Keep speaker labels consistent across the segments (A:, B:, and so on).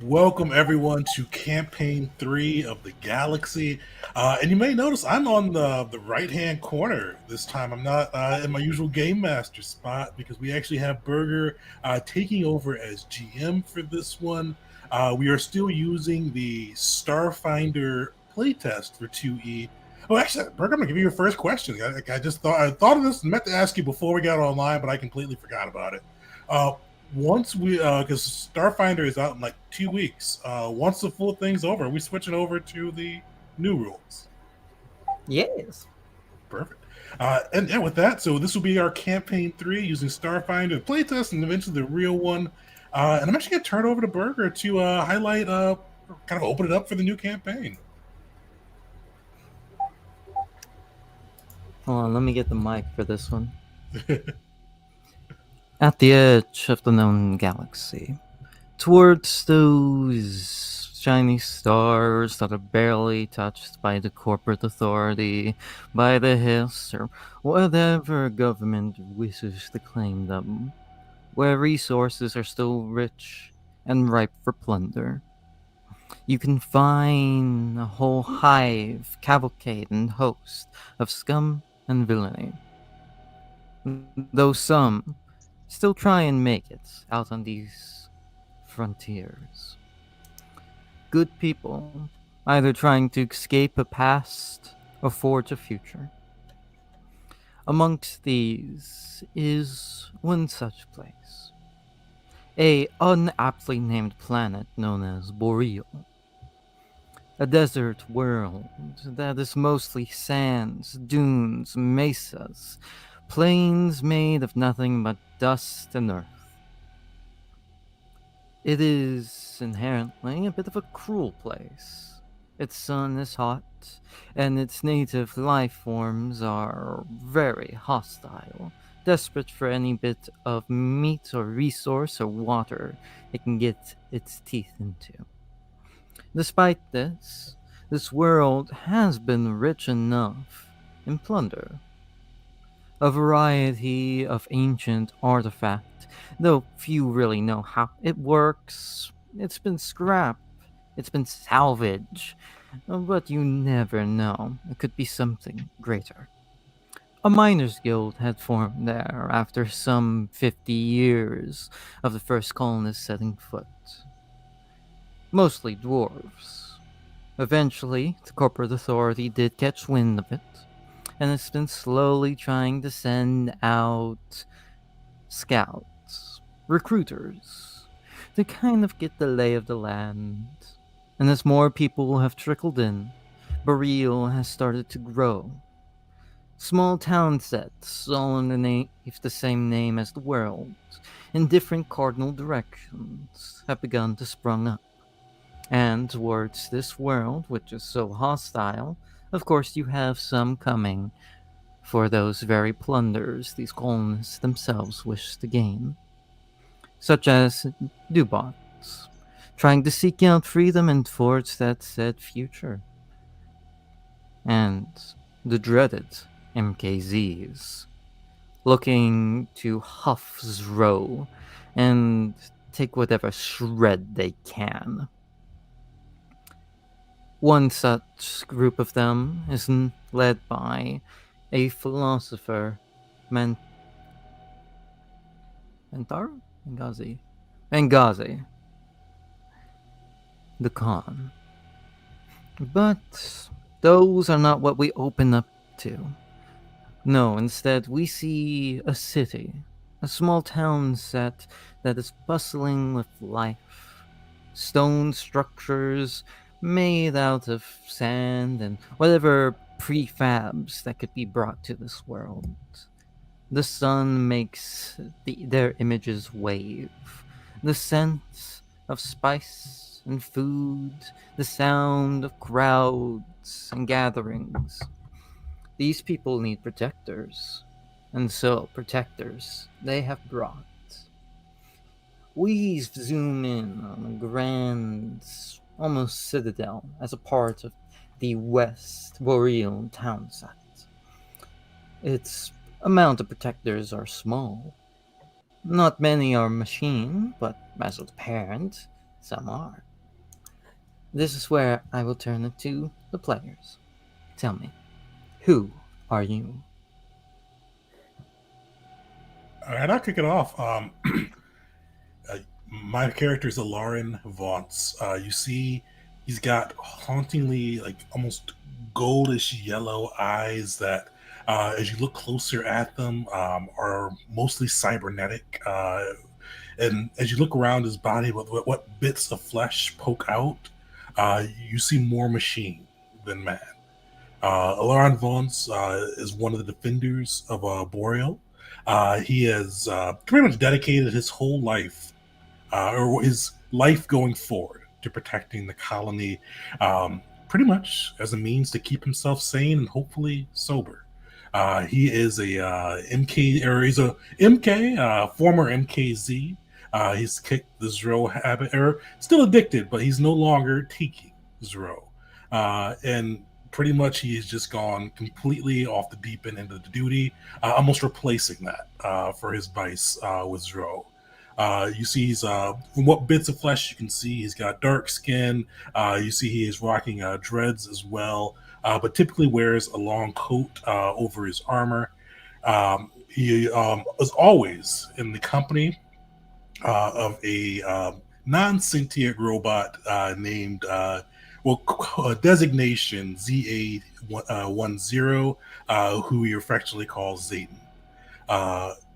A: Welcome everyone to Campaign 3 of the Galaxy. And you may notice I'm on the right-hand corner this time. I'm not in my usual Game Master spot because we actually have Burger taking over as GM for this one. We are still using the Starfinder playtest for 2E. Oh, actually, Burger, I'm going to give you your first question. I thought of this and meant to ask you before we got online, but I completely forgot about it. Uh, once we because Starfinder is out in like 2 weeks. Once the full thing's over, we switching over to the new rules.
B: Yes.
A: Perfect. And with that, so this will be our campaign 3 using Starfinder playtest and eventually the real one. And I'm actually gonna turn it over to Burger to highlight, kind of open it up for the new campaign.
B: Hold on, let me get the mic for this one. At the edge of the known galaxy, towards those shiny stars that are barely touched by the corporate authority, by the hiss, or whatever government wishes to claim them, where resources are still rich and ripe for plunder. You can find a whole hive, cavalcade, and host of scum and villainy. Though some still try and make it out on these frontiers. Good people, either trying to escape a past or forge a future. Amongst these is one such place, a unaptly named planet known as Boreal. A desert world that is mostly sands, dunes, mesas, plains made of nothing but dust and earth. It is inherently a bit of a cruel place. Its sun is hot, and its native life forms are very hostile, desperate for any bit of meat or resource or water it can get its teeth into. Despite this world has been rich enough in plunder. A variety of ancient artifact, though few really know how it works. It's been scrap, it's been salvage, but you never know. It could be something greater. A miners' guild had formed there after some 50 years of the first colonists setting foot. Mostly dwarves. Eventually, the corporate authority did catch wind of it, and it's been slowly trying to send out scouts, recruiters, to kind of get the lay of the land. And as more people have trickled in, Boreal has started to grow. Small town sets, all underneath the same name as the world, in different cardinal directions, have begun to sprung up. And towards this world, which is so hostile, of course you have some coming for those very plunders these colonists themselves wish to gain, such as Dubots, trying to seek out freedom and forge that said future, and the dreaded MKZs, looking to huff Zro and take whatever shred they can. One such group of them is led by a philosopher, Man- Mantaro? Benghazi. Benghazi, the Khan. But those are not what we open up to. No, instead, we see a city, a small town set that is bustling with life. Stone structures made out of sand and whatever prefabs that could be brought to this world. The sun makes their images wave. The scent of spice and food, the sound of crowds and gatherings. These people need protectors, and so protectors they have brought. We zoom in on a grand, almost citadel as a part of the West Boreal town set. Its amount of protectors are small. Not many are machine, but as a parent, some are. This is where I will turn it to the players. Tell me, who are you?
A: All right, I'll kick it off. Uh, my character is Alarin Vaunce. You see, he's got hauntingly, like almost goldish yellow eyes that, as you look closer at them, are mostly cybernetic. And as you look around his body, what bits of flesh poke out, you see more machine than man. Alaron Vance is one of the defenders of Boreal. He has pretty much dedicated his whole life, or his life going forward, to protecting the colony, pretty much as a means to keep himself sane and hopefully sober. He is a MK, or he's a MK, former MKZ. He's kicked the Zero habit, or still addicted, but he's no longer taking Zero. And pretty much he has just gone completely off the deep end into the duty, almost replacing that for his vice with Zero. You see, he's from what bits of flesh you can see, he's got dark skin. You see, he is rocking dreads as well, but typically wears a long coat over his armor. He is always in the company of a non-sentient robot named designation ZA10, who we affectionately call Zayden.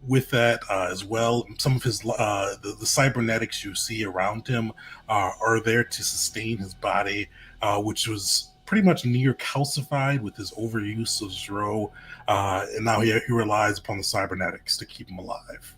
A: With that as well, some of his the cybernetics you see around him are there to sustain his body, which was pretty much near calcified with his overuse of Zero, and now he relies upon the cybernetics to keep him alive.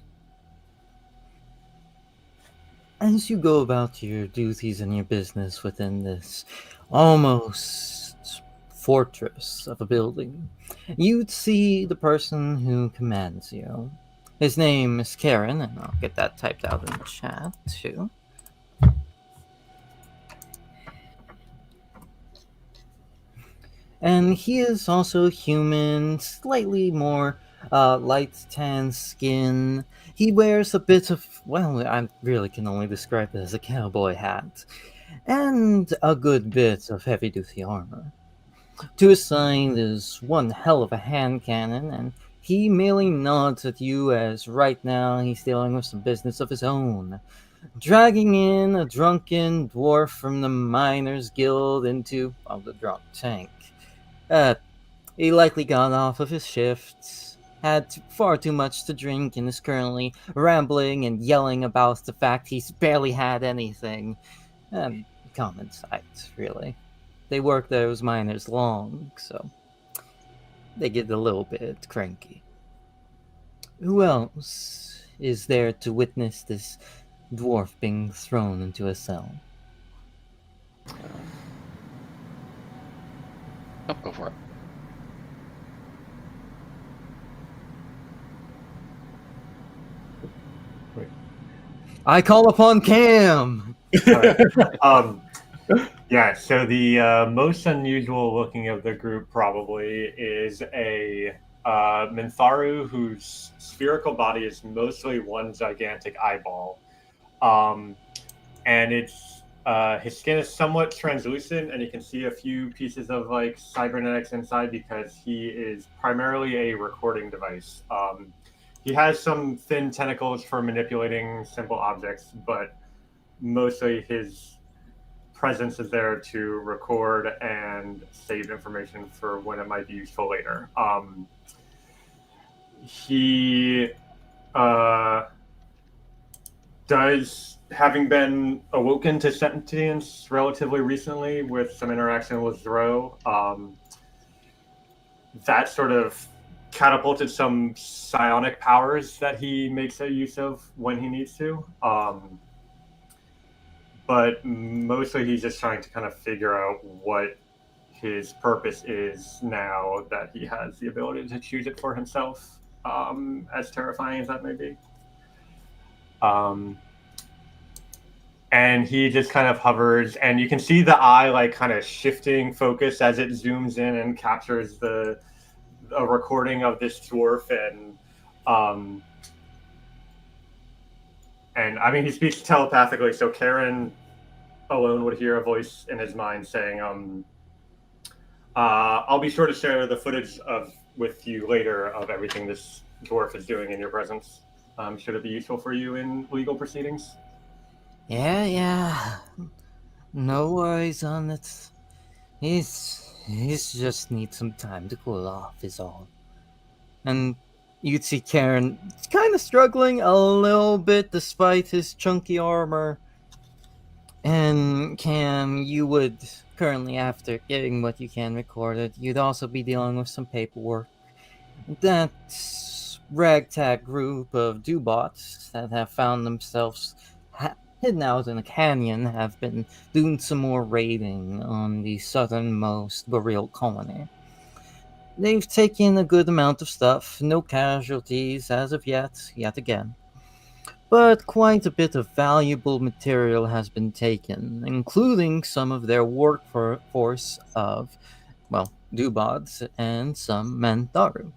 B: As you go about your duties and your business within this almost fortress of a building, you'd see the person who commands you. His name is Karen, and I'll get that typed out in the chat too. And he is also human, slightly more light tan skin. He wears a bit of, well, I really can only describe it as a cowboy hat, and a good bit of heavy duty armor. To his side is one hell of a hand cannon, and he merely nods at you as right now he's dealing with some business of his own, dragging in a drunken dwarf from the Miners Guild into, well, the drunk tank. Uh, he likely got off of his shift, had far too much to drink, and is currently rambling and yelling about the fact he's barely had anything. Common sight, really. They work those miners long, so they get a little bit cranky. Who else is there to witness this dwarf being thrown into a cell?
C: Oh, go for it.
D: Wait.
B: I call upon Cam!
D: Yeah, so the most unusual looking of the group probably is a Mintharu whose spherical body is mostly one gigantic eyeball. And it's his skin is somewhat translucent, and you can see a few pieces of like cybernetics inside because he is primarily a recording device. He has some thin tentacles for manipulating simple objects, but mostly his presence is there to record and save information for when it might be useful later. He does, having been awoken to sentience relatively recently with some interaction with Zero, that sort of catapulted some psionic powers that he makes a use of when he needs to. But mostly he's just trying to kind of figure out what his purpose is now that he has the ability to choose it for himself, as terrifying as that may be. And he just kind of hovers, and you can see the eye like kind of shifting focus as it zooms in and captures a recording of this dwarf, and I mean he speaks telepathically, so Karen alone would hear a voice in his mind saying, I'll be sure to share the footage with you later of everything this dwarf is doing in your presence. Should it be useful for you in legal proceedings?
B: Yeah. No worries on it. He's just needs some time to cool off is all. And you'd see Karen kind of struggling a little bit despite his chunky armor. And Cam, you would currently, after getting what you can recorded, you'd also be dealing with some paperwork. That ragtag group of Dubots that have found themselves hidden out in a canyon have been doing some more raiding on the southernmost Boreal colony. They've taken a good amount of stuff, no casualties as of yet again. But quite a bit of valuable material has been taken, including some of their workforce of, well, Dubots and some Mandaru.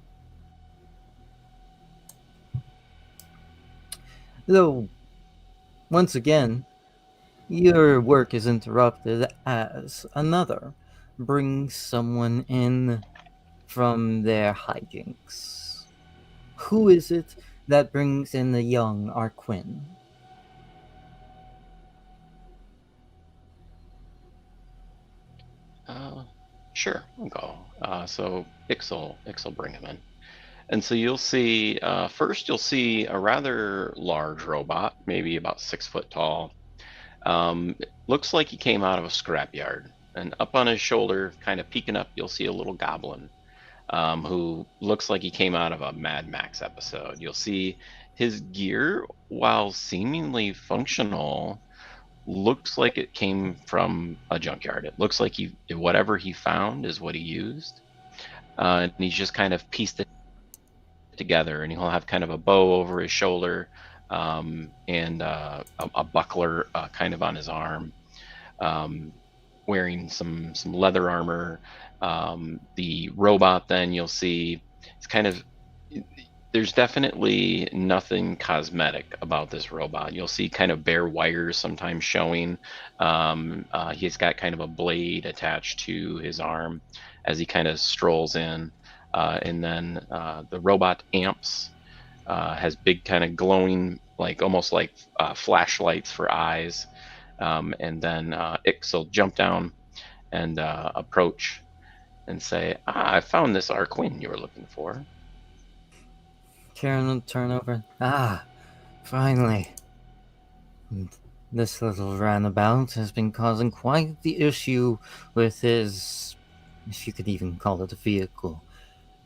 B: Though, once again, your work is interrupted as another brings someone in from their hijinks. Who is it that brings in the young Arquin?
C: Sure, I'll go. So Ix'll bring him in. And so you'll see, first you'll see a rather large robot, maybe about 6 foot tall. Looks like he came out of a scrapyard. And up on his shoulder, kind of peeking up, you'll see a little goblin who looks like he came out of a Mad Max episode. You'll see his gear, while seemingly functional, looks like it came from a junkyard. It looks like whatever he found is what he used. And he's just kind of pieced it together, and he'll have kind of a bow over his shoulder and a buckler kind of on his arm, wearing some leather armor. The robot, then you'll see, it's kind of, there's definitely nothing cosmetic about this robot. You'll see kind of bare wires sometimes showing. He's got kind of a blade attached to his arm as he kind of strolls in. And then the robot amps, has big kind of glowing, like almost like flashlights for eyes. And then Ix will jump down and approach and say, I found this Arquin you were looking for.
B: Karen will turn over. Finally. This little runabout has been causing quite the issue with his, if you could even call it a vehicle.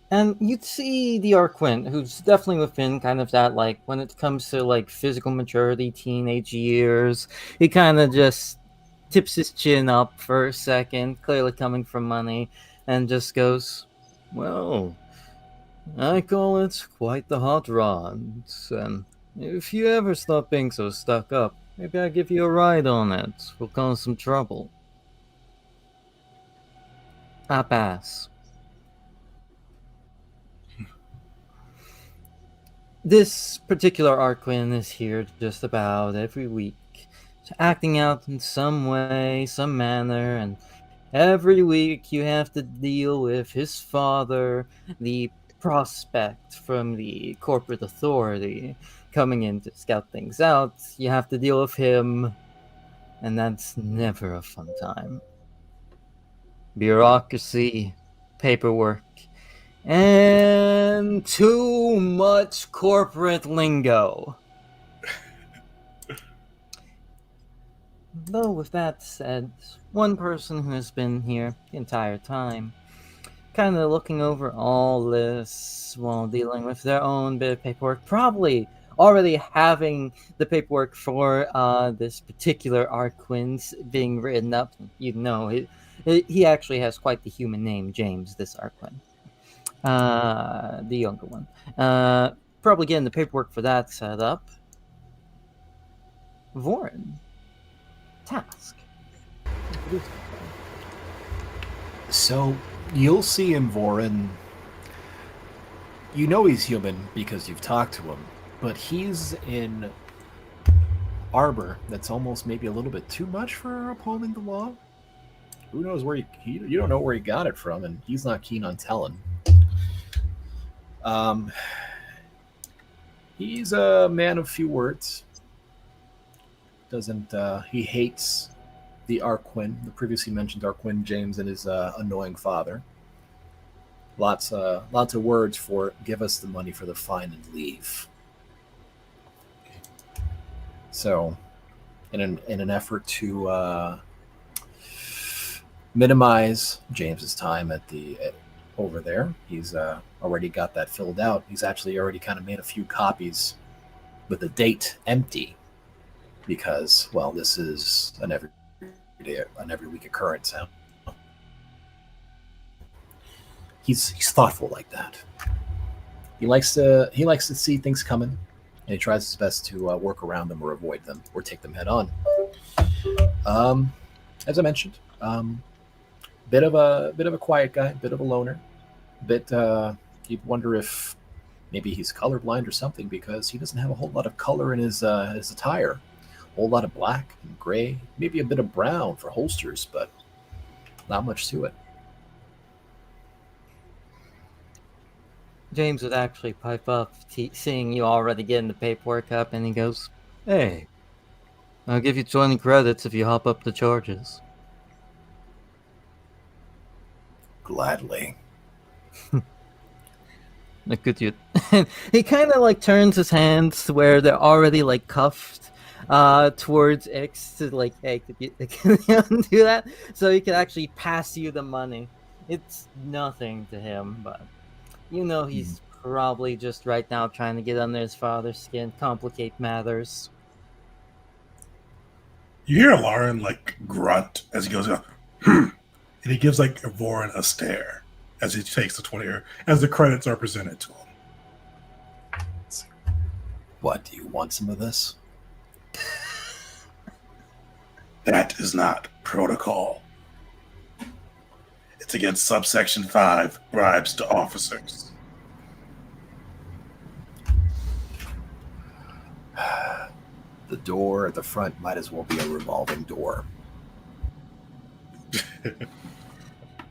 B: And you'd see the Arquin, who's definitely within kind of that, like, when it comes to, like, physical maturity, teenage years, he kind of just tips his chin up for a second, clearly coming from money, and just goes, well, I call it quite the hot rod, and if you ever stop being so stuck up, maybe I'll give you a ride on it. We'll cause some trouble. I pass. This particular Arquin is here just about every week, acting out in some way, some manner, and every week you have to deal with his father, the prospect from the corporate authority, coming in to scout things out. You have to deal with him, and that's never a fun time. Bureaucracy, paperwork, and too much corporate lingo. Though, with that said, one person who has been here the entire time, kind of looking over all this while dealing with their own bit of paperwork, probably already having the paperwork for this particular Arquin's being written up. You know, he actually has quite the human name, James, this Arquin. The younger one. Probably getting the paperwork for that set up. Vorin. Task.
E: So you'll see in Vorin, you know he's human because you've talked to him, but he's in arbor that's almost maybe a little bit too much for upholding the law. Who knows where you don't know where he got it from, and he's not keen on telling. He's a man of few words. Doesn't he hates the Arquin, the previously mentioned Arquin James and his annoying father. Lots of words for give us the money for the fine and leave. So, in an effort to minimize James's time over there, he's already got that filled out. He's actually already kind of made a few copies with the date empty because, well, this is an every week occurrence. He's thoughtful like that. He likes to see things coming, and he tries his best to work around them or avoid them or take them head on. As I mentioned, bit of a quiet guy, bit of a loner. You'd wonder if maybe he's colorblind or something because he doesn't have a whole lot of color in his attire. A whole lot of black and gray, maybe a bit of brown for holsters, but not much to it.
B: James would actually pipe up, seeing you already getting the paperwork up, and he goes, "Hey, I'll give you 20 credits if you hop up the charges."
E: Gladly.
B: Look at you. He kind of like turns his hands to where they're already like cuffed towards X to like, hey, can you undo that? So he can actually pass you the money. It's nothing to him, but you know he's probably just right now trying to get under his father's skin, complicate matters.
A: You hear Lauren like grunt as he goes, and he gives like Voren a stare as he takes the 20 as the credits are presented to him.
E: What, do you want some of this?
A: That is not protocol. It's against subsection 5, bribes to officers.
E: The door at the front might as well be a revolving door.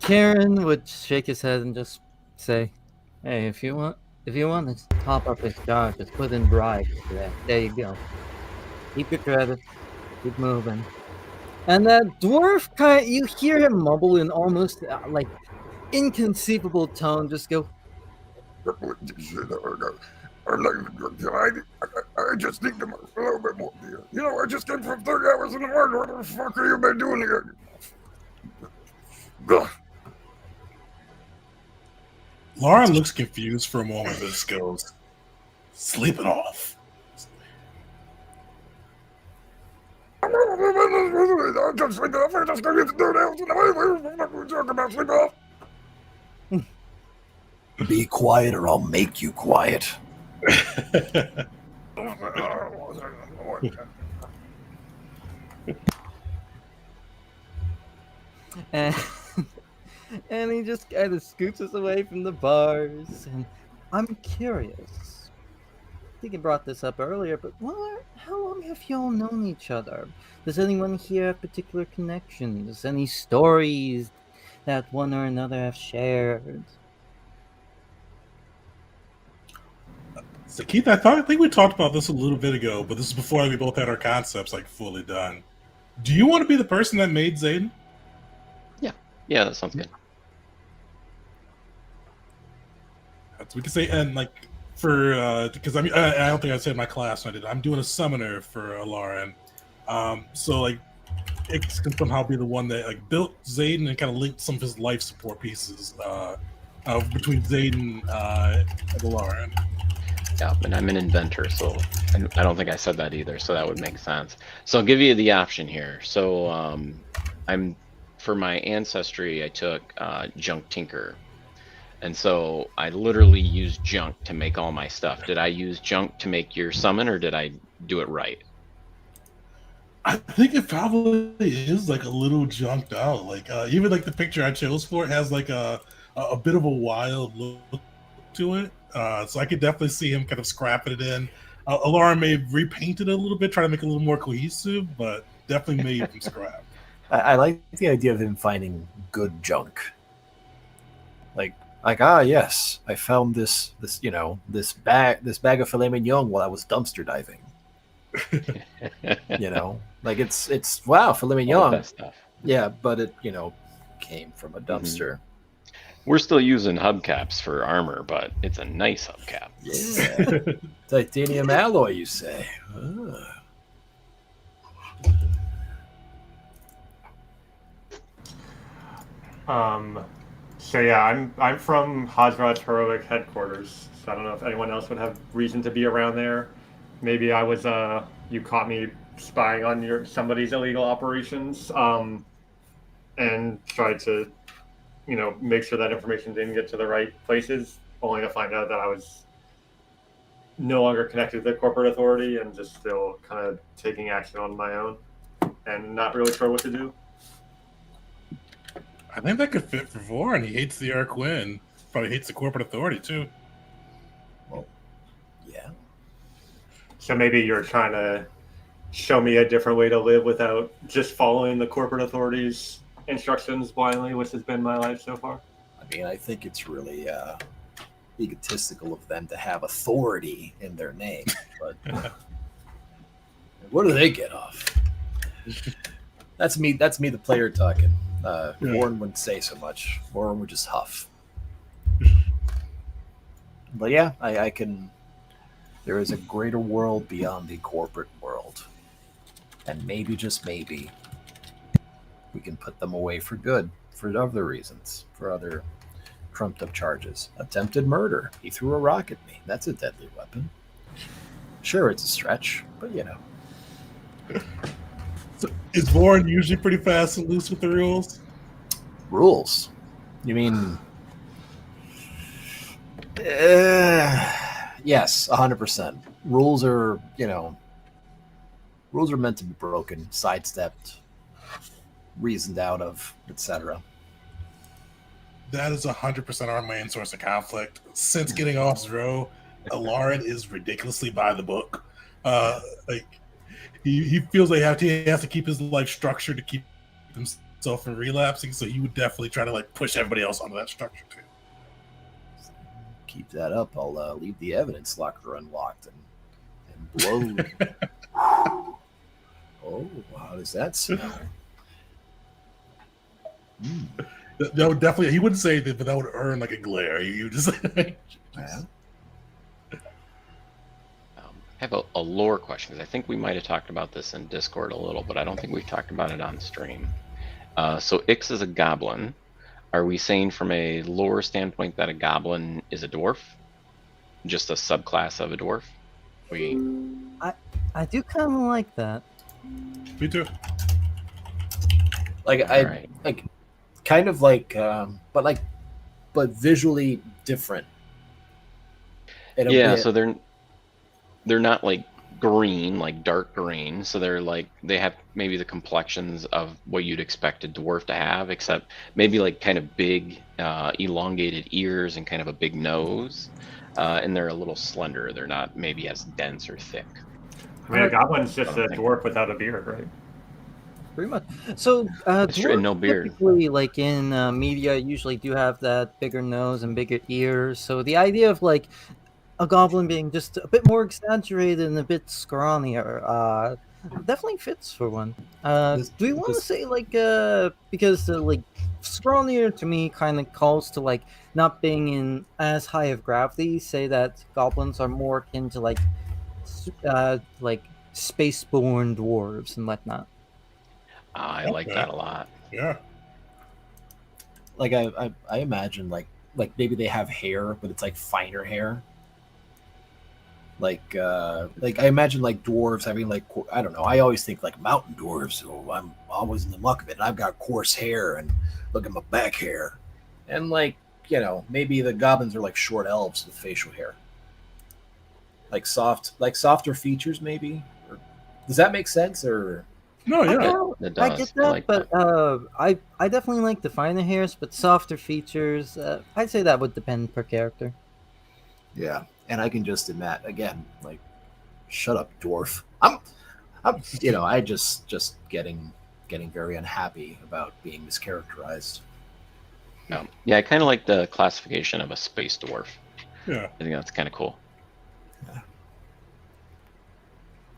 B: Karen would shake his head and just say, "Hey, if you want to top up his charges, put in bribes today. There you go. Keep your credit. Keep moving." And that dwarf you hear him mumble in almost like inconceivable tone, just go,
F: I just need them a little bit more beer. You know, I just came from 30 hours in the morning. What the fuck have you been doing here? Ugh.
A: Lauren looks confused for a moment, but just goes, sleep it off.
F: I'm just sleeping off. I'm just going to get the 30 hours in the morning. I'm not going to talk about sleep off.
E: Be quiet or I'll make you quiet.
B: and he just kind of scoots us away from the bars. And I'm curious. I think I brought this up earlier, but how long have y'all known each other? Does anyone here have particular connections? Any stories that one or another have shared?
A: So Keith, I think we talked about this a little bit ago, but this is before we both had our concepts like fully done. Do you want to be the person that made Zayden?
C: Yeah, that sounds good.
A: We can say, and like for because I don't think I said in my class when I did. I'm doing a summoner for Lauren, so like it can somehow be the one that like built Zayden and kind of linked some of his life support pieces between Zayden and Lauren.
C: Yeah, and I'm an inventor, so I don't think I said that either, so that would make sense. So I'll give you the option here. So for my ancestry, I took Junk Tinker. And so I literally used junk to make all my stuff. Did I use junk to make your summon, or did I do it right?
A: I think it probably is like a little junked out. Like even like the picture I chose for it has like a bit of a wild look to it. So I could definitely see him kind of scrapping it in. Alara may have repainted it a little bit, try to make it a little more cohesive, but definitely made from scrap.
E: I like the idea of him finding good junk. Like yes, I found this bag of filet mignon while I was dumpster diving. Like it's wow, filet
C: All the
E: mignon.
C: best stuff.
E: Yeah, but it came from a dumpster.
C: We're still using hubcaps for armor, but it's a nice hubcap.
E: Yeah, titanium alloy, you say?
D: So yeah, I'm from Hazrat's heroic headquarters. So I don't know if anyone else would have reason to be around there. Maybe I was you caught me spying on somebody's illegal operations, and tried to, make sure that information didn't get to the right places, only to find out that I was no longer connected to the corporate authority and just still kind of taking action on my own and not really sure what to do.
A: I think that could fit for Voran. He hates the Arquin. Probably hates the corporate authority too.
E: Well, yeah.
D: So maybe you're trying to show me a different way to live without just following the corporate authorities' instructions blindly, which has been my life so far.
E: I mean, I think it's really egotistical of them to have authority in their name, but what do they get off? That's me, the player talking. Warren wouldn't say so much. Warren would just huff. But yeah, I can. There is a greater world beyond the corporate world. And maybe, just maybe, we can put them away for good, for other reasons, for other trumped up charges. Attempted murder. He threw a rock at me. That's a deadly weapon. Sure, it's a stretch, but
A: So is Voran usually pretty fast and loose with the rules?
E: Rules? You mean? Yes, 100%. Rules are, rules are meant to be broken, sidestepped, reasoned out of, etc.
A: That is 100% our main source of conflict. Since getting off Zero, Alarin is ridiculously by the book. He feels like he has to keep his life structured to keep himself from relapsing, so he would definitely try to push everybody else onto that structure too.
E: Keep that up. I'll leave the evidence locker unlocked and blow. Oh, how does that smell?
A: That would definitely. He wouldn't say that, but that would earn a glare. You just.
E: Yeah.
C: I have a lore question, because I think we might have talked about this in Discord a little, but I don't think we've talked about it on stream. So Ix is a goblin. Are we saying from a lore standpoint that a goblin is a dwarf? Just a subclass of a dwarf?
B: I do kind of like that.
A: Me too.
E: But visually different.
C: Yeah, so they're not green, dark green. So they have maybe the complexions of what you'd expect a dwarf to have, except maybe kind of big, elongated ears and kind of a big nose. And they're a little slender. They're not maybe as dense or thick.
D: I mean, a goblin's just a dwarf without a beard, right?
B: Pretty much. So
C: That's true, and no beard.
B: Typically, in media, usually do have that bigger nose and bigger ears. So the idea of a goblin being just a bit more exaggerated and a bit scrawnier definitely fits for one. Do we want to say because scrawnier to me kind of calls to not being in as high of gravity, say that goblins are more akin to spaceborne dwarves and whatnot.
C: I like that a lot.
A: Yeah.
E: I imagine maybe they have hair, but it's finer hair. I imagine dwarves having I don't know. I always think mountain dwarves. So I'm always in the muck of it. And I've got coarse hair and look at my back hair, and maybe the goblins are short elves with facial hair, softer features maybe. Or, does that make sense? Or
A: no, yeah,
C: it does.
B: I get that, but I definitely like the finer hairs, but softer features. I'd say that would depend per character.
E: Yeah. And I can just imagine, again, Shut up, dwarf. I'm I just getting very unhappy about being mischaracterized.
C: Yeah, I kind of like the classification of a space dwarf.
A: Yeah.
C: I think that's kind of cool.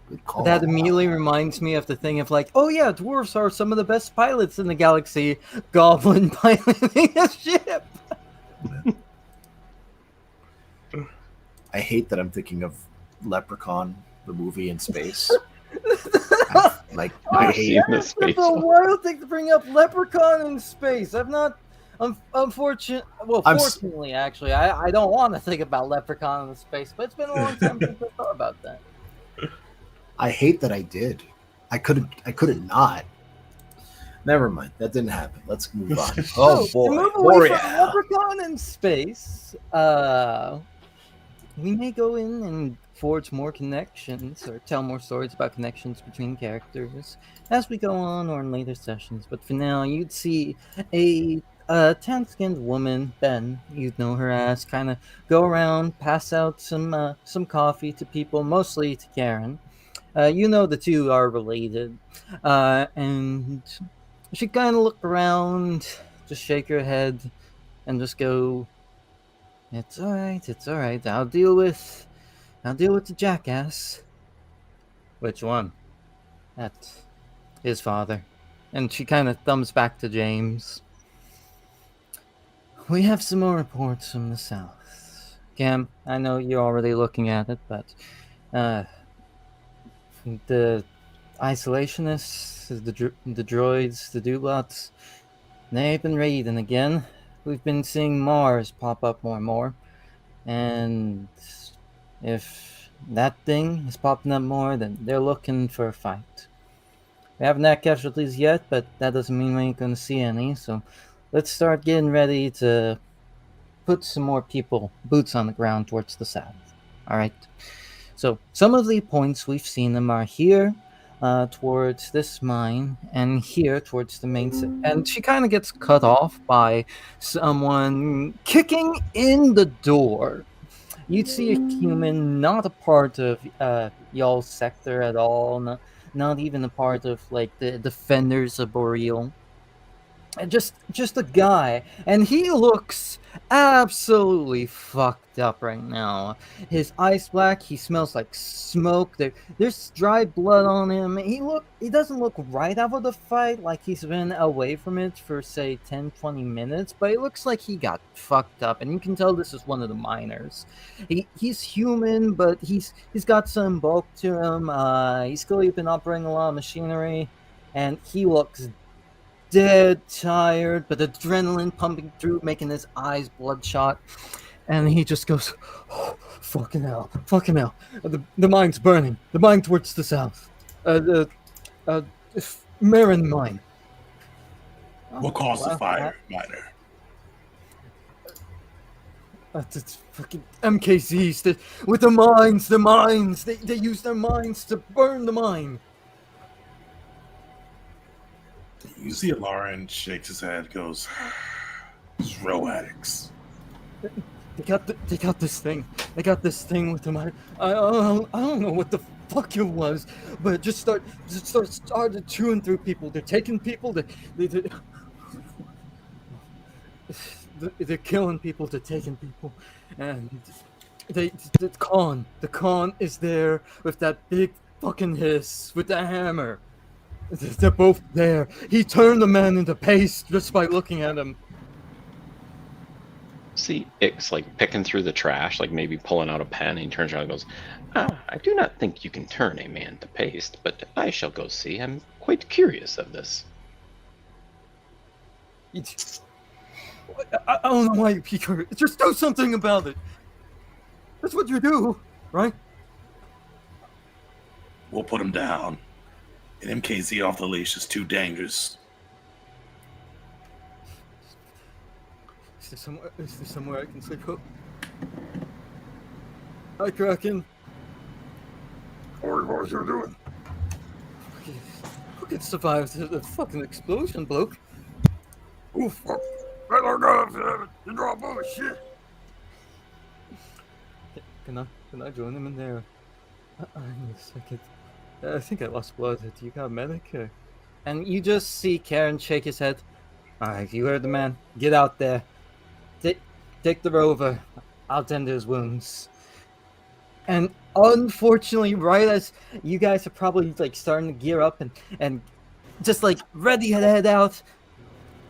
E: Good call.
B: That immediately reminds me of the thing of like, oh yeah, dwarves are some of the best pilots in the galaxy. Goblin piloting a ship.
E: I hate that I'm thinking of Leprechaun, the movie in space. I hate
C: seen this
B: That's
C: space
B: a
C: one.
B: wild thing to bring up. Leprechaun in space. I've not. Fortunately, actually, I don't want to think about Leprechaun in space, but it's been a long time since I thought about that.
E: I hate that I did. I couldn't not. Never mind. That didn't happen. Let's move on. Oh
B: To
E: boy.
B: move away from
E: Boreal.
B: Leprechaun in space, we may go in and forge more connections or tell more stories about connections between characters as we go on or in later sessions. But for now, you'd see a tan-skinned woman, Ben, you'd know her as, kind of go around, pass out some coffee to people, mostly to Karen. You know the two are related, and she kind of look around, just shake her head, and just go, "It's all right. It's all right. I'll deal with the jackass." Which one? That's his father. And she kind of thumbs back to James. We have some more reports from the south. Cam, I know you're already looking at it, but the isolationists, the droids, the dooblots, they've been raiding again. We've been seeing Mars pop up more and more. And if that thing is popping up more, then they're looking for a fight. We haven't had casualties yet, but that doesn't mean we ain't going to see any. So let's start getting ready to put some more people, boots on the ground towards the south. All right. So some of the points we've seen them are here towards this mine and here towards the main and she kind of gets cut off by someone kicking in the door. You'd see a human, not a part of y'all's sector at all, not even a part of like the defenders of Boreal. Just a guy, and he looks absolutely fucked up right now. His eyes black. He smells like smoke. There's dried blood on him. He doesn't look right out of the fight, like he's been away from it for say 10-20 minutes, but it looks like he got fucked up, and you can tell this is one of the miners. He's human, but he's got some bulk to him. He's clearly been operating a lot of machinery, and he looks dead tired, but adrenaline pumping through, making his eyes bloodshot. And he just goes, oh, fucking hell. The mine's burning. The mine towards the south. The Marin mine.
A: What caused the fire, miner?
B: It's fucking MKZs. With the mines. They use their mines to burn the mine.
A: You see Lauren shakes his head, goes, "It's row addicts."
B: They got this thing. They got this thing with them. I don't know what the fuck it was, but it just started chewing through people. They're taking people. They're killing people. They're taking people, and the Khan is there with that big fucking hiss with the hammer. They're both there. He turned the man into paste just by looking at him.
C: See Ix like picking through the trash, like maybe pulling out a pen, and he turns around and goes, I do not think you can turn a man to paste, but I shall go see. I'm quite curious of this.
B: I don't know why you pick her. Just do something about it. That's what you do, right?
A: We'll put him down. An MKZ off the leash is too dangerous.
B: Is there somewhere I can sleep up? Hi, Kraken.
F: What was you doing?
B: Who can survive the fucking explosion, bloke?
F: Oof. I don't know if you know bullshit.
B: Can I join him in there? Second. I think I lost blood. Do you got a medic? And you just see Karen shake his head. All right, you heard the man. Get out there. Take the rover. I'll tend to his wounds. And unfortunately, right as you guys are probably like starting to gear up and just like ready to head out,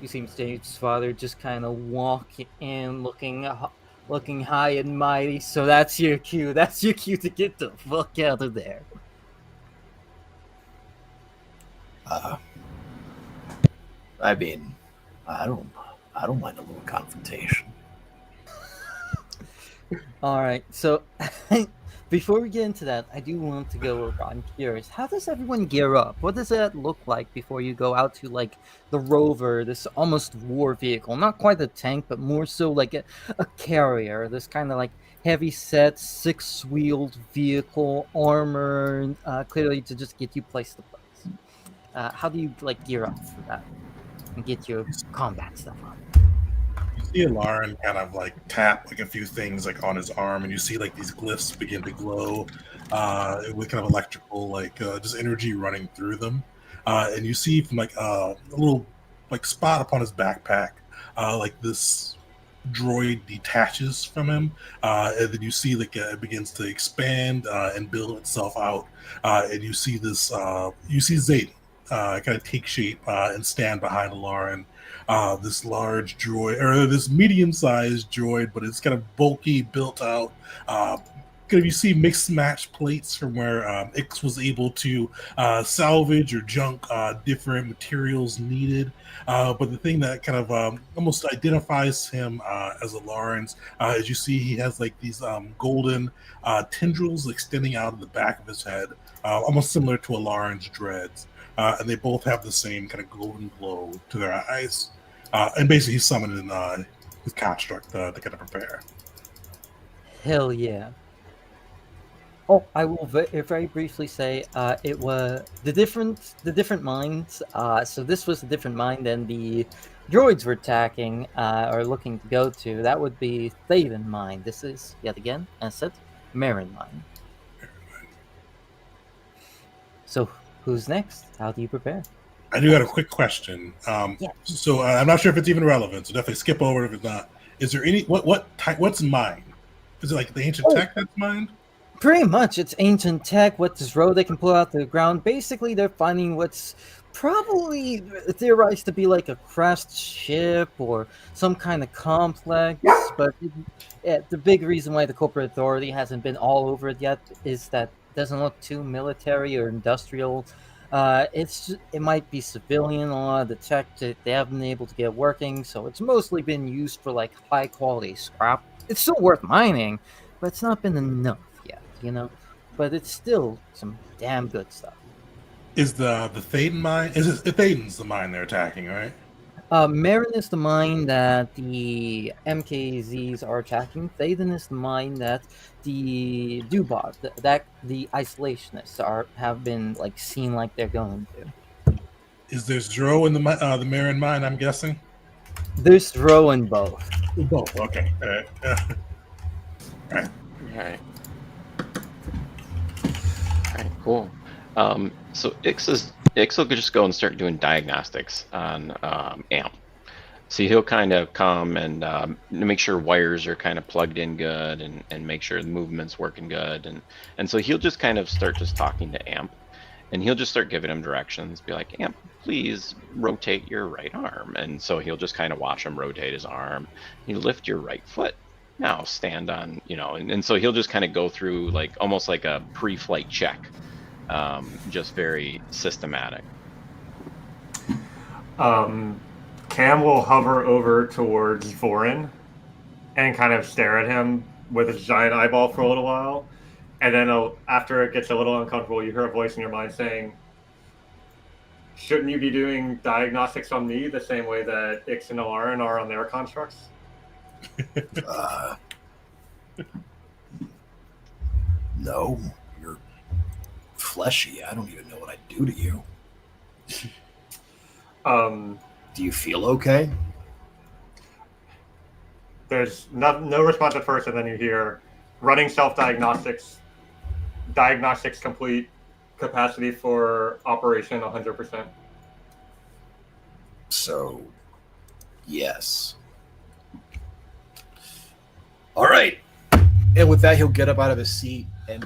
B: you see Stage's father just kind of walk in, looking high and mighty. So that's your cue. That's your cue to get the fuck out of there.
E: I mean, I don't mind a little confrontation.
B: All right, so before we get into that, I do want to go over. I'm curious, how does everyone gear up? What does that look like before you go out to like the rover, this almost war vehicle? Not quite a tank, but more so like a carrier. This kind of like heavy set, 6-wheeled vehicle, armor, clearly to just get you place to place. How do you like gear up for that and get your combat stuff on?
A: You see Lauren kind of like tap like a few things like on his arm, and you see like these glyphs begin to glow with kind of electrical like just energy running through them, and you see from like a little like spot upon his backpack, like this droid detaches from him, and then you see like it begins to expand and build itself out, and you see this you see Zayden kind of take shape and stand behind Lauren. This large droid, or this medium-sized droid, but it's kind of bulky, built out. Kind of you see mixed match plates from where Ix was able to salvage or junk different materials needed. But the thing that kind of almost identifies him as a Lawrence, as you see, he has like these golden tendrils extending out of the back of his head, almost similar to a Lawrence dreads. And they both have the same kind of golden glow to their eyes. And basically, he's summoned in his construct to kind of prepare.
B: Hell yeah. Oh, I will very briefly say it was the different minds. So this was a different mind than the droids were attacking or looking to go to. That would be Thaven mind. This is yet again, as said, Marin mind. So who's next? How do you prepare?
A: I do got a quick question.
B: Yeah.
A: So I'm not sure if it's even relevant. So definitely skip over it if it's not. Is there any what type? What's mine? Is it like the ancient tech that's mine?
B: Pretty much, it's ancient tech. What this road they can pull out the ground. Basically, they're finding what's probably theorized to be like a crashed ship or some kind of complex. But the big reason why the corporate authority hasn't been all over it yet is that it doesn't look too military or industrial. It might be civilian. A lot of the tech that they haven't been able to get working, so it's mostly been used for like high quality scrap. It's still worth mining, but it's not been enough yet, you know. But it's still some damn good stuff.
A: Is the Thaden mine? Is it Thaden's the mine they're attacking, right?
B: Marin is the mine that the MKZs are attacking. Thaden is the mine that the Dubot, that the isolationists have been like seen like they're going to.
A: Is there Zero in the Marin mine? I'm guessing.
B: There's Ro in both.
A: Both. Okay. All right.
C: All right. All right. Cool. So Ix will just go and start doing diagnostics on AMP. So he'll kind of come and make sure wires are kind of plugged in good and make sure the movement's working good. And so he'll just kind of start just talking to AMP. And he'll just start giving him directions, be like, AMP, please rotate your right arm. And so he'll just kind of watch him rotate his arm. You lift your right foot. Now stand on, and so he'll just kind of go through like almost like a pre-flight check. Just very systematic.
D: Cam will hover over towards Vorin and kind of stare at him with his giant eyeball for a little while. And then after it gets a little uncomfortable, you hear a voice in your mind saying, shouldn't you be doing diagnostics on me the same way that Ix and Alarin are on their constructs?
E: No, you're fleshy. I don't even know what I'd do to you. Do you feel okay?
D: There's no response at first, and then you hear running self-diagnostics diagnostics complete. Capacity for operation 100%.
E: So, yes. All right. And with that, he'll get up out of his seat and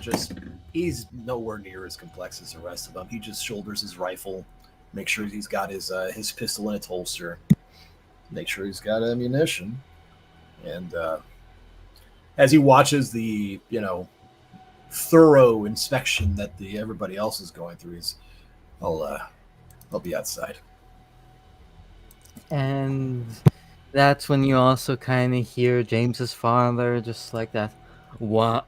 E: he's nowhere near as complex as the rest of them. He just shoulders his rifle, make sure he's got his pistol in its holster, make sure he's got ammunition. And as he watches the, thorough inspection that everybody else is going through, I'll be outside.
B: And that's when you also kind of hear James's father just like that. Why,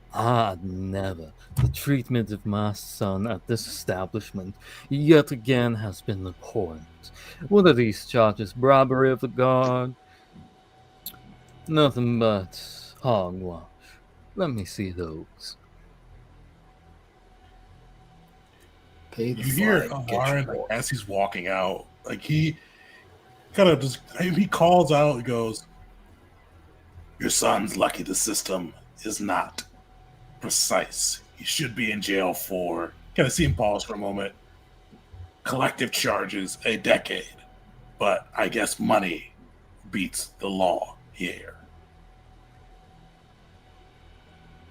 B: never. The treatment of my son at this establishment yet again has been abhorrent. What are these charges? Robbery of the guard? Nothing but hogwash. Let me see those.
E: Pay the
A: You hear
E: fine, get
A: Aaron
E: your
A: as he's walking out, like he kind of just he calls out and goes, "Your son's lucky the system is not precise. He should be in jail for." Kind of see him pause for a moment. Collective charges, a decade, but I guess money beats the law here.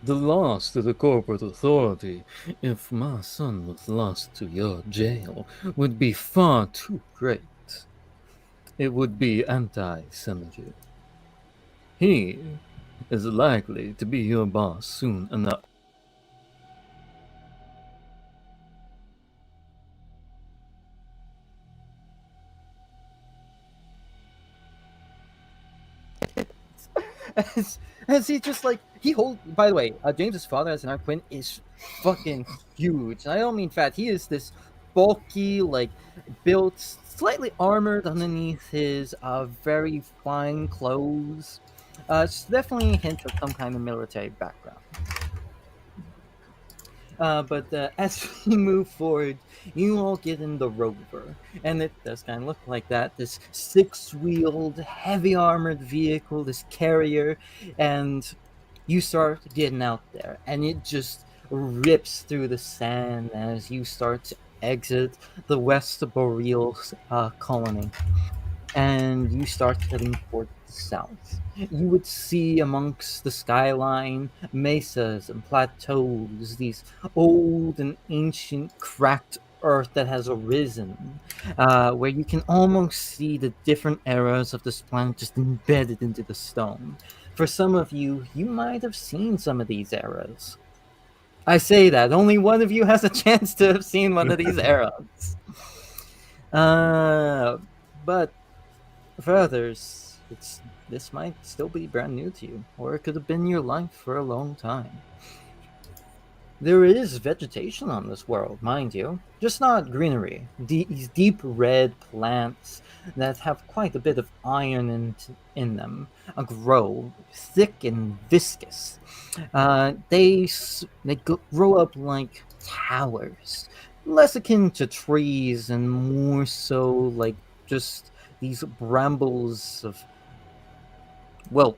B: The loss to the corporate authority, if my son was lost to your jail, would be far too great. It would be anti-Semitic. He is likely to be your boss soon enough. As he just like by the way, James's father as an Arc Quinn is fucking huge. I don't mean fat. He is this bulky, like built, slightly armored underneath his very fine clothes. It's definitely a hint of some kind of military background. But as we move forward, you all get in the rover, and it does kind of look like that. This six-wheeled, heavy armored vehicle, this carrier, and you start getting out there, and it just rips through the sand as you start to exit the West Boreal colony, and you start heading toward the south. You would see amongst the skyline mesas and plateaus, these old and ancient cracked earth that has arisen, where you can almost see the different eras of this planet just embedded into the stone. For some of you, you might have seen some of these eras. I say that, only one of you has a chance to have seen one of these eras. But for others, this might still be brand new to you, or it could have been your life for a long time. There is vegetation on this world, mind you, just not greenery. These deep red plants that have quite a bit of iron in them grow thick and viscous. They grow up like towers, less akin to trees and more so like just these brambles of, well,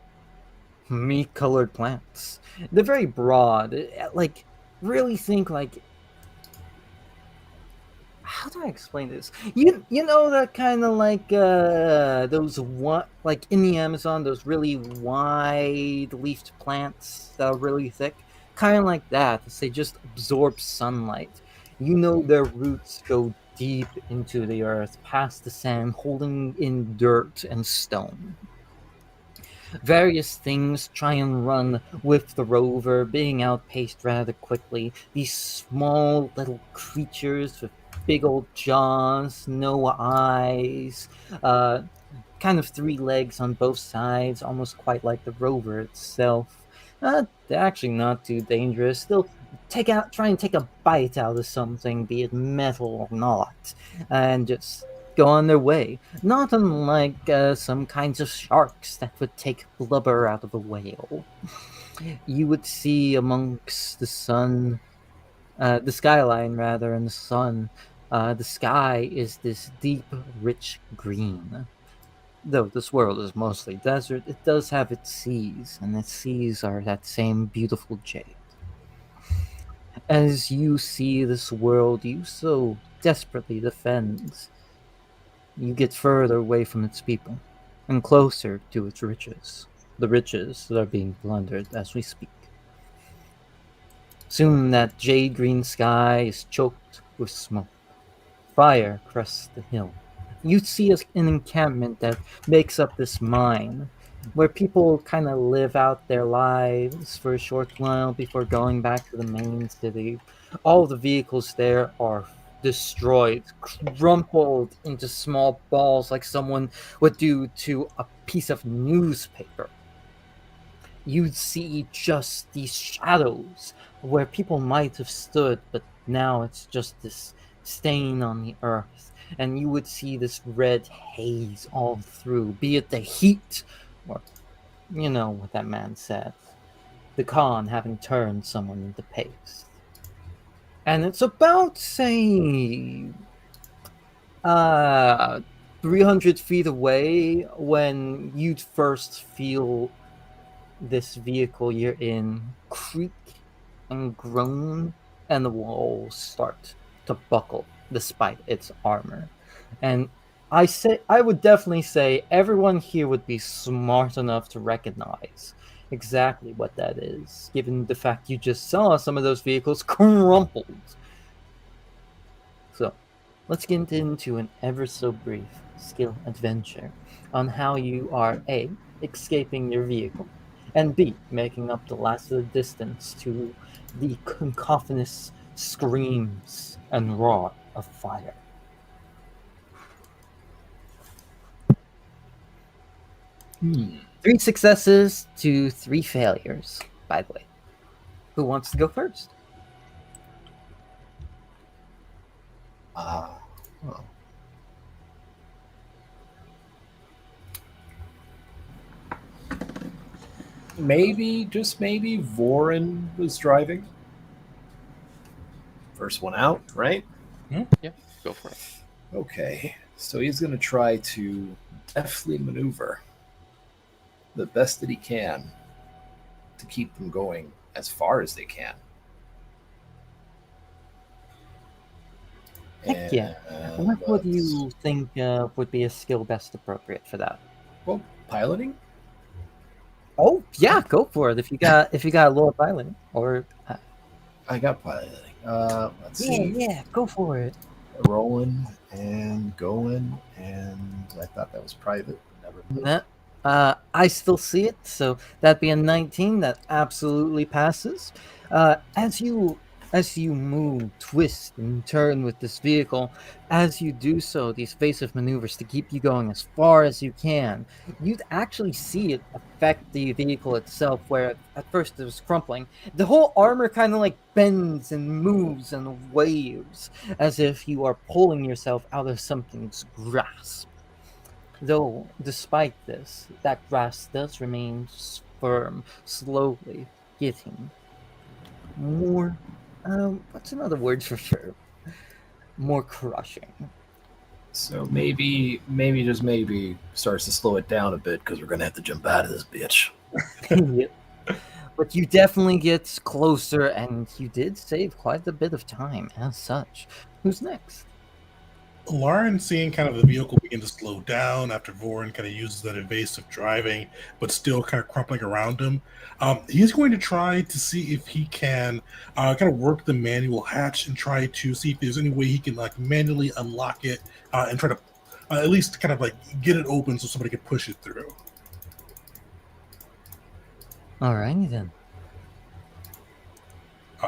B: meat-colored plants. They're very broad. Like, really think like, how do I explain this? You know that kind of like those like in the Amazon, those really wide-leafed plants that are really thick, kind of like that. They just absorb sunlight. You know their roots go deep into the earth, past the sand, holding in dirt and stone. Various things try and run with the rover, being outpaced rather quickly. These small little creatures with big old jaws, no eyes, kind of three legs on both sides, almost quite like the rover itself. They're actually not too dangerous. They'll try and take a bite out of something, be it metal or not, and just go on their way. Not unlike some kinds of sharks that would take blubber out of a whale. You would see amongst the skyline rather, and the sun, the sky is this deep, rich green. Though this world is mostly desert, it does have its seas, and its seas are that same beautiful jade. as you see this world you so desperately defend, you get further away from its people and closer to its riches, the riches that are being plundered as we speak. Soon that jade green sky is choked with smoke. Fire crests the hill. You see an encampment that makes up this mine, where people kind of live out their lives for a short while before going back to the main city. All the vehicles there are destroyed, crumpled into small balls like someone would do to a piece of newspaper. You'd see just these shadows where people might have stood, but now it's just this stain on the earth. And you would see this red haze all through, be it the heat, or you know what that man said, the Khan having turned someone into paste. And it's about, say, 300 feet away when you'd first feel this vehicle you're in creak and groan, and the walls start to buckle despite its armor. And I would definitely say everyone here would be smart enough to recognize exactly what that is, given the fact you just saw some of those vehicles crumpled. So, let's get into an ever so brief skill adventure on how you are A, escaping your vehicle, and B, making up the last of the distance to the cacophonous screams and roar of fire.
E: Hmm.
B: 3 successes to 3 failures, by the way. Who wants to go first?
E: Well. Maybe, just maybe, Vorin was driving. First one out, right?
C: Yeah, go for it.
E: Okay, so he's going to try to deftly maneuver the best that he can to keep them going as far as they can.
B: Heck yeah. What would you think would be a skill best appropriate for that?
E: Well, piloting?
B: Oh yeah, go for it. If you got a lower piloting, or
E: I got piloting. Let's see.
B: Yeah, go for it.
E: Rolling and going, and I thought that was private. Never mind.
B: I still see it, so that'd be a 19. That absolutely passes. As you move, twist, and turn with this vehicle, as you do so, these evasive maneuvers to keep you going as far as you can, you'd actually see it affect the vehicle itself, where at first it was crumpling. The whole armor kind of like bends and moves and waves, as if you are pulling yourself out of something's grasp. Though, despite this, that grasp does remain firm, slowly getting more. What's another word for firm? More crushing.
E: So maybe just maybe starts to slow it down a bit because we're gonna have to jump out of this bitch.
B: Yep. But you definitely get closer, and you did save quite a bit of time as such. Who's next?
A: Lauren, seeing kind of the vehicle begin to slow down after Vorin kind of uses that evasive driving, but still kind of crumpling around him, he's going to try to see if he can kind of work the manual hatch and try to see if there's any way he can like manually unlock it and try to at least kind of like get it open so somebody can push it through.
B: Alrighty then.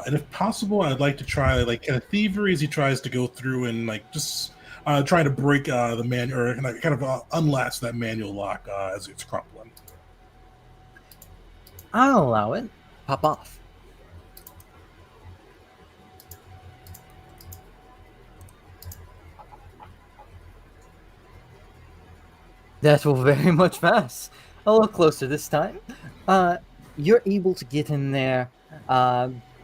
A: And if possible, I'd like to try like kind of thievery as he tries to go through and like just trying to break the manual or kind of unlatch that manual lock as it's crumpling.
B: I'll allow it. Pop off. That will very much pass. A little closer this time. You're able to get in there,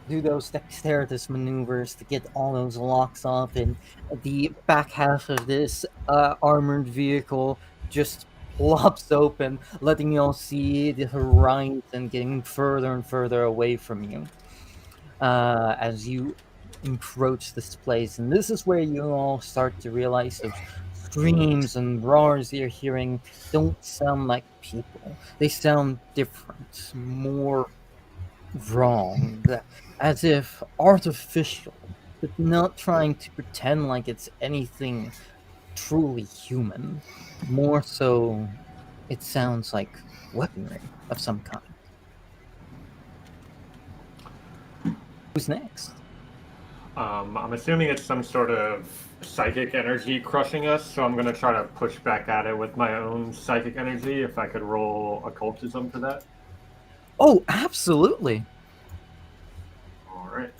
B: do those dexterous maneuvers to get all those locks off, and the back half of this armored vehicle just plops open, letting you all see the horizon getting further and further away from you. as you encroach this place. And this is where you all start to realize those screams and roars you're hearing don't sound like people. They sound different, more wrong, as if artificial, but not trying to pretend like it's anything truly human. More so, it sounds like weaponry of some kind. Who's next?
D: I'm assuming it's some sort of psychic energy crushing us, so I'm going to try to push back at it with my own psychic energy. If I could roll occultism for that.
B: Oh, absolutely.
D: All right.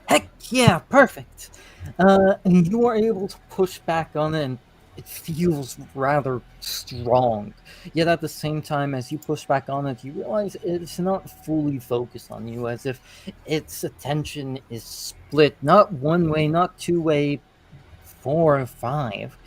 B: Heck yeah, perfect. And you are able to push back on it, and it feels rather strong. Yet at the same time, as you push back on it, you realize it's not fully focused on you, as if its attention is split, not one way, not two way, 4 or 5.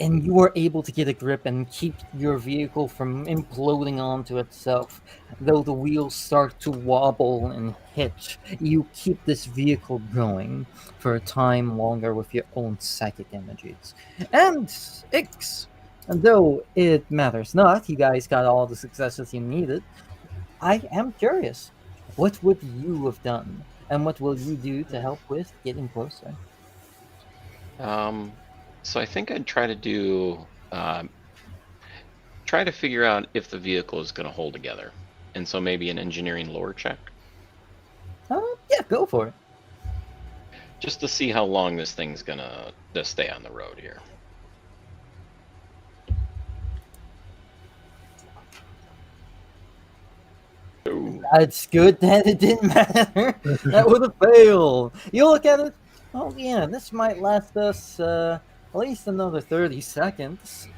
B: And you are able to get a grip and keep your vehicle from imploding onto itself. Though the wheels start to wobble and hitch, you keep this vehicle going for a time longer with your own psychic energies. And Ix, and though it matters not, you guys got all the successes you needed. I am curious, what would you have done? And what will you do to help with getting closer?
C: So I think I'd try to do try to figure out if the vehicle is going to hold together, and so maybe an engineering lore check,
B: Yeah, go for it.
C: just to see how long this thing's gonna stay on the road here. Ooh.
B: It's good that it didn't matter. That would have failed. You look at it. Oh yeah, this might last us at least another 30 seconds.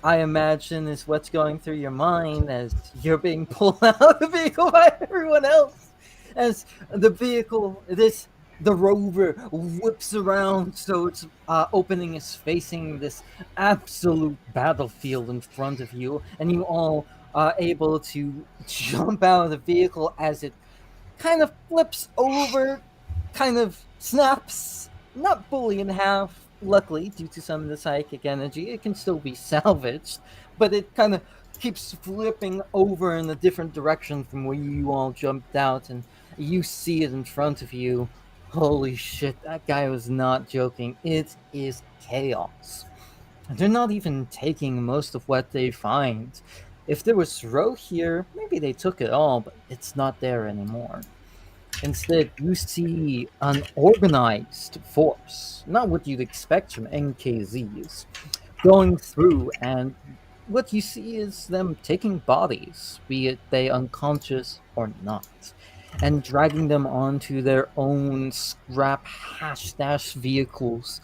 B: I imagine is what's going through your mind as you're being pulled out of the vehicle by everyone else. As the vehicle, the rover whips around, so its opening is facing this absolute battlefield in front of you, and you all are able to jump out of the vehicle as it kind of flips over, kind of snaps, not fully in half. Luckily, due to some of the psychic energy, it can still be salvaged, but it kind of keeps flipping over in a different direction from where you all jumped out, and you see it in front of you. Holy shit, that guy was not joking. It is chaos. They're not even taking most of what they find. If there was row here, maybe they took it all, but it's not there anymore. Instead, you see an organized force, not what you'd expect from NKZs, going through, and what you see is them taking bodies, be it they unconscious or not, and dragging them onto their own scrap hash-dash vehicles,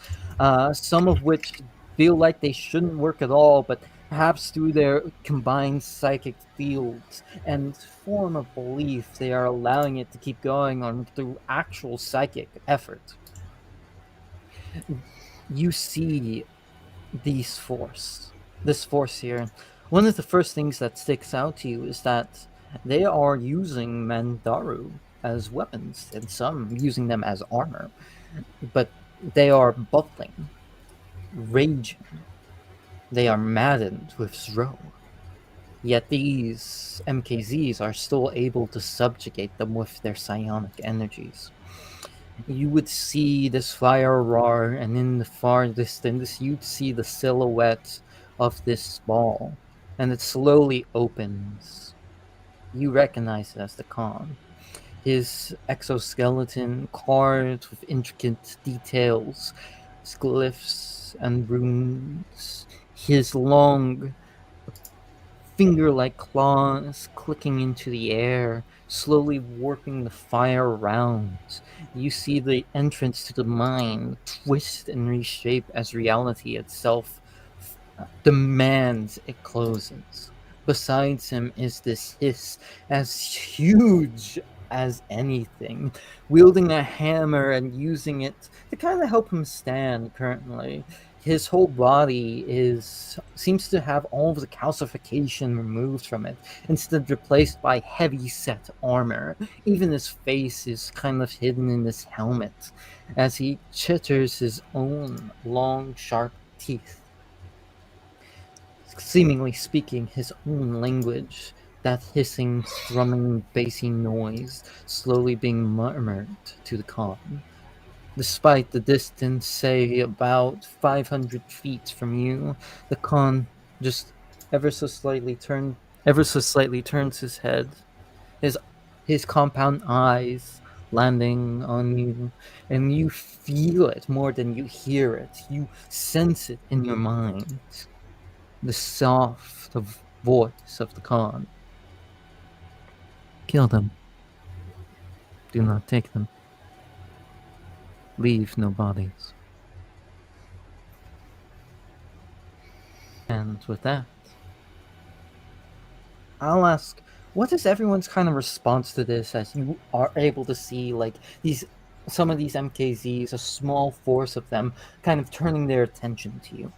B: some of which feel like they shouldn't work at all, but perhaps through their combined psychic fields and form of belief, they are allowing it to keep going on through actual psychic effort. You see this force here. One of the first things that sticks out to you is that they are using Mandaru as weapons, and some using them as armor, but they are buckling, raging. They are maddened with Zro. Yet these MKZs are still able to subjugate them with their psionic energies. You would see this fire roar, and in the far distance, you'd see the silhouette of this ball, and it slowly opens. You recognize it as the Khan. His exoskeleton carved with intricate details, glyphs and runes. His long finger-like claws clicking into the air, slowly warping the fire around. You see the entrance to the mine twist and reshape as reality itself demands it closes. Besides him is this hiss, as huge as anything, wielding a hammer and using it to kind of help him stand currently. his whole body seems to have all of the calcification removed from it, instead replaced by heavy set armor. Even his face is kind of hidden in this helmet, as he chitters his own long, sharp teeth, seemingly speaking his own language, that hissing, thrumming, bassy noise slowly being murmured to the Khan. Despite the distance, say about 500 feet from you, the Khan just ever so slightly turns his head, his compound eyes landing on you, and you feel it more than you hear it. You sense it in your mind. The soft voice of the Khan. Kill them. Do not take them. Leave no bodies. And with that, I'll ask, what is everyone's kind of response to this, as you are able to see like some of these MKZs, a small force of them, kind of turning their attention to you?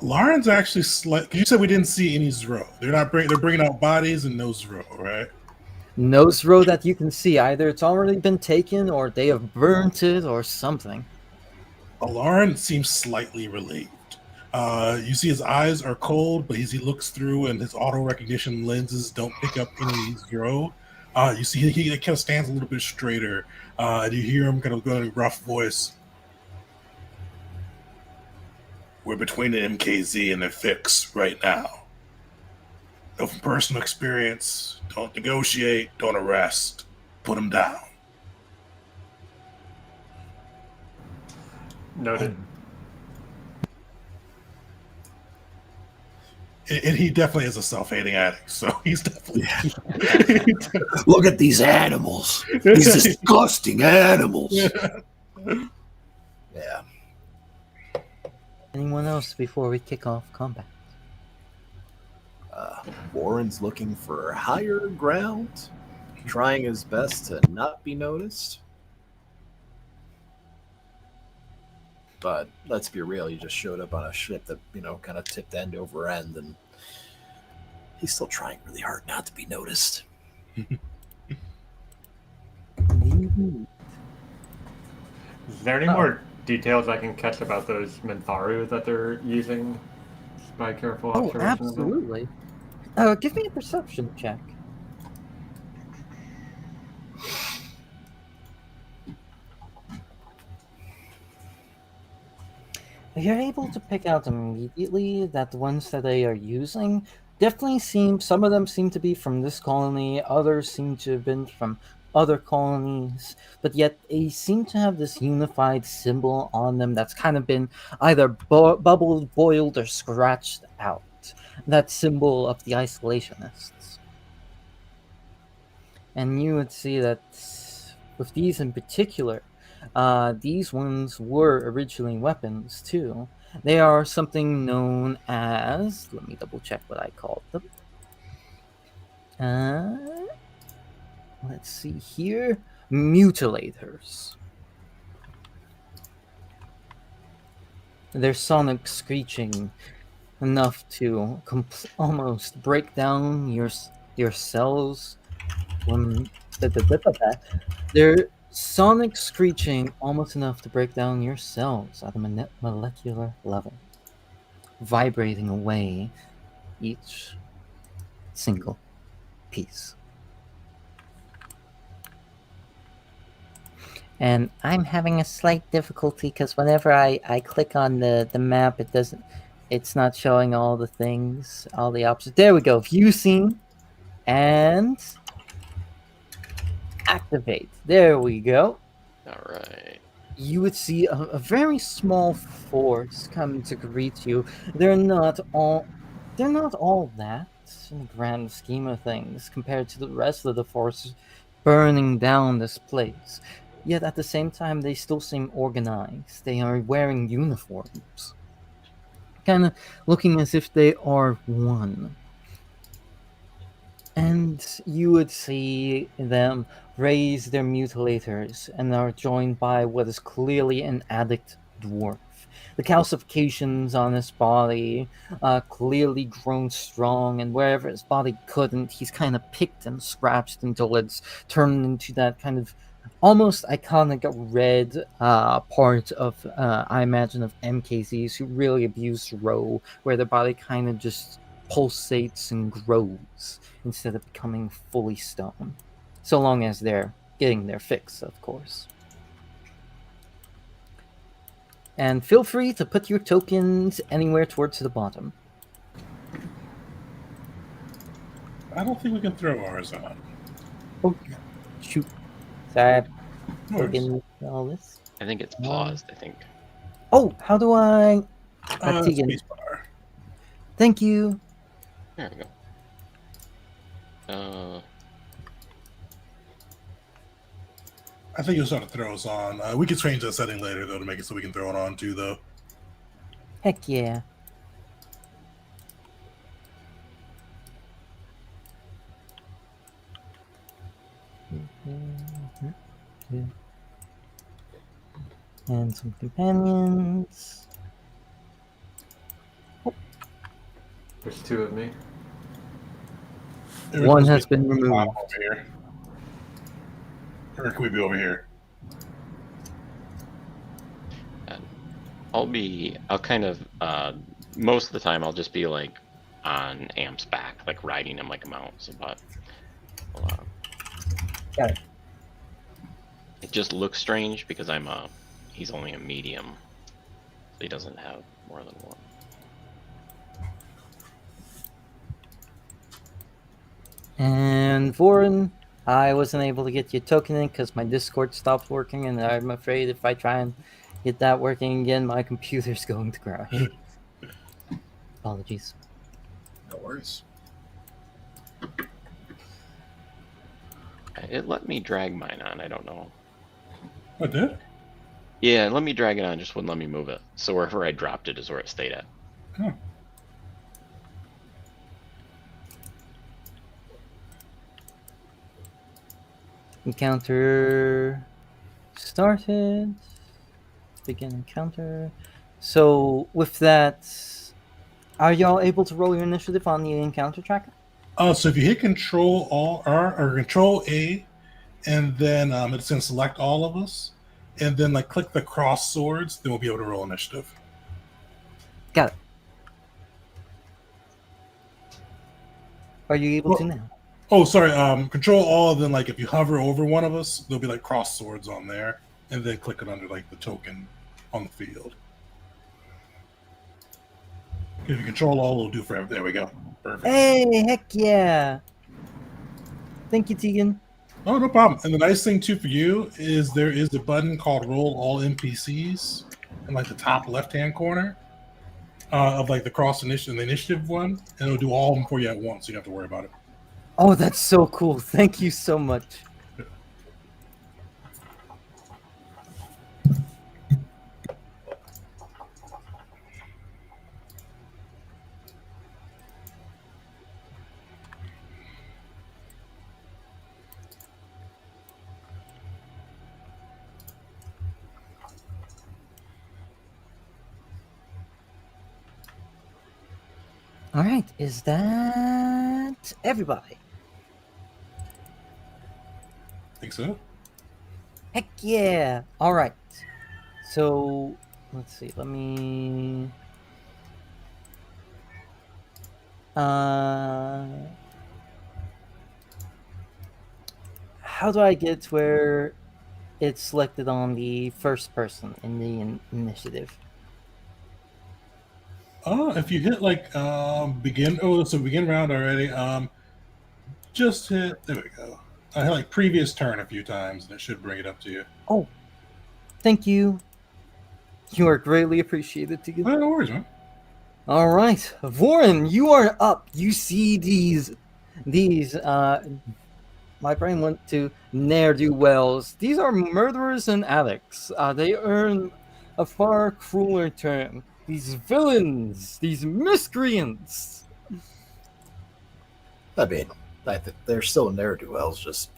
A: Lauren's actually you said we didn't see any Zro. They're bringing out bodies and no Zro, right?
B: No Zro that you can see. Either it's already been taken, or they have burnt it, or something.
A: Lauren seems slightly relieved. You see his eyes are cold, but as he looks through and his auto recognition lenses don't pick up any Zro, you see he kind of stands a little bit straighter, and you hear him kind of go in a rough voice. We're between the MKZ and their fix right now. Know from personal experience, don't negotiate, don't arrest, put them down.
D: Noted.
A: And he definitely is a self-hating addict, so he's definitely...
E: Look at these animals. These disgusting animals. Yeah.
B: Anyone else before we kick off combat?
E: Warren's looking for higher ground, trying his best to not be noticed. But let's be real, he just showed up on a ship that, kind of tipped end over end, and he's still trying really hard not to be noticed.
D: Is there any more details I can catch about those Mintharu that they're using? Just by careful observation.
B: Absolutely. Give me a perception check. You're able to pick out immediately that the ones that they are using definitely some of them seem to be from this colony, others seem to have been from other colonies, but yet they seem to have this unified symbol on them that's kind of been either bubbled, boiled, or scratched out. That symbol of the isolationists. And you would see that with these in particular, these ones were originally weapons too. They are something known as, let me double check what I called them. Let's see here, mutilators. Their sonic screeching enough to almost break down your cells. Their sonic screeching almost enough to break down your cells at a molecular level, vibrating away each single piece. And I'm having a slight difficulty because whenever I click on the map, it's not showing all the things, all the options. There we go. View scene and activate. There we go.
C: All right.
B: You would see a very small force coming to greet you. They're not all that in the grand scheme of things compared to the rest of the forces burning down this place. Yet at the same time, they still seem organized. They are wearing uniforms, kind of looking as if they are one. And you would see them raise their mutilators and are joined by what is clearly an addict dwarf. The calcifications on his body clearly grown strong, and wherever his body couldn't, he's kind of picked and scratched until it's turned into that kind of almost iconic red part of, I imagine, of MKZs who really abuse Row, where their body kind of just pulsates and grows instead of becoming fully stone. So long as they're getting their fix, of course. And feel free to put your tokens anywhere towards the bottom.
A: I don't think we can throw ours on.
B: Oh, shoot. Sorry,
A: No worries.
B: token all this.
C: I think it's paused. I think.
B: Oh, how do I... Tegan.
A: Spacebar.
B: Thank you.
C: There we go.
A: I think you'll start to throw us on. We can change that setting later, though, to make it so we can throw it on, too, though.
B: Heck yeah. And some companions.
D: There's 2 of me.
B: One has been removed.
A: Over here. Or can we be over here?
C: I'll kind of, most of the time I'll just be like on Amp's back, like riding him like a mount. So, but hold on.
B: Got it.
C: It just looks strange because he's only a medium. So he doesn't have more than one.
B: And Vorin, I wasn't able to get your token in because my Discord stopped working, and I'm afraid if I try and get that working again, my computer's going to crash. Apologies.
E: No worries.
C: It let me drag mine on. I don't know.
A: I did?
C: Yeah, let me drag it on. Just wouldn't let me move it. So wherever I dropped it is where it stayed at.
A: Huh.
B: Encounter started. Begin encounter. So with that, are y'all able to roll your initiative on the encounter tracker?
A: So if you hit Control R or Control A, and then it's going to select all of us, and then like click the cross swords, then we'll be able to roll initiative.
B: Got it. Are you able to now?
A: Oh, sorry. Control all, then like if you hover over one of us, there'll be like cross swords on there, and then click it under like the token on the field. If you control all, it'll do forever. There we go. Perfect.
B: Hey, heck yeah! Thank you, Tegan.
A: Oh, no problem. And the nice thing too for you is there is a button called Roll All NPCs in like the top left-hand corner of like the initiative one, and it'll do all of them for you at once, so you don't have to worry about it.
B: Oh, that's so cool. Thank you so much. All right, is that everybody?
A: Think so?
B: Heck yeah! All right. So let's see. Let me. How do I get to where it's selected on the first person in the initiative?
A: If you hit like begin round already. Just hit, there we go. I hit like previous turn a few times, and it should bring it up to you.
B: Oh, thank you. You are greatly appreciated, Tegan.
A: No worries, man.
B: All right, Vorin, you are up. You see these. My brain went to ne'er-do-wells. These are murderers and addicts. They earn a far crueler term. These villains, these miscreants.
E: I mean, they're still ne'er do wells. Just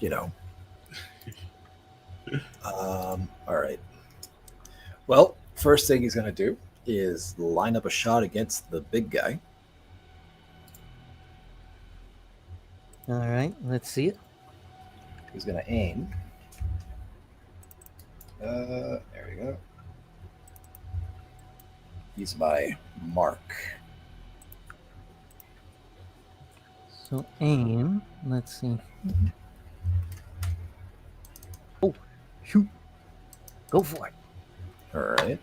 E: all right. Well, first thing he's going to do is line up a shot against the big guy.
B: All right, let's see it.
E: He's going to aim. There we go. He's my mark.
B: So aim. Let's see. Oh, shoot! Go for it.
E: All right.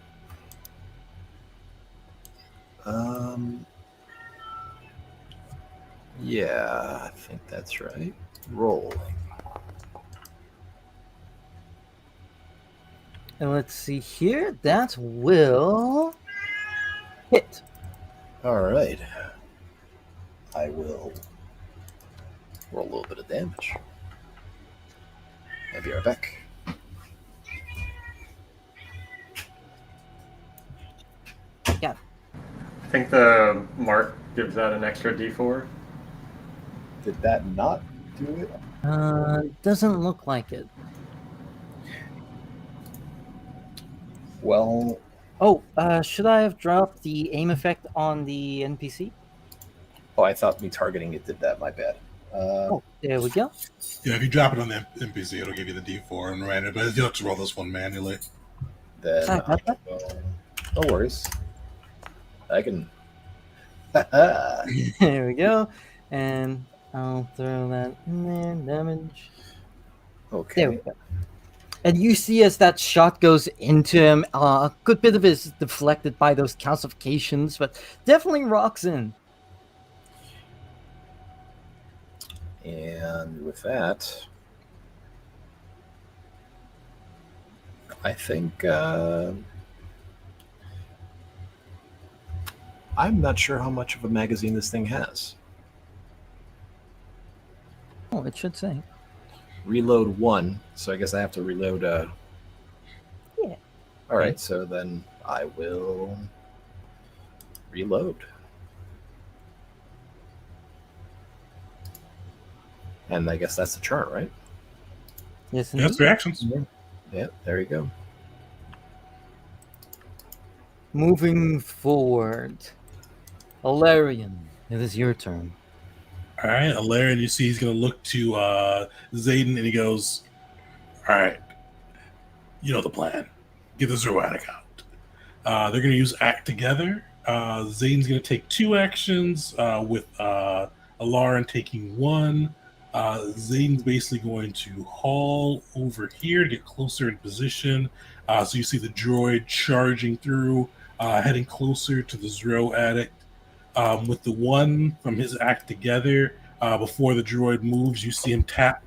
E: Yeah, I think that's right. Roll.
B: And let's see here. That will hit.
E: All right. I will roll a little bit of damage. And be right back.
B: Yeah.
D: I think the mark gives that an extra D4.
E: Did that not do it?
B: Doesn't look like it.
E: Well,
B: Oh, should I have dropped the aim effect on the NPC?
E: oh, I thought me targeting it did that. My bad.
B: Oh, there we go.
A: Yeah, if you drop it on the NPC, it'll give you the D4 and random, but you'll have to roll this one manually.
E: Then
B: Sorry about that.
E: no worries. I can.
B: There we go. And I'll throw that in there. Damage.
E: Okay.
B: There we go. And you see as that shot goes into him, a good bit of it is deflected by those calcifications, but definitely rocks in.
E: And with that, I think I'm not sure how much of a magazine this thing has.
B: Oh, it should say.
E: Reload 1, so I guess I have to reload.
B: Yeah.
E: All right, so then I will reload. And I guess that's the chart, right?
B: Yes,
A: That's
B: indeed.
A: reactions.
E: Yeah, there you go.
B: Moving forward. Alarian, it is your turn.
A: All right, Alarian, you see he's going to look to Zayden, and he goes, all right, you know the plan. Get the Zerwatic out. They're going to use Act Together. Zayden's going to take 2 actions, with Alarian taking 1. Zayden's basically going to haul over here to get closer in position. So you see the droid charging through, heading closer to the Zero Addict. With the 1 from his Act Together, before the droid moves, you see him tap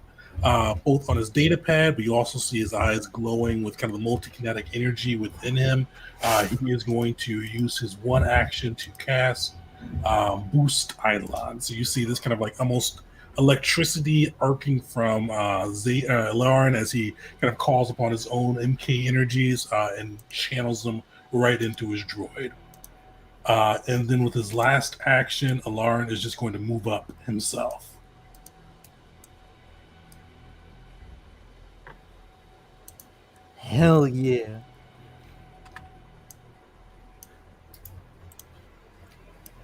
A: both on his data pad, but you also see his eyes glowing with kind of the multi-kinetic energy within him. He is going to use his 1 action to cast Boost Eidolon. So you see this kind of like almost electricity arcing from Lauren as he kind of calls upon his own MK energies and channels them right into his droid. And then with his last action, Alarin is just going to move up himself.
B: Hell yeah.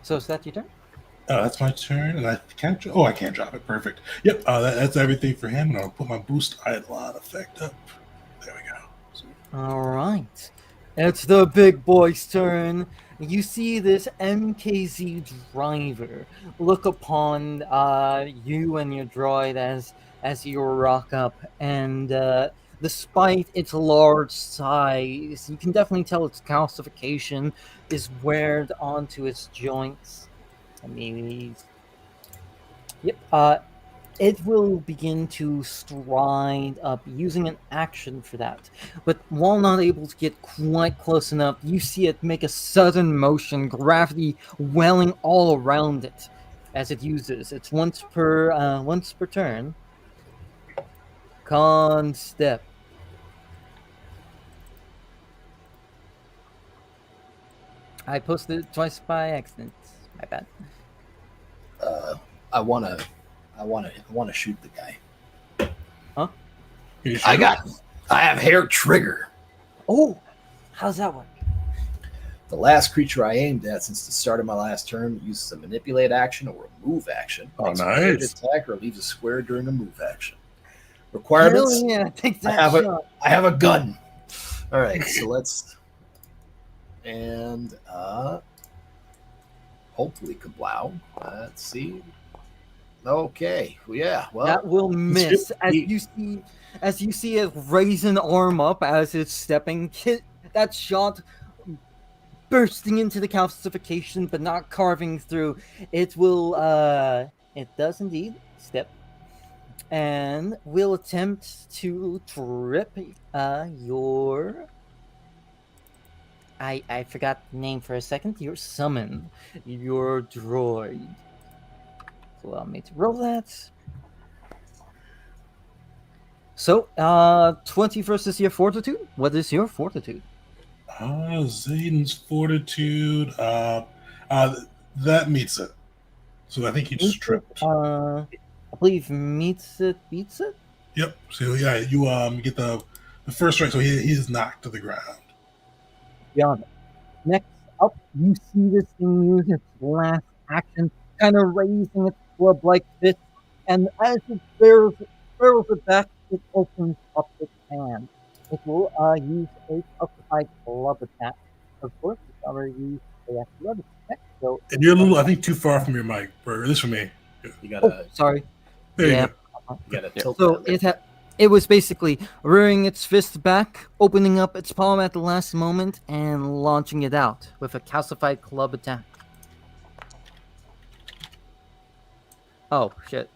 B: So is that your turn?
A: That's my turn, and I can't. I can't drop it. Perfect. Yep, that's everything for him, and I'll put my Boost Eidolon effect up. There we go.
B: All right. It's the big boy's turn. You see this MKZ driver look upon you and your droid as you rock up, and despite its large size, you can definitely tell its calcification is weared onto its joints. I mean, yep. It will begin to stride up using an action for that. But while not able to get quite close enough, you see it make a sudden motion, gravity welling all around it as it uses. It's once per turn. Con step. I posted it twice by accident. My bad.
E: I want to I want to shoot the guy.
A: You sure?
E: I have hair trigger.
B: Oh, how's that work?
E: The last creature I aimed at since the start of my last turn uses a manipulate action or a move action.
A: Oh,
E: Makes a melee
A: nice.
E: attack or leaves a square during a move action.
B: Hell
E: Requirements:
B: yeah, take
E: I
B: that
E: have
B: shot.
E: I have a gun. All right, so let's hopefully kablow. Let's see. Okay, yeah. Well,
B: That will miss
E: it's
B: as you see it raise an arm up as it's stepping. Hit that shot, bursting into the calcification, but not carving through. It will. It does indeed step, and will attempt to trip. Your. I forgot the name for a second. Your summon, your droid. Allow me to roll that. So, 20 versus your fortitude. What is your fortitude?
A: Zayden's fortitude. That meets it. So I think he just tripped.
B: I believe meets it, beats it.
A: Yep. So yeah, you get the first strike. So he is knocked to the ground.
B: Beyond it. Next up, you see this thing use its last action, kind of raising its club like this, and as it barrels it back, it opens up its hand. It will use a occupied club attack. Of course, it's already used a athletic attack. So
A: And you're a little, I think, too far from your mic, or at least for me.
E: you gotta
B: sorry.
A: There
B: Yeah.
A: you
E: you gotta
C: Yeah.
E: tilt.
B: So
E: that
B: it was basically rearing its fist back, opening up its palm at the last moment, and launching it out with a calcified club attack. Oh shit!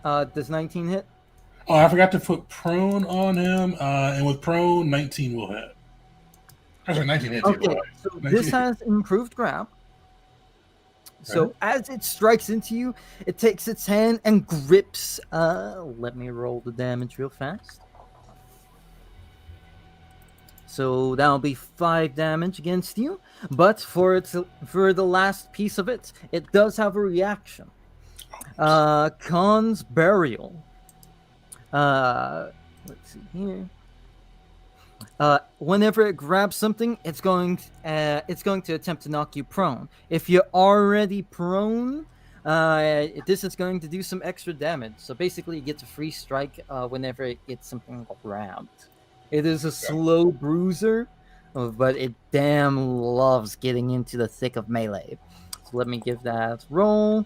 B: Does 19 hit?
A: Oh, I forgot to put prone on him, and with prone, 19 will hit. Actually, 19 hits. either
B: Okay,
A: way.
B: so
A: 19
B: this has improved grab. So as it strikes into you, it takes its hand and grips. Let me roll the damage real fast. So that'll be 5 damage against you. But for the last piece of it, it does have a reaction. Khan's Burial. Let's see here. Whenever it grabs something, it's going to attempt to knock you prone. If you're already prone, this is going to do some extra damage. So basically, you get a free strike whenever it gets something grabbed. It is a slow bruiser, but it damn loves getting into the thick of melee. So let me give that roll.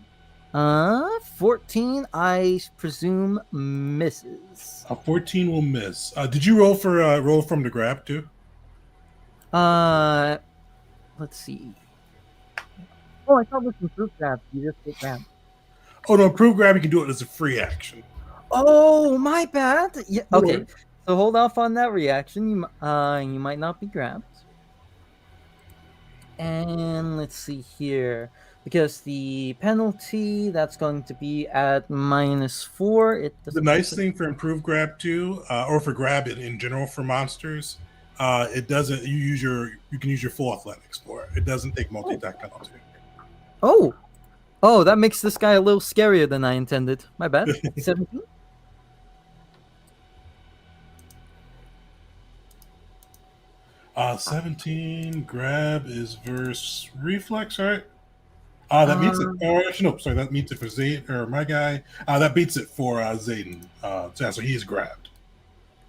B: 14, I presume, misses.
A: 14 will miss. Did you roll for roll from the grab too?
B: Let's see. Oh, I thought it was improved grab. You just get grab.
A: Oh no, improve grab. You can do it as a free action.
B: Oh, my bad. Yeah.
A: No
B: Okay.
A: worries.
B: So hold off on that reaction. You might not be grabbed. And let's see here. Because the penalty, that's going to be at -4. It
A: The
B: doesn't
A: nice thing for improved grab too, or for grab in general for monsters, it doesn't. You can use your full athletics for it. It doesn't take multi-attack penalty.
B: Oh, that makes this guy a little scarier than I intended. My bad. 17.
A: 17 grab is versus reflex, right? That meets it. Oh, actually, no, sorry, that meets it for Zayden or my guy. That beats it for Zayden. So he's grabbed.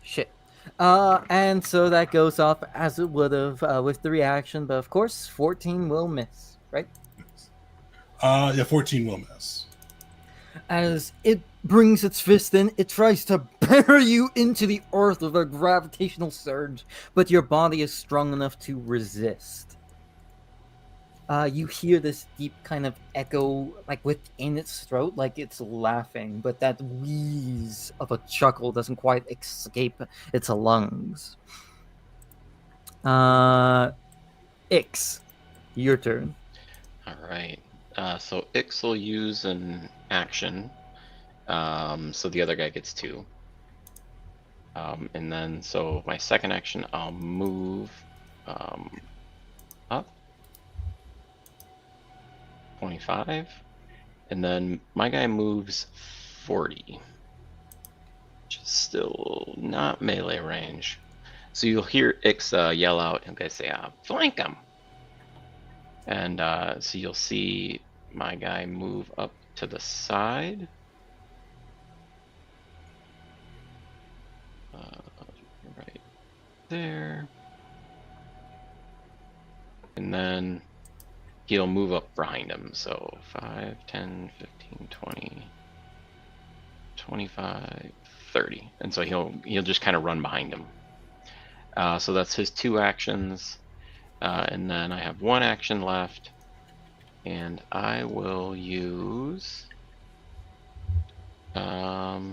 B: Shit. And so that goes off as it would have with the reaction, but of course, 14 will miss, right?
A: Yeah, 14 will miss.
B: As it brings its fist in, it tries to bury you into the earth with a gravitational surge, but your body is strong enough to resist. You hear this deep kind of echo, like within its throat, like it's laughing, but that wheeze of a chuckle doesn't quite escape its lungs. Ix, your turn.
C: All right. So Ix will use an action. So the other guy gets 2. And then, so my second action, I'll move up 25. And then my guy moves 40, which is still not melee range. So you'll hear Ix yell out and they say, flank him. And so you'll see my guy move up to the side. Right there. And then he'll move up behind him. So 5, 10, 15, 20, 25, 30. And so he'll just kind of run behind him. So that's his 2 actions. And then I have 1 action left. And I will use... so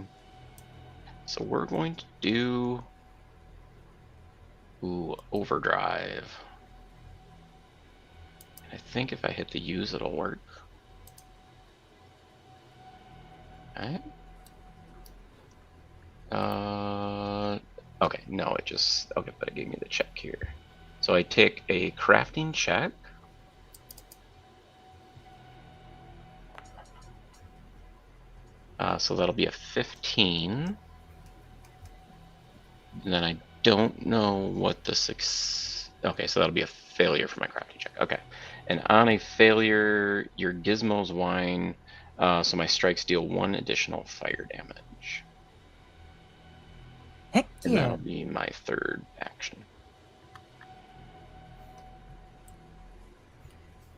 C: we're going to do... overdrive. I think if I hit the use, it'll work. Alright. Okay, no, it just... Okay, but it gave me the check here. So I take a crafting check. So that'll be a 15. And then I don't know what the okay, so that'll be a failure for my crafting check. Okay. And on a failure, your gizmos whine, so my strikes deal 1 additional fire damage.
B: Heck
C: And
B: yeah.
C: that'll be my 3rd action.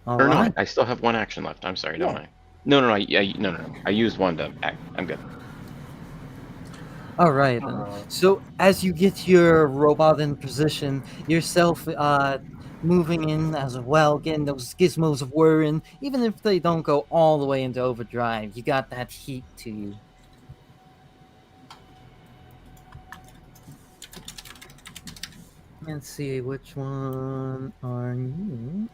B: All
C: Or no,
B: right.
C: I still have 1 action left. I'm sorry, don't I? No. I used 1 to act. I'm good.
B: All right. Then. So as you get your robot in position, yourself moving in as well, getting those gizmos whirring, even if they don't go all the way into overdrive, you got that heat to you. Let's see, which one are you?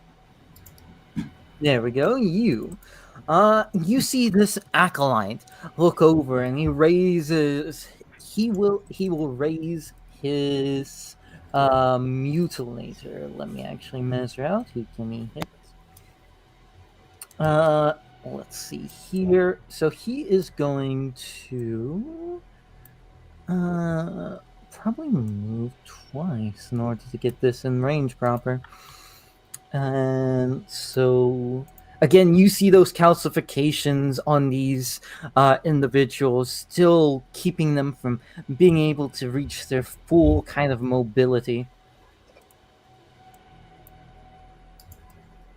B: There we go, you. You see this acolyte look over, and he will raise his mutilator. Let me actually measure out. Who can he hit? Let's see here. So he is going to probably move twice in order to get this in range proper. And so again, you see those calcifications on these individuals, still keeping them from being able to reach their full kind of mobility.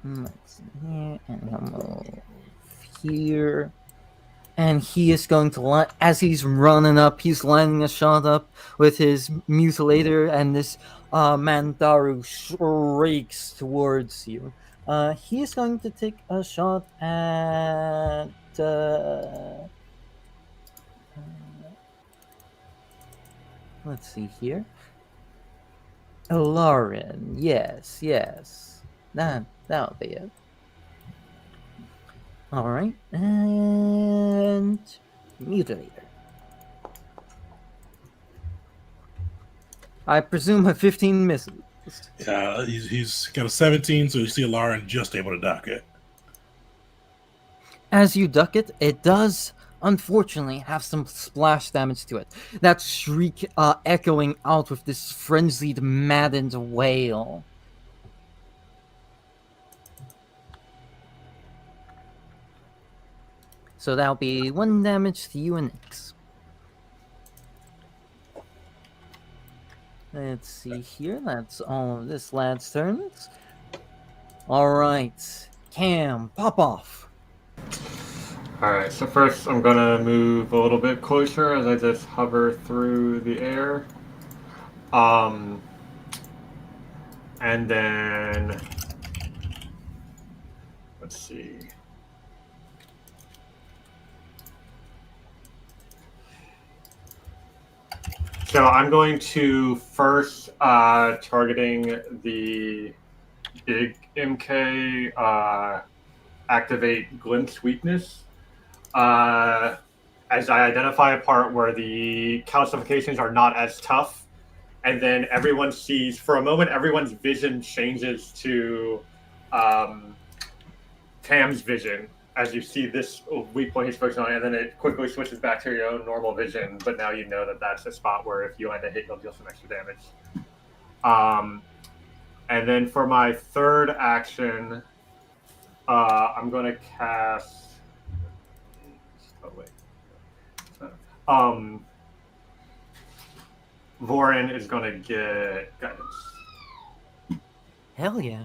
B: Let's see here, and he'll move here. And he is going to, as he's running up, he's lining a shot up with his mutilator, and this Mandaru shrieks towards you. He is going to take a shot at... let's see here. Lauren, yes. That'll be it. Alright, and mutilator. I presume a 15 misses.
A: Yeah, he's got a 17, so you see Lauren just able to duck it.
B: As you duck it, it does unfortunately have some splash damage to it. That shriek echoing out with this frenzied, maddened wail. So that'll be 1 damage to you and X. Let's see here. That's all of this lad's turns. Alright. Cam, pop off.
D: Alright, so first I'm gonna move a little bit closer as I just hover through the air. And then let's see. So I'm going to first targeting the big MK activate Glimpse Weakness. As I identify a part where the calcifications are not as tough, and then everyone sees, for a moment, everyone's vision changes to Tam's vision. as you see this weak point he's focusing on, and then it quickly switches back to your own normal vision. But now you know that that's a spot where if you land a hit, you'll deal some extra damage. And then for my third action, I'm going to cast. Oh wait. Vorin is going to get guidance.
B: Hell yeah.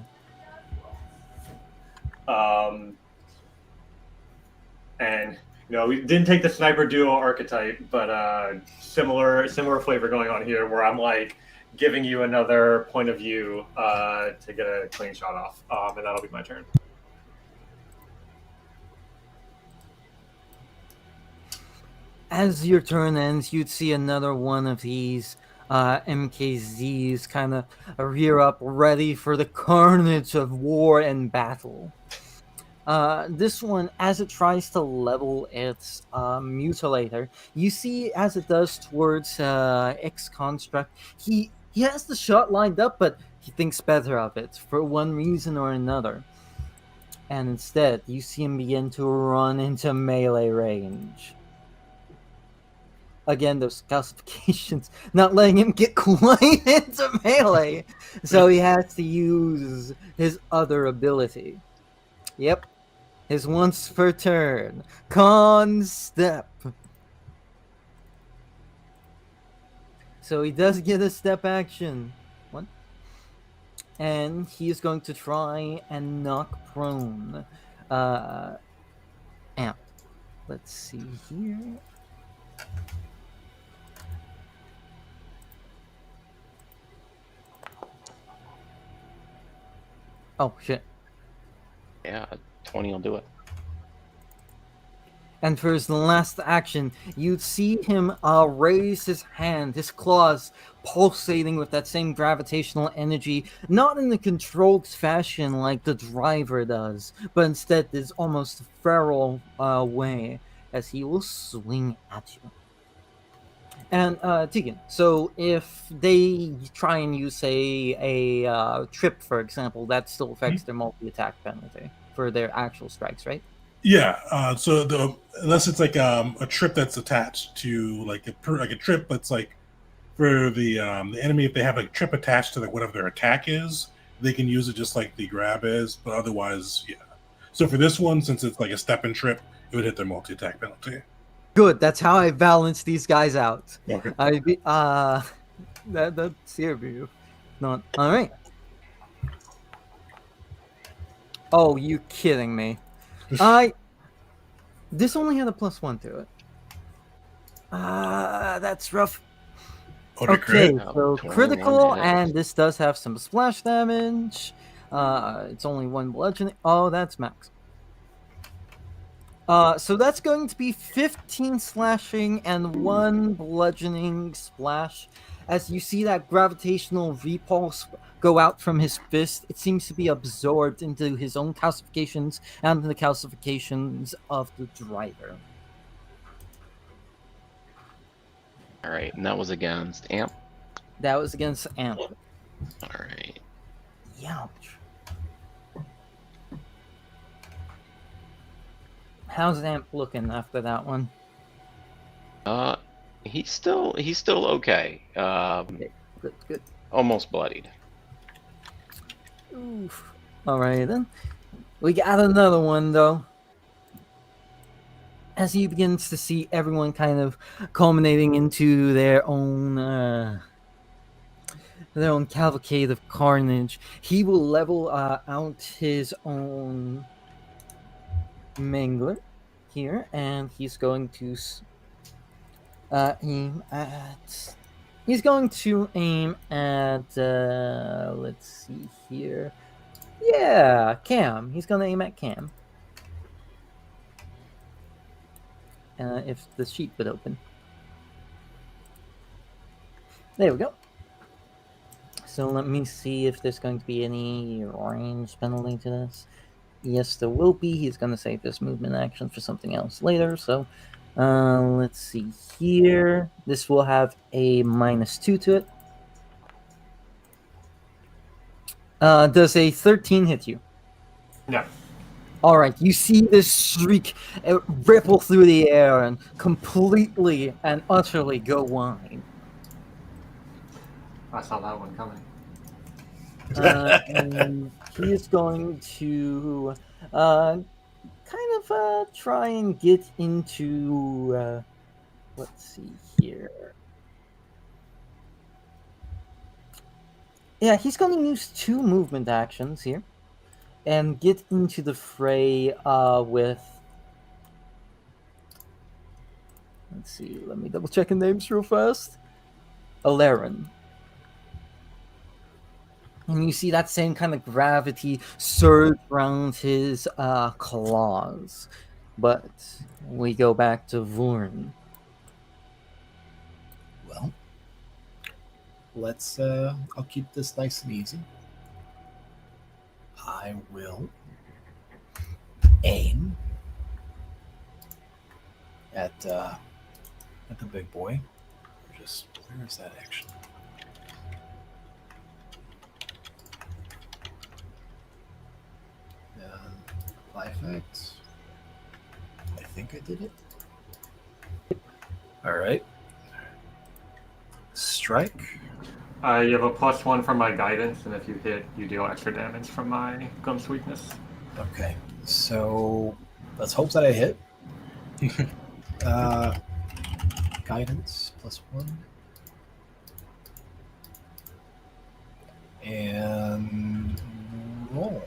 D: And we didn't take the sniper duo archetype, but similar flavor going on here, where I'm like giving you another point of view to get a clean shot off, and that'll be my turn.
B: As your turn ends, you'd see another one of these MKZs kind of rear up, ready for the carnage of war and battle. This one, as it tries to level its mutilator, you see as it does towards X Construct, he has the shot lined up, but he thinks better of it for one reason or another. And instead, you see him begin to run into melee range. Again, those calcifications not letting him get quite into melee, so he has to use his other ability. Yep, his once per turn con step. So he does get a step action. One. And he is going to try and knock prone Amp. Let's see here. Oh, shit.
C: Yeah, 20 will do it.
B: And for his last action, you'd see him raise his hand, his claws pulsating with that same gravitational energy, not in a controlled fashion like the driver does, but instead this almost feral way, as he will swing at you. And Tegan, so if they try and use, say, a trip, for example, that still affects their multi-attack penalty for their actual strikes, right?
A: Yeah. So unless it's like a trip that's attached to like a trip that's like for the enemy, if they have a trip attached to like whatever their attack is, they can use it just like the grab is. But otherwise, yeah. So for this one, since it's like a step and trip, it would hit their multi-attack penalty.
B: Good. That's how I balance these guys out.
A: Okay.
B: That's here for you. Not all right. Oh, you kidding me? This only had a +1 to it. That's rough. Okay, so critical, and this does have some splash damage. It's only 1 bludgeoning. Oh, that's max. So that's going to be 15 slashing and 1 bludgeoning splash. As you see that gravitational repulse go out from his fist, it seems to be absorbed into his own calcifications and the calcifications of the driver.
C: All right, and that was against Amp?
B: That was against Amp.
C: All right.
B: Youch. How's Amp looking after that one?
C: He's still okay.
B: Good.
C: Almost bloodied.
B: Oof. Alright then. We got another one though. As he begins to see everyone kind of culminating into their own cavalcade of carnage, he will level out his own Mangler here, and he's going to aim at. He's going to aim at. Let's see here. Yeah, Cam. He's going to aim at Cam. If the sheet would open. There we go. So let me see if there's going to be any range penalty to this. Yes, there will be. He's going to save this movement action for something else later. So let's see here. This will have a -2 to it. Does a 13 hit you?
D: No.
B: All right, you see this shriek ripple through the air and completely and utterly go wide.
D: I saw that one coming.
B: And he is going to kind of try and get into. Let's see here. Yeah, he's going to use 2 movement actions here and get into the fray with. Let's see, let me double check the names real fast. Alarin. And you see that same kind of gravity surge around his claws. But we go back to Vurn.
E: Well, let's. I'll keep this nice and easy. I will aim at the big boy. Just where is that action? Effect. I think I did it. All right. Strike.
D: You have a +1 from my guidance, and if you hit, you deal extra damage from my glimpse weakness.
E: Okay. So let's hope that I hit. Guidance +1. And roll.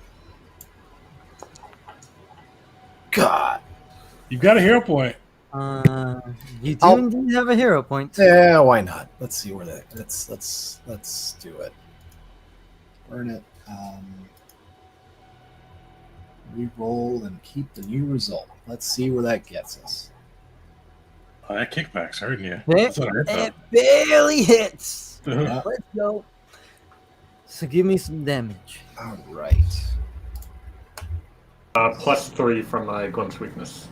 E: God.
A: You've got a hero point.
B: You do indeed have a hero point.
E: Yeah, why not? Let's see where that. Let's do it. Burn it. Re-roll and keep the new result. Let's see where that gets us.
A: Oh, that kickback's hurting you.
B: It barely hits.
E: Yeah.
B: Let's go. So give me some damage.
E: All right.
D: +3 from my glimpse weakness.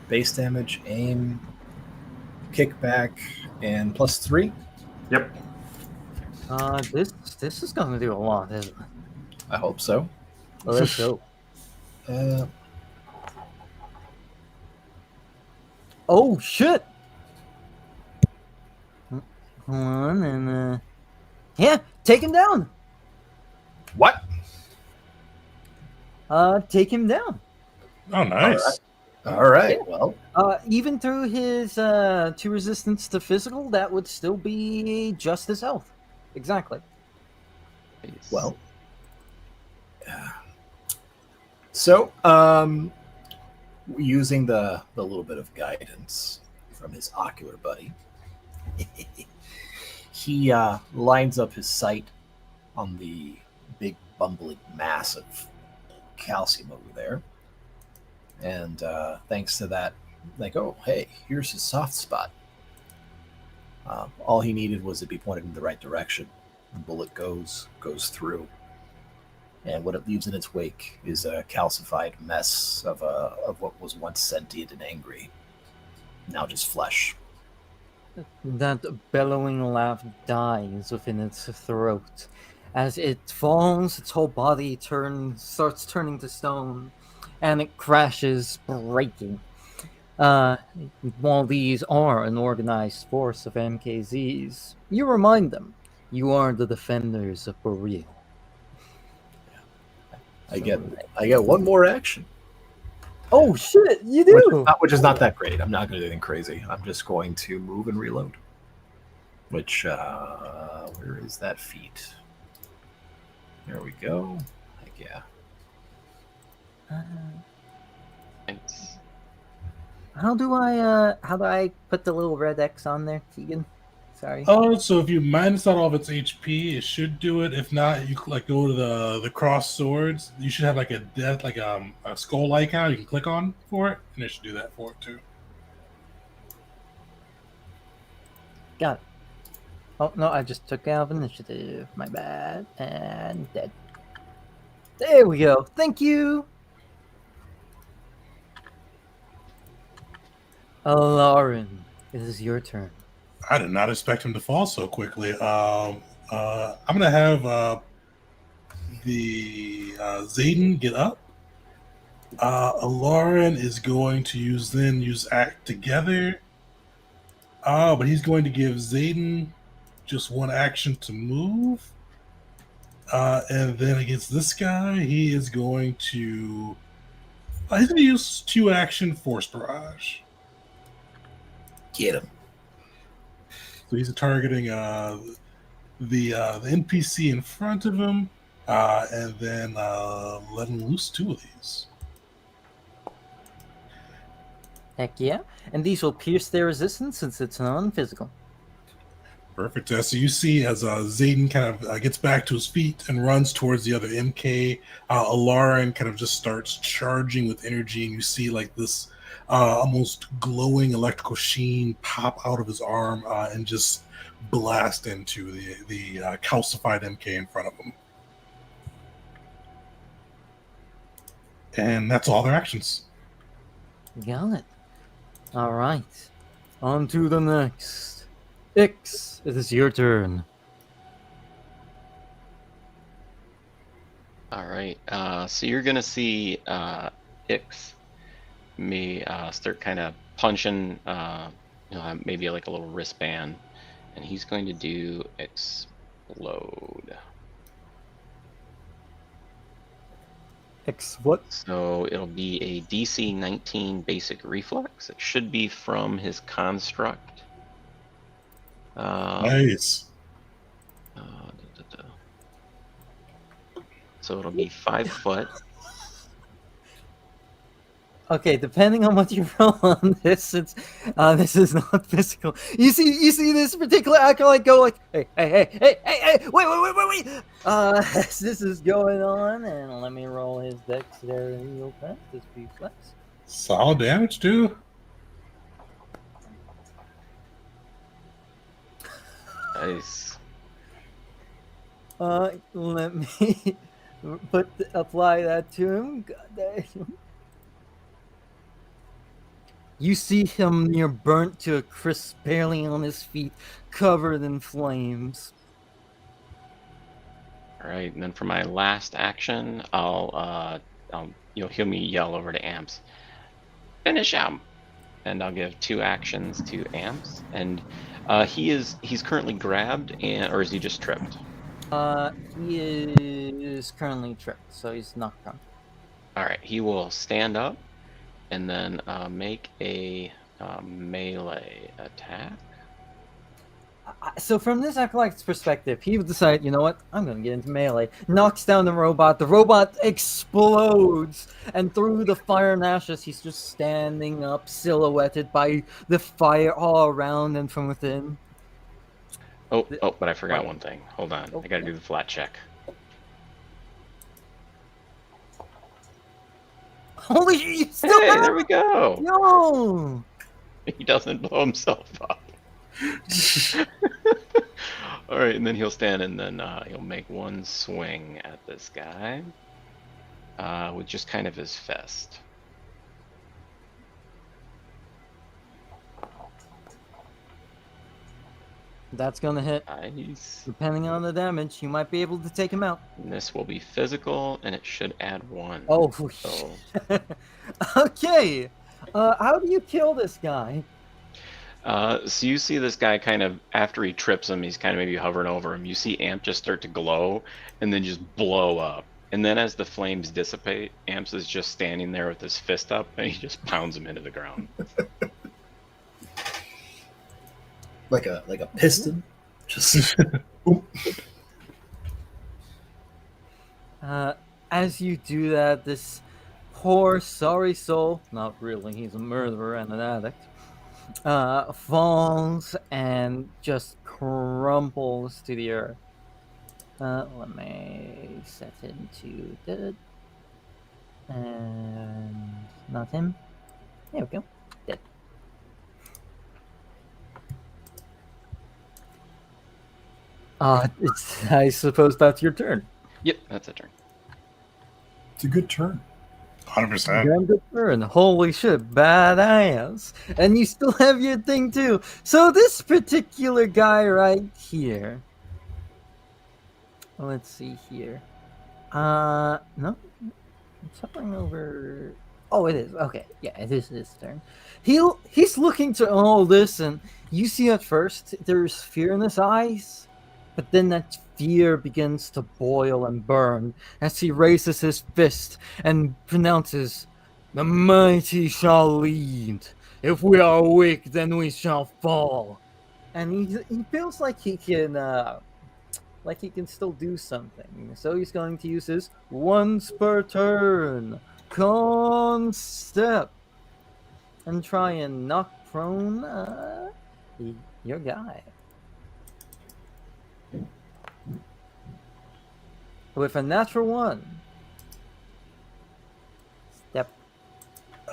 E: Base damage, aim, kickback, and +3.
D: Yep.
B: This is gonna do a lot, isn't it?
E: I hope so.
B: Well, let's go. Oh shit! Hold on, and yeah, take him down.
E: What?
B: Take him down.
A: Oh, nice.
E: All right. Well,
B: Even through his 2 resistance to physical, that would still be just his health. Exactly.
C: Nice.
E: well. So, using the little bit of guidance from his ocular buddy, he lines up his sight on the big bumbling mass of calcium over there. And thanks to that, like, oh, hey, here's his soft spot. All he needed was to be pointed in the right direction. The bullet goes through. And what it leaves in its wake is a calcified mess of what was once sentient and angry. Now just flesh.
B: That bellowing laugh dies within its throat. As it falls, its whole body starts turning to stone, and it crashes, breaking. While these are an organized force of MKZs, you remind them you are the defenders of Boreal.
E: I get one more action.
B: Oh shit, you do!
E: Which is not that great. I'm not going to do anything crazy. I'm just going to move and reload. Which, where is that feat? There we go. Heck yeah.
C: Thanks.
B: How do I put the little red X on there, Keegan? Sorry.
A: Oh, so if you minus out all of its HP, it should do it. If not, you like go to the cross swords. You should have like a death, like a skull icon you can click on for it, and it should do that for it too.
B: Got it. Oh no, I just took out of initiative. My bad. And dead. There we go. Thank you. Lauren, it is your turn.
A: I did not expect him to fall so quickly. I'm gonna have the Zayden get up. Alarin is going to use act together. But he's going to give Zayden just one action to move. And then against this guy, he is going to he's going to use 2 action Force Barrage.
E: Get him.
A: So he's targeting the NPC in front of him, and then let him loose 2 of these.
B: Heck yeah. And these will pierce their resistance since it's non-physical.
A: Perfect. So you see as Zayden kind of gets back to his feet and runs towards the other MK, Alarin kind of just starts charging with energy, and you see like this almost glowing electrical sheen pop out of his arm and just blast into the calcified MK in front of him. And that's all their actions.
B: Got it. All right. On to the next. Ix, it is your turn.
C: All right. So you're gonna see Ix me start kind of punching, maybe like a little wristband, and he's going to do explode.
B: Ix, what?
C: So it'll be a DC 19 basic reflex. It should be from his construct.
A: Nice.
C: So it'll be 5 foot.
B: Okay, depending on what you roll on this, it's this is not physical. You see this particular acolyte go like, hey, wait. This is going on, and let me roll his dexterity real fast. His reflex.
A: Solid damage too.
C: Nice.
B: Let me apply that to him. God damn. You see him near burnt to a crisp, barely on his feet, covered in flames.
C: All right, and then for my last action, you'll hear me yell over to Amps, finish him, and I'll give 2 actions to Amps, and he's currently grabbed, or is he just tripped?
B: He is currently tripped, so he's knocked down.
C: All right, he will stand up, and then make a melee attack.
B: So from this acolyte's perspective, he would decide, you know what, I'm going to get into melee. Knocks down the robot explodes, and through the fire and ashes, he's just standing up, silhouetted by the fire all around and from within.
C: Oh, but I forgot one thing. Hold on, I gotta do the flat check.
B: Holy, you still
C: Hey, there we go!
B: No!
C: He doesn't blow himself up. All right, and then he'll stand, and then he'll make one swing at this guy with just kind of his fist.
B: That's gonna hit.
C: Nice.
B: Depending on the damage, you might be able to take him out.
C: And this will be physical, and it should add 1.
B: Oh,
C: So
B: okay. How do you kill this guy?
C: so you see this guy kind of, after he trips him, he's kind of maybe hovering over him. You see Amp just start to glow and then just blow up. And then as the flames dissipate, Amps is just standing there with his fist up, and he just pounds him into the ground.
E: Like a piston. Just
B: as you do that, this poor sorry soul, not really, he's a murderer and an addict, falls and just crumples to the earth. Let me set him to dead. And not him. There we go. Dead. I suppose that's your turn.
C: Yep, that's a turn.
E: it's a good turn.
A: 100%.
B: Damn good turn. Holy shit, badass. And you still have your thing too. So this particular guy right here. Let's see here. No. It's hovering over. Oh, it is. Okay. Yeah, it is his turn. He's looking to all this, and you see at first there's fear in his eyes, but then that fear begins to boil and burn as he raises his fist and pronounces, "The mighty shall lead. If we are weak, then we shall fall." And he feels like he can still do something. So he's going to use his once per turn concept and try and knock prone your guy with a natural one. Step.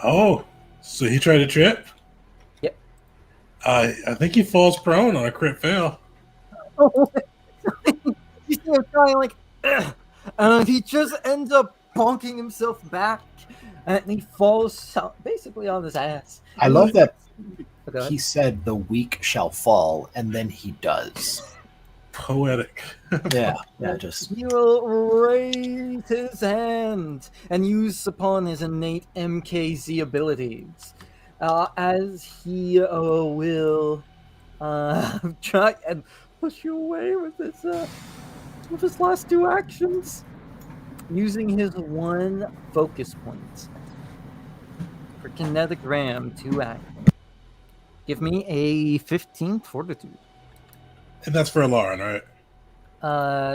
A: Oh, so he tried to trip?
B: Yep.
A: I think he falls prone on a crit fail.
B: You see him trying like, "Ugh," and he just ends up bonking himself back, and he falls basically on his ass.
E: I love that
B: Okay.
E: he said the weak shall fall, and then he does.
A: Poetic.
E: Yeah, just
B: He will raise his hand and use upon his innate MKZ abilities, as he will try and push you away with his last two actions, using his one focus point for kinetic ram 2 actions. Give me a 15 fortitude.
A: And that's for Lauren, right?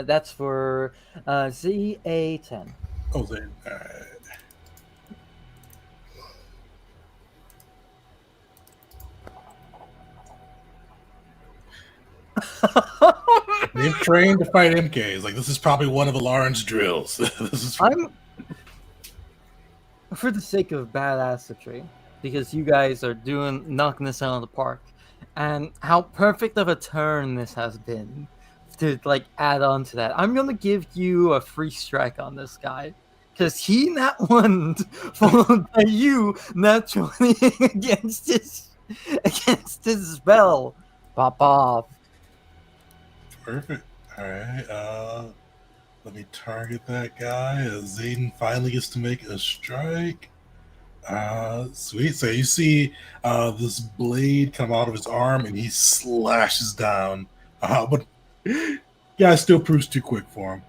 B: That's for ZA10.
A: Oh, then. All right. They've trained to fight MKs. Like, this is probably one of Lauren's drills. This is.
B: I'm, for the sake of badassery, because you guys are knocking this out of the park, and how perfect of a turn this has been to like add on to that. I'm gonna give you a free strike on this guy because he nat one followed by you naturally against his spell. Pop off.
A: Perfect. All right. Let me target that guy. Zayden finally gets to make a strike. Sweet. So you see this blade come out of his arm, and he slashes down. But guy still proves too quick for him.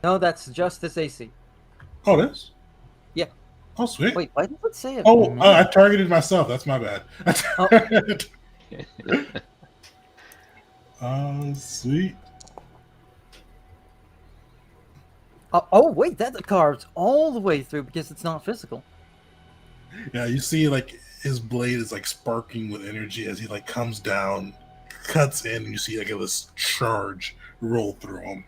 B: No, that's just his AC.
A: Oh, it is?
B: Yeah.
A: Oh, sweet.
B: Wait, why did it say it?
A: Oh, I targeted myself. That's my bad. Sweet.
B: Oh, wait, that carves all the way through because it's not physical.
A: Yeah, you see, like, his blade is, like, sparking with energy as he, like, comes down, cuts in, and you see, like, this charge roll through him.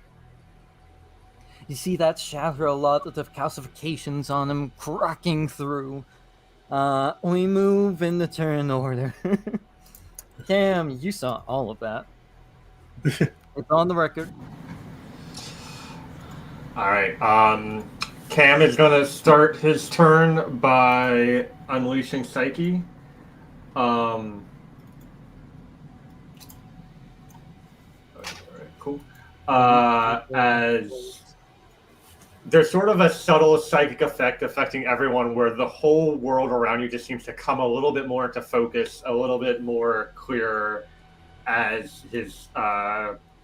B: You see that shatter a lot of the calcifications on him cracking through. We move in the turn order. Damn, you saw all of that. It's on the record.
D: All right. Cam is going to start his turn by unleashing Psyche. All right, cool. As there's sort of a subtle psychic effect affecting everyone where the whole world around you just seems to come a little bit more into focus, a little bit more clear as his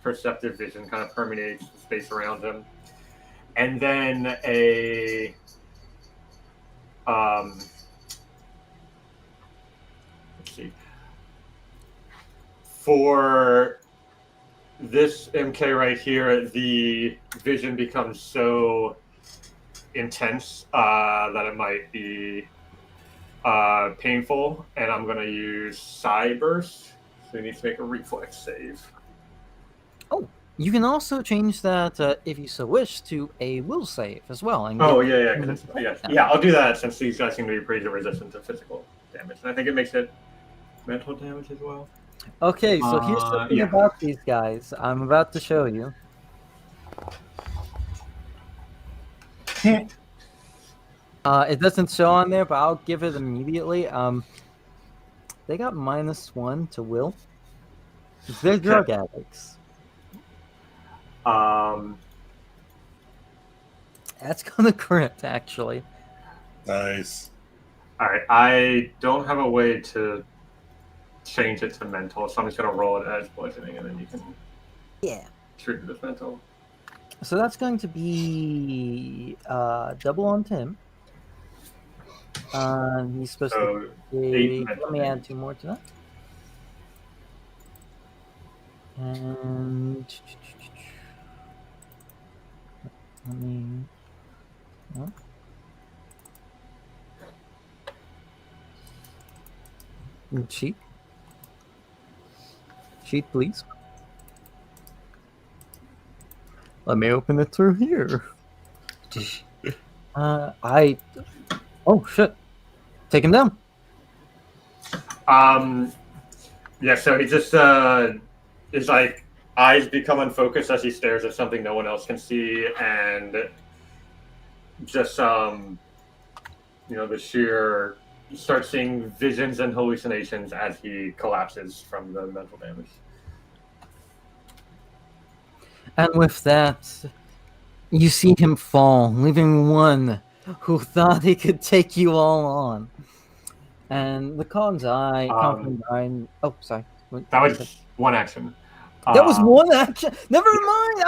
D: perceptive vision kind of permeates the space around him. And then let's see. For this MK right here, the vision becomes so intense that it might be painful, and I'm going to use Psi Burst. So he needs to make a reflex save.
B: Oh, you can also change that, if you so wish, to a will save as well. And
D: Yeah, I'll do that since these guys seem to be pretty resistant to physical damage. And I think it makes it mental damage as well.
B: Okay, so here's something about these guys I'm about to show you. It doesn't show on there, but I'll give it immediately. They got -1 to will. They're drug addicts. That's gonna crit, actually.
A: Nice.
D: All right, I don't have a way to change it to mental, so I'm just gonna roll it as bludgeoning, and then you can
B: Yeah.
D: treat it as mental.
B: So that's going to be double on Tim. He's supposed
D: So
B: to
D: 8
B: take, let me add 2 more to that. And let me. What? Sheet, please. Let me open it through here. Oh shit! Take him down.
D: Yeah, so he just is like eyes become unfocused as he stares at something no one else can see, and just the sheer you start seeing visions and hallucinations as he collapses from the mental damage.
B: And with that, you see him fall, leaving one who thought he could take you all on. And the Khan's eye, oh, sorry.
D: That was one action.
B: That was one action. Never mind.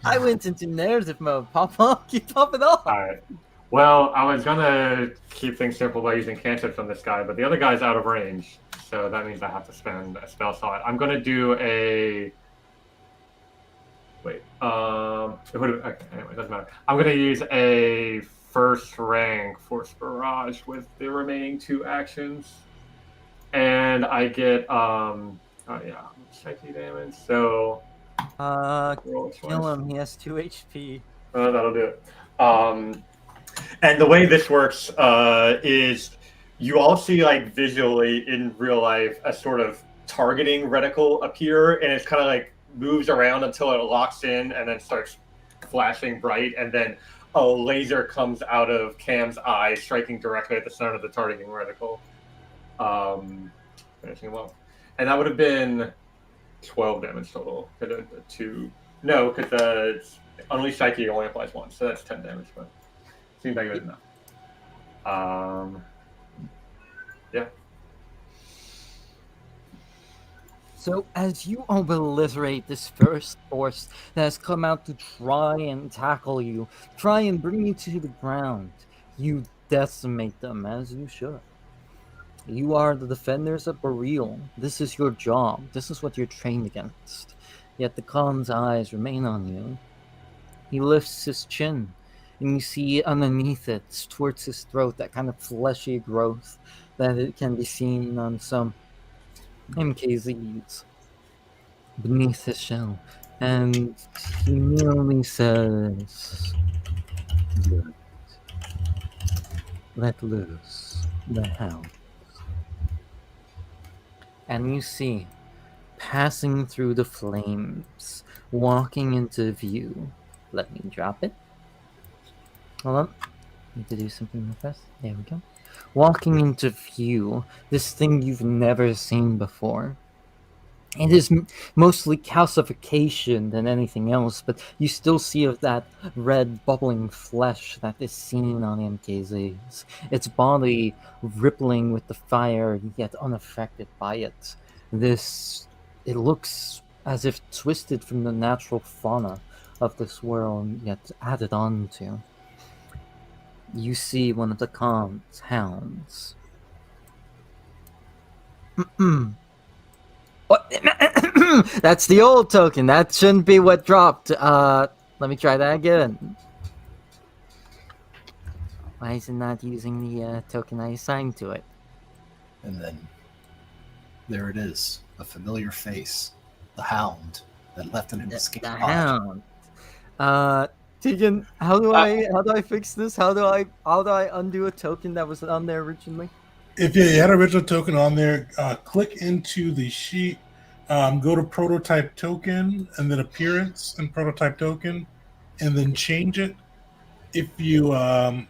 B: I went into narrative mode. Pop, keep popping off.
D: All right. Well, I was gonna keep things simple by using cantrips on this guy, but the other guy's out of range, so that means I have to spend a spell slot. I'm gonna do a. Wait. Okay, anyway, doesn't matter. I'm gonna use a first rank Force Barrage with the remaining 2 actions, and I get psyche damage. So.
B: Kill him. He has 2 HP.
D: That'll do it. And the way this works is you all see, like, visually in real life a sort of targeting reticle appear, and it's kind of like moves around until it locks in and then starts flashing bright, and then a laser comes out of Cam's eye, striking directly at the center of the targeting reticle. Finishing him off. And that would have been 12 damage total. No, because Unleash Psyche only applies once, so that's 10 damage, but seems like good enough. Yeah.
B: So as you obliterate this first force that has come out to try and tackle you, try and bring you to the ground, you decimate them as you should. You are the defenders of Boreal. This is your job. This is what you're trained against. Yet the Khan's eyes remain on you. He lifts his chin, and you see underneath it, towards his throat, that kind of fleshy growth that it can be seen on some MKZs beneath his shell. And he merely says, "Good. Let loose the hound." And you see, passing through the flames, walking into view. Let me drop it. Hold on. Need to do something real fast. There we go. Walking into view, this thing you've never seen before. It is mostly calcification than anything else, but you still see of that red bubbling flesh that is seen on MKZs. Its body rippling with the fire, yet unaffected by it. It looks as if twisted from the natural fauna of this world, yet added on to. You see one of the Khan's hounds. What? That's the old token. That shouldn't be what dropped. Let me try that again. Why is it not using the token I assigned to it?
E: And then there it is, a familiar face, the hound that left him in his escape pod.
B: Hound. Tegan, how do I fix this? How do I undo a token that was on there originally?
A: If you had an original token on there, click into the sheet, go to prototype token, and then appearance and prototype token, and then change it. If you and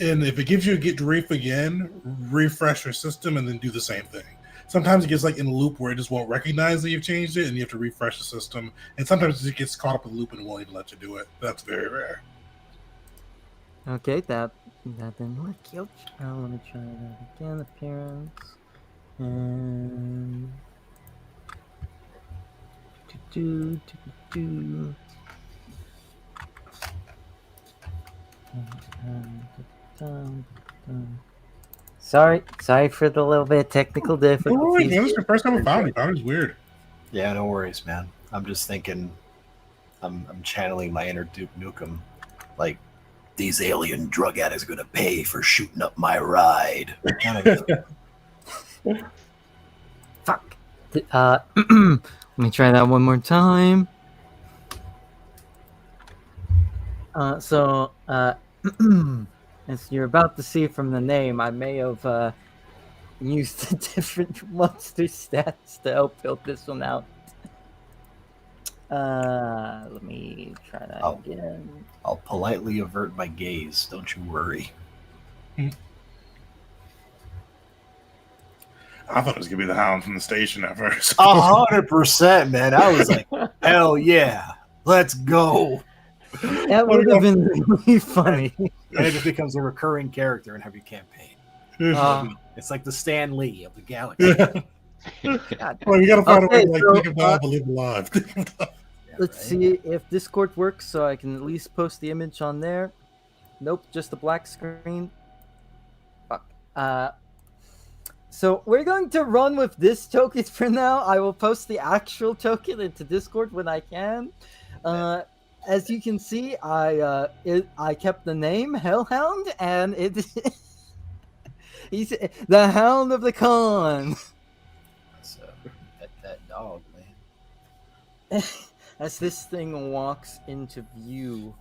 A: if it gives you a get grief again, refresh your system and then do the same thing. Sometimes it gets like in a loop where it just won't recognize that you've changed it, and you have to refresh the system. And sometimes it gets caught up in the loop and it won't even let you do it. That's very rare.
B: Okay, that didn't work. Ouch. Let me try that again. Appearance. And do. Sorry for the little bit of technical
A: No worries,
B: difficulties.
A: man. This is the first time I found it. Founder's weird.
E: Yeah, no worries, man. I'm just thinking. I'm channeling my inner Duke Nukem. Like, these alien drug addicts are gonna pay for shooting up my ride. Kind of.
B: Fuck. Let me try that one more time. As you're about to see from the name, I may have used the different monster stats to help build this one out. Let me try that again.
E: I'll politely avert my gaze. Don't you worry.
A: I thought it was gonna be the hound from the station at first.
E: 100%, man. I was like, hell yeah, let's go.
B: That would have been really funny.
E: And it just becomes a recurring character in every campaign. It's like the Stan Lee of the galaxy.
A: Well, you gotta find a way to think about live alive.
B: Let's see if Discord works so I can at least post the image on there. Nope, just a black screen. Fuck. So we're going to run with this token for now. I will post the actual token into Discord when I can. As you can see, I kept the name Hellhound, and it he's the Hound of the Con.
E: So that dog, man.
B: As this thing walks into view,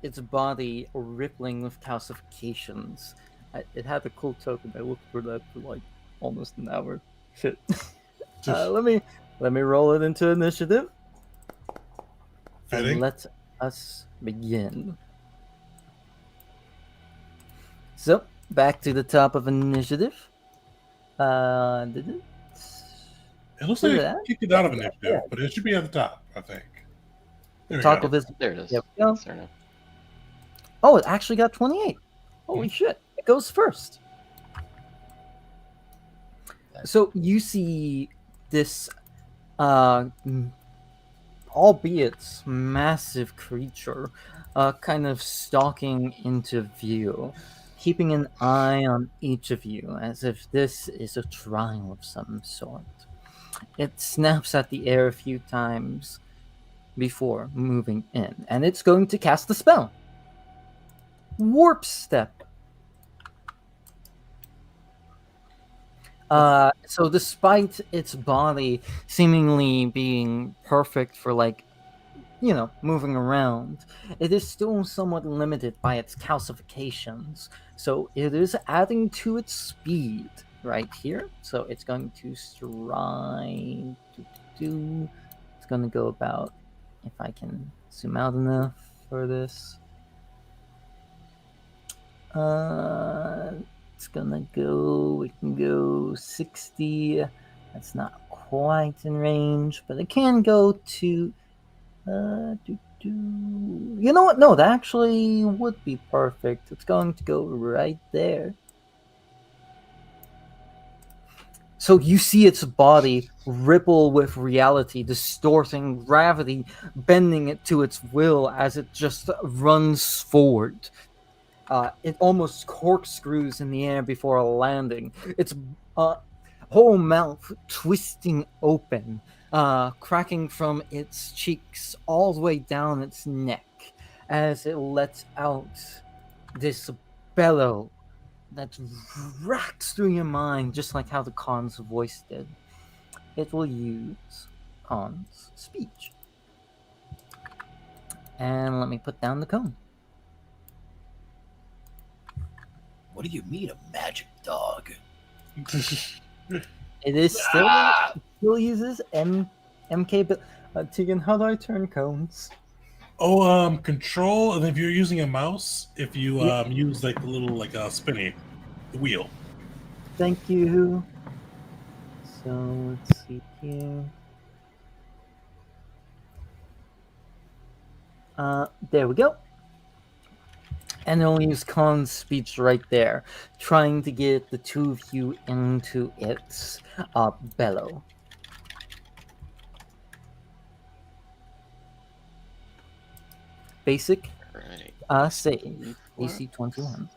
B: its body rippling with calcifications. It had a cool token. I looked for that for like almost an hour. Shit. Let me roll it into initiative. And let us begin. So back to the top of initiative. Did it?
A: It looks like it kicked it out of initiative, but it should be at the top, I think.
B: Top of his.
C: There it is.
B: There we go.
C: There now.
B: Oh, it actually got 28. Holy shit. It goes first. So you see this albeit massive creature kind of stalking into view, keeping an eye on each of you as if this is a trial of some sort. It snaps at the air a few times before moving in, and it's going to cast the spell. Warp Step. So despite its body seemingly being perfect for, like, you know, moving around, it is still somewhat limited by its calcifications. So it is adding to its speed right here. So it's going to stride. It's going to go about, if I can zoom out enough for this. It's gonna go, we can go 60. That's not quite in range, but it can go to, you know what? No, that actually would be perfect. It's going to go right there. So you see its body ripple with reality, distorting gravity, bending it to its will as it just runs forward. It almost corkscrews in the air before landing. Its whole mouth twisting open, cracking from its cheeks all the way down its neck as it lets out this bellow that racks through your mind, just like how the Khan's voice did. It will use Khan's speech. And let me put down the cone.
E: What do you mean, a magic dog?
B: It is still uses MK, but Tegan, how do I turn cones?
A: Oh, control, and if you're using a mouse, if you use like the little spinny wheel.
B: Thank you. So let's see here. There we go. And it'll use Khan's speech right there, trying to get the two of you into its bellow. Basic
C: Alright.
B: save, AC 21.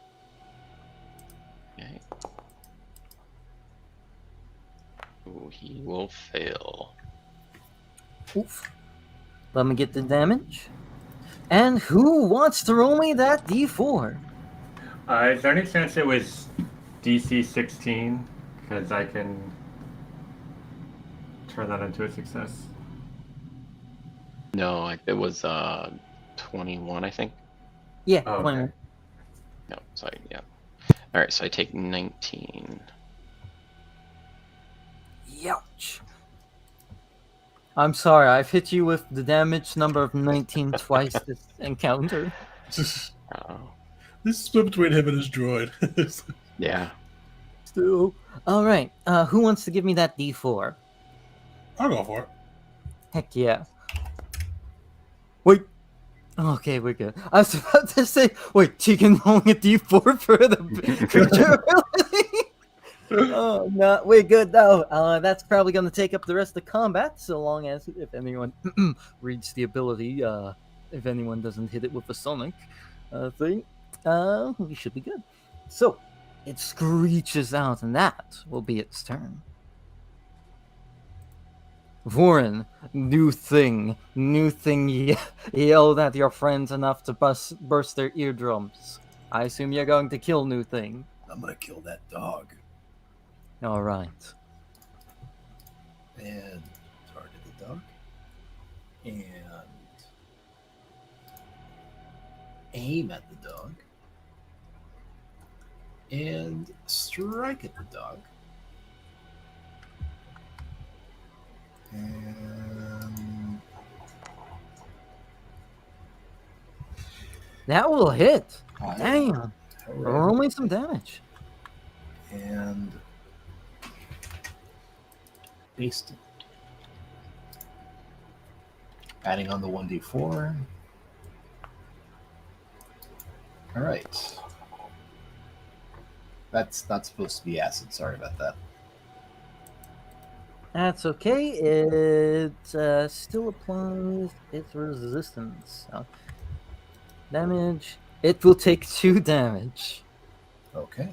C: Okay. Ooh, he will fail.
B: Oof. Let me get the damage. And who wants to roll me that d4?
D: Is there any chance it was DC 16? Because I can turn that into a success.
C: No, it was 21, I think.
B: Yeah,
D: Oh,
B: 21.
D: okay.
C: No, sorry, yeah. All right, so I take 19.
B: Youch. I'm sorry, I've hit you with the damage number of 19 twice this encounter.
C: Oh,
A: This is split between him and his droid.
C: yeah.
B: Still. Alright, who wants to give me that d4?
A: I'll go for it.
B: Heck yeah. Wait. Okay, we're good. I was about to say, wait, she can roll a d4 for the creature ability? Oh, no, we're good though. That's probably going to take up the rest of combat, so long as, if anyone reads the ability, if anyone doesn't hit it with a sonic thing, we should be good. So, it screeches out, and that will be its turn. Vorin, new thing yelled at your friends enough to burst their eardrums. I assume you're going to kill new thing.
E: I'm gonna kill that dog.
B: All right.
E: And target the dog. And aim at the dog. And strike at the dog. And
B: That will hit.
E: I-
B: Damn. Roll me some damage.
E: And paste it. Adding on the 1d4. All right. That's not supposed to be acid. Sorry about that.
B: That's okay. It still applies its resistance. Damage. It will take 2 damage.
E: Okay.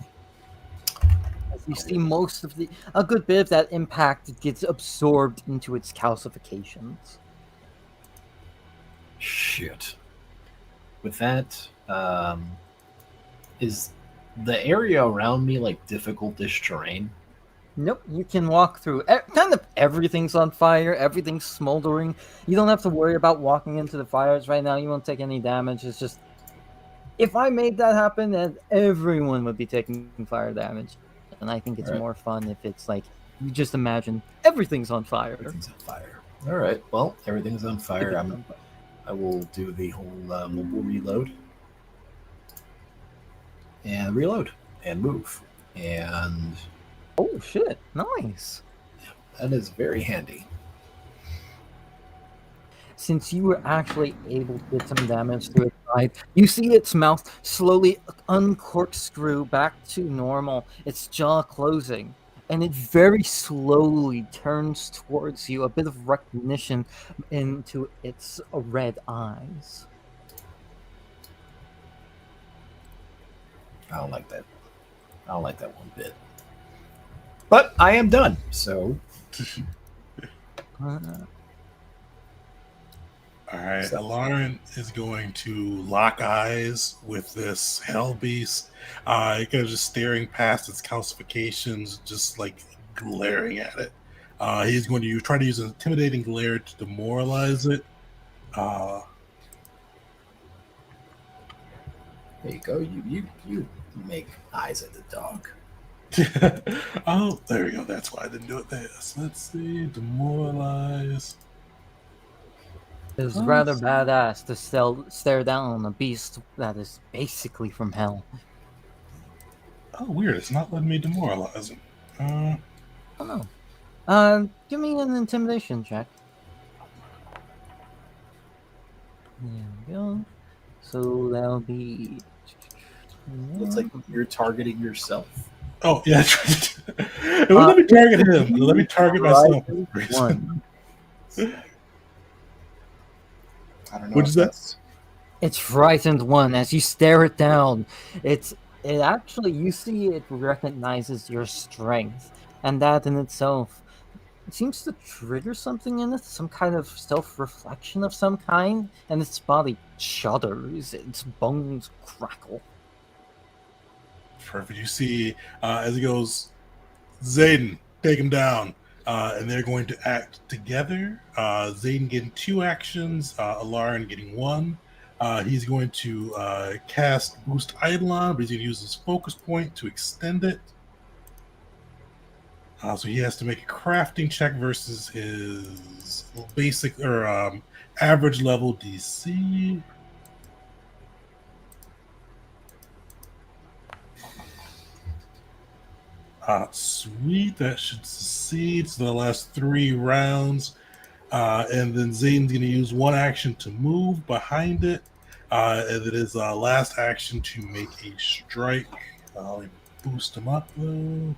B: As you see, most of a good bit of that impact gets absorbed into its calcifications.
E: Shit. With that, is the area around me like difficult-ish terrain?
B: Nope, you can walk through. Kind of everything's on fire. Everything's smoldering. You don't have to worry about walking into the fires right now. You won't take any damage. It's just, if I made that happen, then everyone would be taking fire damage. And I think it's
E: Alright.
B: more fun if it's like, you just imagine everything's on fire.
E: Everything's on fire. All right. Well, everything's on fire. I will do the whole mobile reload. And reload. And move. And
B: Oh, shit. Nice.
E: that is very handy.
B: Since you were actually able to get some damage to its side, you see its mouth slowly uncorkscrew back to normal, its jaw closing, and it very slowly turns towards you, a bit of recognition into its red eyes.
E: I don't like that. I don't like that one bit. But I am done. So
B: Uh,
A: All right, Alarin is going to lock eyes with this hell beast. Kind of just staring past its calcifications, just like glaring at it. He's going to try to use an intimidating glare to demoralize it.
E: there you go. You make eyes at the dog.
A: Oh, there we go. That's why I didn't do it there. So let's see, demoralize.
B: It was rather badass to stare down on a beast that is basically from hell.
A: Oh, weird. It's not letting me demoralize him.
B: Oh no. Give me an intimidation check. There we go. So that'll be
E: Looks like you're targeting yourself.
A: Oh yeah, it wouldn't let me target him. Let me target myself.
B: One.
E: I don't know
A: What'd
E: if
A: you say?
E: that's
B: It's frightened one as you stare it down. It actually, you see it recognizes your strength, and that in itself seems to trigger something in it, some kind of self-reflection of some kind, and its body shudders, its bones crackle.
A: Perfect. You see, as he goes, Zayden, take him down. And they're going to act together. Zayden getting 2 actions, Alarin getting 1. He's going to cast Boost Eidolon, but he's going to use his focus point to extend it. So he has to make a crafting check versus his basic or average level DC. Sweet, that should succeed. So the last 3 rounds. And then Zayden's going to use 1 action to move behind it. And then his last action to make a strike. Let me boost him up though.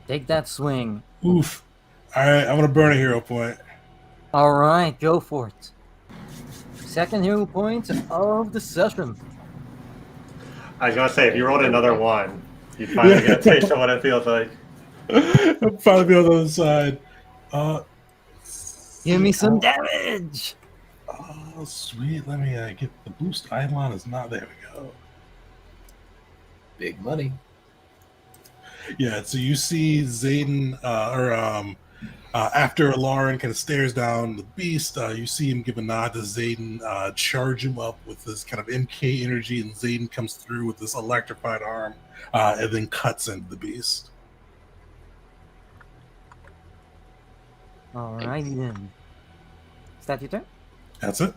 B: Take that swing.
A: Oof. Alright, I'm going to burn a hero point.
B: Alright, go for it. Second hero point of the session.
D: I was gonna say, if you rolled another 1, you'd finally get a taste of what it feels like.
A: I'll probably be on the other side.
B: Give me some damage!
A: Oh, sweet. Let me get the boost. Eidolon is not. There we go.
E: big money.
A: Yeah, so you see Zayden, after Lauren kind of stares down the beast, you see him give a nod to Zayden, charge him up with this kind of MK energy, and Zayden comes through with this electrified arm, and then cuts into the beast.
B: Alrighty then. Is that your turn?
A: That's it.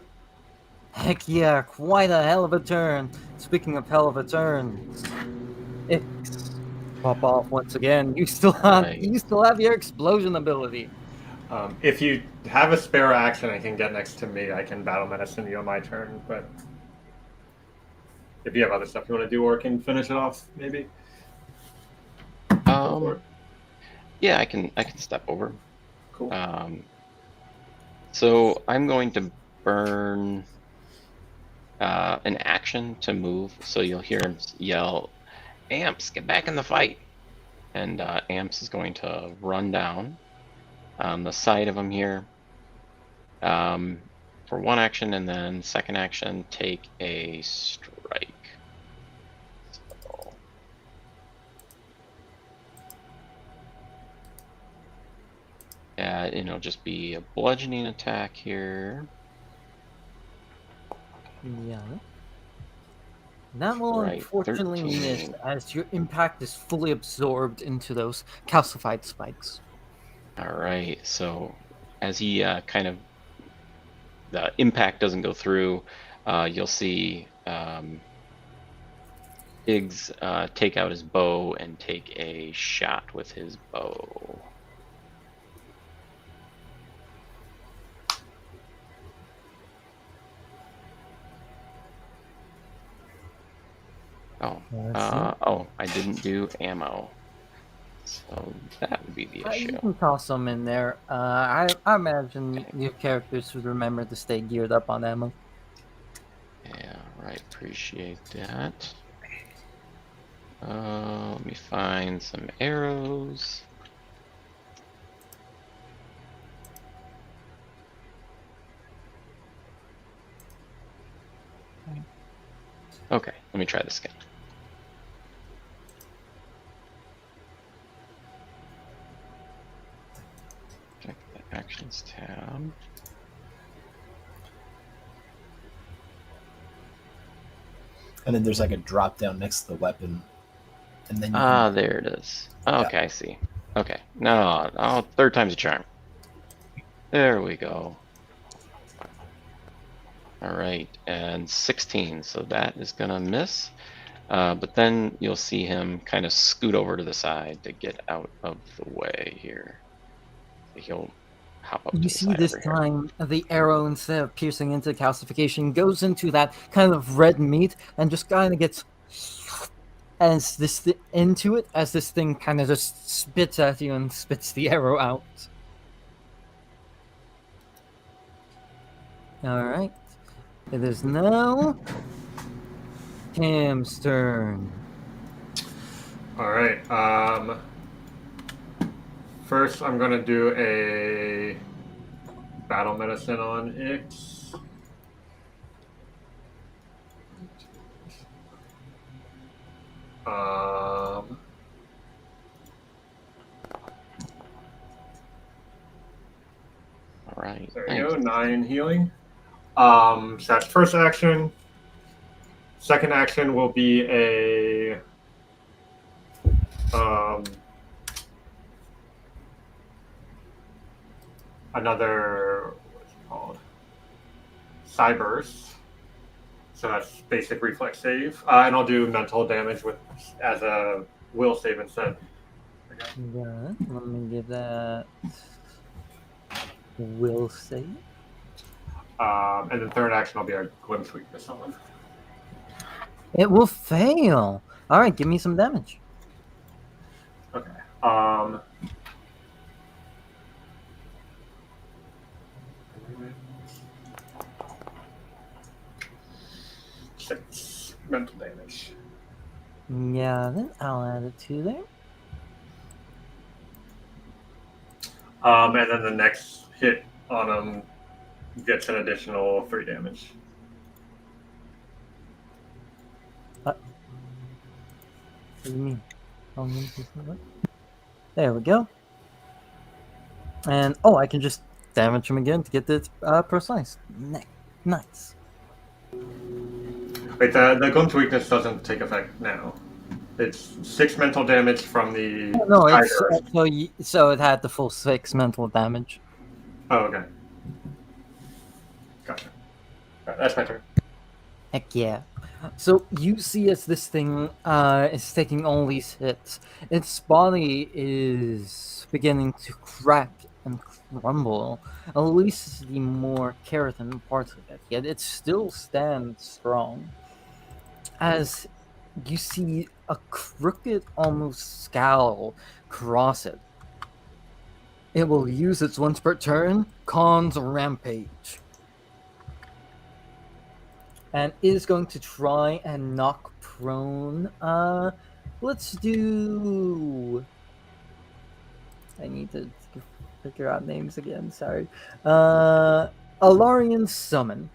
B: Heck yeah, quite a hell of a turn. Speaking of hell of a turn, Ix, pop off once again. You still have your explosion ability.
D: If you have a spare action and can get next to me, I can battle medicine you on my turn. But if you have other stuff you want to do or can finish it off, maybe.
C: Yeah, I can step over.
D: Cool.
C: So I'm going to burn an action to move. So you'll hear him yell, "Amps, get back in the fight!" And Amps is going to run down on the side of him here for 1 action, and then second action, take a strike. So, it'll just be a bludgeoning attack here.
B: Yeah. That will
C: Right,
B: unfortunately
C: 13.
B: miss, as your impact is fully absorbed into those calcified spikes.
C: All right, so as he the impact doesn't go through, you'll see Iggs take out his bow and take a shot with his bow. I didn't do ammo. So that would be the issue.
B: You can toss some in there. I imagine your characters would remember to stay geared up on ammo.
C: Yeah, right. Appreciate that. Let me find some arrows. Okay, let me try this again. Check the actions tab.
E: And then there's like a drop down next to the weapon. And then
C: There it is. Okay, I see. Okay, no, third time's a charm. There we go. All right, and 16, so that is gonna miss. But then you'll see him kind of scoot over to the side to get out of the way here. So he'll hop up to
B: You
C: the
B: see
C: side
B: this
C: over here.
B: time the arrow, instead of piercing into calcification, goes into that kind of red meat and just kind of gets as into it as this thing kind of just spits at you and spits the arrow out. All right, it is now Cam's turn.
D: All right. First, I'm gonna do a battle medicine on Ix.
C: All right.
D: There
C: Nice.
D: you go. 9 healing. So that's first action. Second action will be a another, what's it called? Psi Burst. So that's basic reflex save, and I'll do mental damage as a will save instead.
B: Yeah, let me give that will save.
D: And then third action, I'll be a glimpse weakness on.
B: It will fail. All right, give me some damage.
D: Okay. 6 mental damage.
B: Yeah, then I'll add it to there.
D: And then the next hit on him gets an additional 3 damage.
B: What do you mean? There we go. And I can just damage him again to get the precise. Nice.
D: Wait, the glimpse weakness doesn't take effect now. It's 6 mental damage from the.
B: No, it's so it had the full 6 mental damage.
D: Oh, okay. Gotcha. Right, that's my turn.
B: Heck yeah. So you see as this thing is taking all these hits, its body is beginning to crack and crumble, at least the more keratin parts of it, yet it still stands strong. As you see a crooked, almost scowl cross it. It will use its once per turn, Khan's Rampage. And is going to try and knock prone. Let's do. I need to figure out names again. Sorry. Alarian Summon.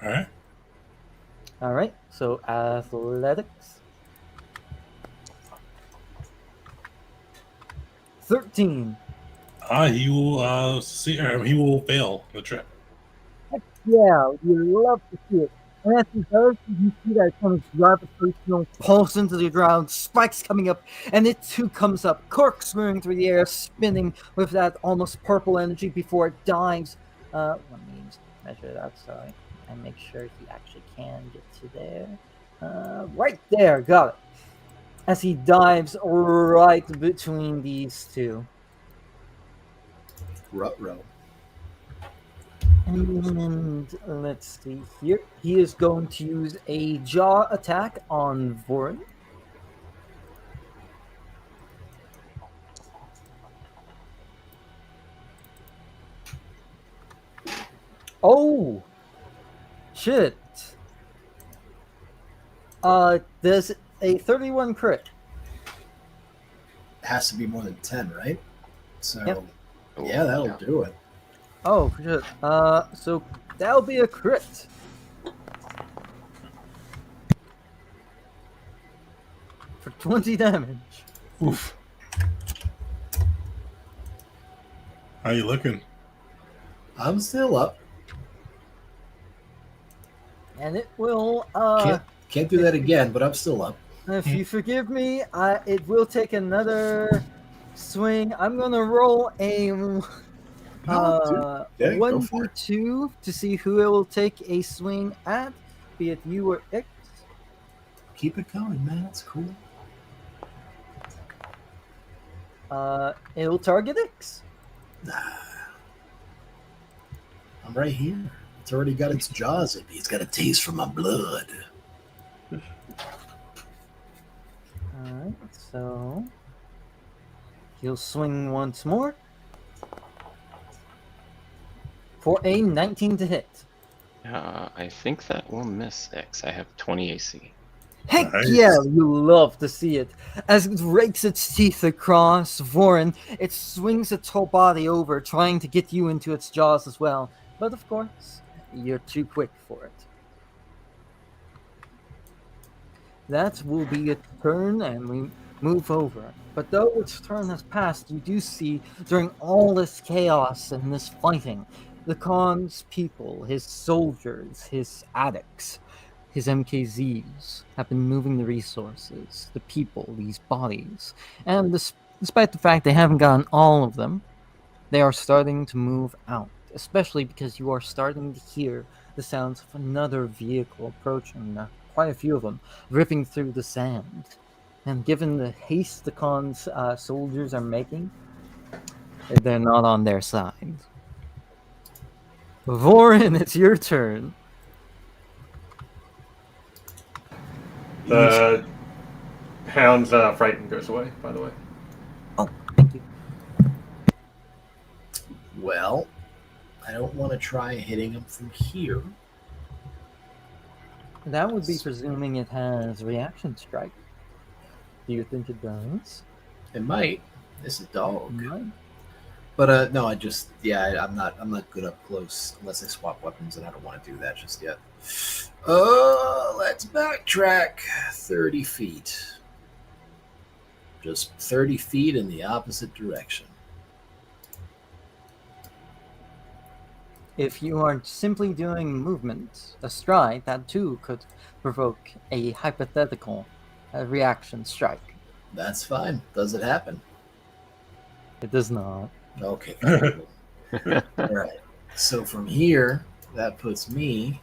A: All right.
B: All right. So athletics. 13.
A: He will he will fail the trip.
B: Yeah, you love to see it. And as he does, you see that kind of gravitational pulse into the ground, spikes coming up, and it too comes up, corkscrewing through the air, spinning with that almost purple energy before it dives. Let me measure that, sorry, and make sure he actually can get to there. Right there, got it. As he dives right between these two.
E: Ruh-roh.
B: And let's see here. He is going to use a jaw attack on Vorin. Oh! Shit. There's a 31 crit.
E: It has to be more than 10, right? So,
B: Yep.
E: yeah, that'll do it.
B: Oh, shit. So that'll be a crit. For 20 damage.
A: Oof. How you looking?
E: I'm still up.
B: And it will,
E: Can't do that again, but I'm still up.
B: if you forgive me, it will take another swing. I'm gonna roll a
E: Yeah, go for it.
B: 1d2 to see who it will take a swing at, be it you or X.
E: Keep it going, man. It's cool.
G: It'll target X.
E: I'm right here. It's already got its jaws in me. It's got a taste for my blood.
G: Alright, so he'll swing once more for a 19 to hit.
C: I think that will miss X. I have 20 AC.
G: Heck
A: Nice.
G: yeah, you love to see it. As it rakes its teeth across Vorin, it swings its whole body over, trying to get you into its jaws as well. But of course, you're too quick for it. That will be its turn, and we move over. But though its turn has passed, you do see, during all this chaos and this fighting, the Khan's people, his soldiers, his addicts, his MKZs have been moving the resources, the people, these bodies. And despite the fact they haven't gotten all of them, they are starting to move out, especially because you are starting to hear the sounds of another vehicle approaching, quite a few of them, ripping through the sand. And given the haste the Khan's soldiers are making, they're not on their side. Vorin, it's your turn.
D: The hound's frightened goes away, by the way.
G: Oh, thank you.
E: Well, I don't want to try hitting him from here.
G: That would be presuming it has reaction strike. Do you think it does?
E: It might. It's a dog.
G: Might.
E: But no, I'm not good up close unless I swap weapons, and I don't want to do that just yet. Let's backtrack 30 feet. Just 30 feet in the opposite direction.
G: If you are simply doing movement, a stride, that too could provoke a hypothetical reaction strike.
E: That's fine. Does it happen?
G: It does not.
E: Okay. All right. So from here, that puts me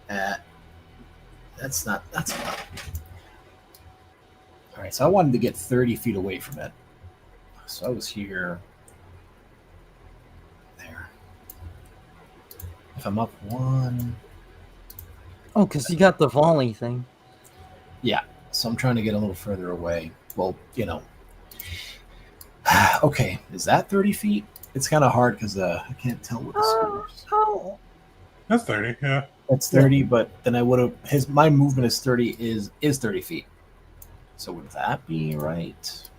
E: at. That's not. All right. So I wanted to get 30 feet away from it. So I was here. There. If I'm up one.
G: Oh, because you got the volley thing.
E: Yeah. So I'm trying to get a little further away. Well, Okay. Is that 30 feet? It's kind of hard because I can't tell what the score is.
G: Oh.
A: That's 30, yeah.
E: That's 30, but then I would have my movement is 30 is 30 feet. So would that be right?